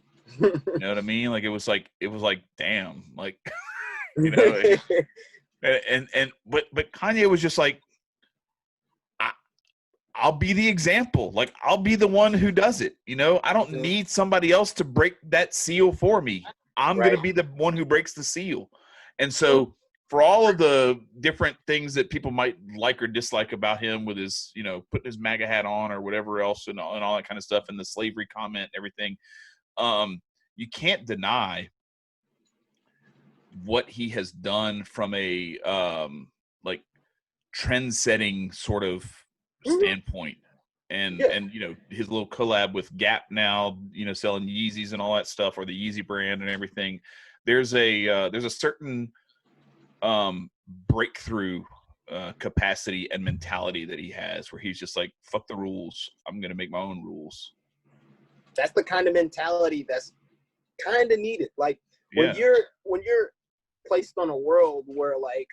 know what I mean? Like it was like damn, like you know. But Kanye was just like, I'll be the example. Like I'll be the one who does it. You know, I don't need somebody else to break that seal for me. I'm going to be the one who breaks the seal. And so for all of the different things that people might like or dislike about him with his, you know, putting his MAGA hat on or whatever else and all that kind of stuff, and the slavery comment and everything, you can't deny what he has done from a like trend-setting sort of standpoint. And you know, his little collab with Gap now, you know, selling Yeezys and all that stuff, or the Yeezy brand and everything. There's a certain breakthrough capacity and mentality that he has, where he's just like, fuck the rules, I'm gonna make my own rules. That's the kind of mentality that's kind of needed. Like when you're placed on a world where like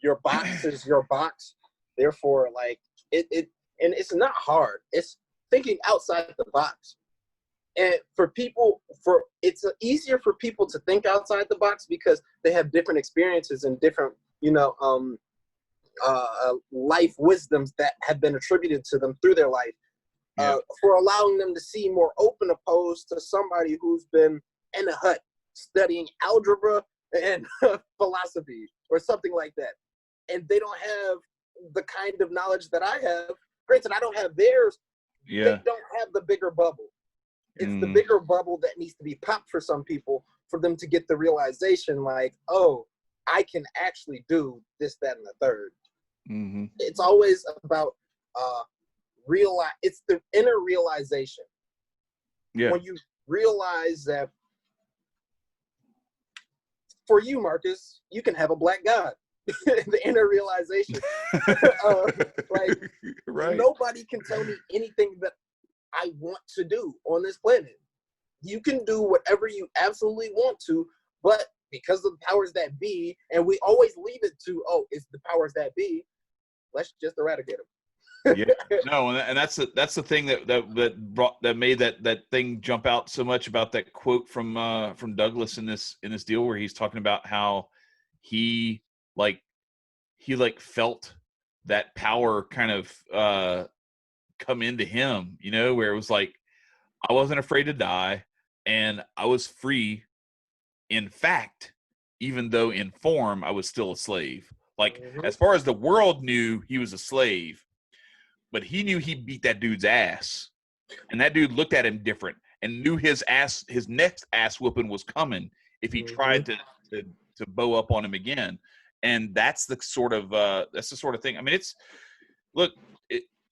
your box is your box, therefore like it and it's not hard. It's thinking outside the box. And it's easier for people to think outside the box because they have different experiences and different, you know, life wisdoms that have been attributed to them through their life, for allowing them to see more open, opposed to somebody who's been in a hut studying algebra and philosophy or something like that. And they don't have the kind of knowledge that I have. Granted, I don't have theirs. They don't have the bigger bubble. It's the bigger bubble that needs to be popped for some people for them to get the realization like, oh, I can actually do this, that, and the third. Mm-hmm. It's always about it's the inner realization. Yeah. When you realize that, for you, Marcus, you can have a black God. The inner realization. Nobody can tell me anything that I want to do on this planet. You can do whatever you absolutely want to, but because of the powers that be, and we always leave it to, it's the powers that be, let's just eradicate them. No, and that's the thing that made that thing jump out so much about that quote from Douglass in this deal, where he's talking about how he felt that power kind of come into him, you know, where it was like, I wasn't afraid to die, and I was free. In fact, even though in form I was still a slave. Like, as far as the world knew, he was a slave, but he knew he beat that dude's ass, and that dude looked at him different and knew his next ass whooping was coming if he tried to bow up on him again. And that's the sort of thing. I mean,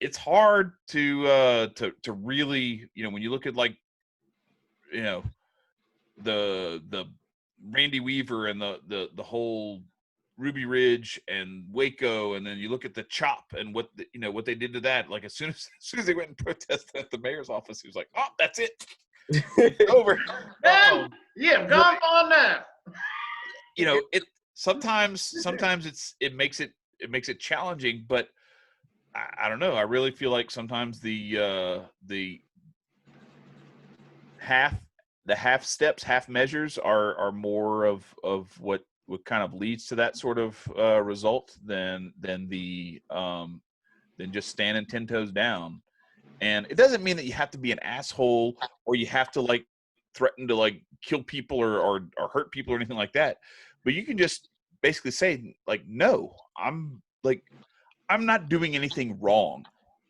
it's hard to really, you know, when you look at, like, you know, the Randy Weaver and the whole Ruby Ridge and Waco, and then you look at the CHOP and what they did to that. Like, as soon as they went and protested at the mayor's office, he was like, "Oh, that's it, it's over." Gone on now. You know, it sometimes it makes it challenging, but I don't know. I really feel like sometimes the half steps, half measures are more of what kind of leads to that sort of result than just standing 10 toes down. And it doesn't mean that you have to be an asshole or you have to like threaten to like kill people or hurt people or anything like that. But you can just basically say, like, no, I'm not doing anything wrong.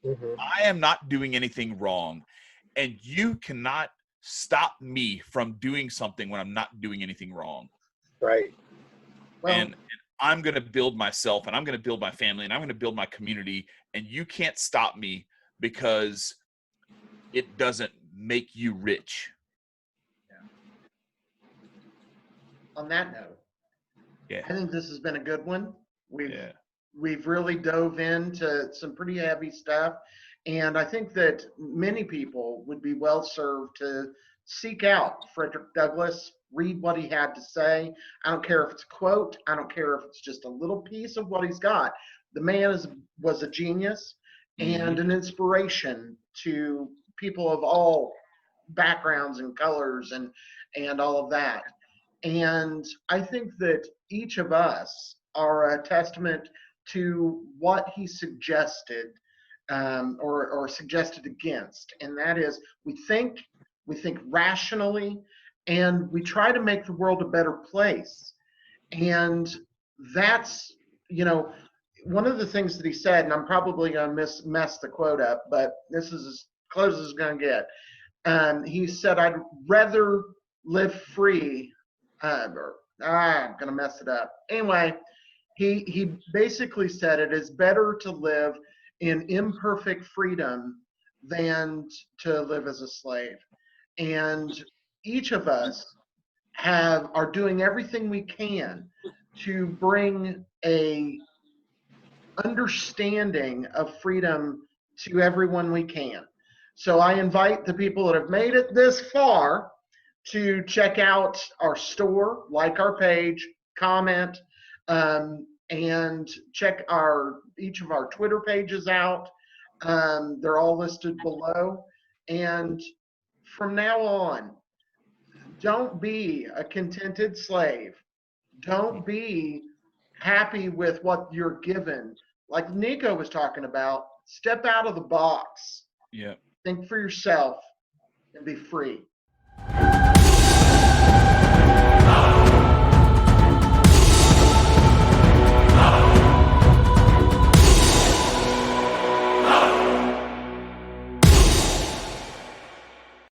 I am not doing anything wrong. And you cannot stop me from doing something when I'm not doing anything wrong. Right. Well, I'm going to build myself, and I'm going to build my family, and I'm going to build my community, and you can't stop me because it doesn't make you rich. Yeah. On that note, yeah, I think this has been a good one. We've really dove into some pretty heavy stuff, and I think that many people would be well served to seek out Frederick Douglass, read what he had to say. I don't care if it's a quote, I don't care if it's just a little piece of what he's got. The man was a genius and an inspiration to people of all backgrounds and colors and all of that. And I think that each of us are a testament to what he suggested, or suggested against, and that is we think rationally, and we try to make the world a better place. And that's, one of the things that he said, and I'm probably going to mess the quote up, but this is as close as it's going to get. He said, "I'd rather live free," I'm going to mess it up. Anyway, he basically said it is better to live in imperfect freedom than to live as a slave. And each of us are doing everything we can to bring a understanding of freedom to everyone we can. So I invite the people that have made it this far to check out our store, like our page, comment, and check each of our Twitter pages out. They're all listed below. And from now on, don't be a contented slave. Don't be happy with what you're given. Like Nicco was talking about, step out of the box. Yeah. Think for yourself and be free.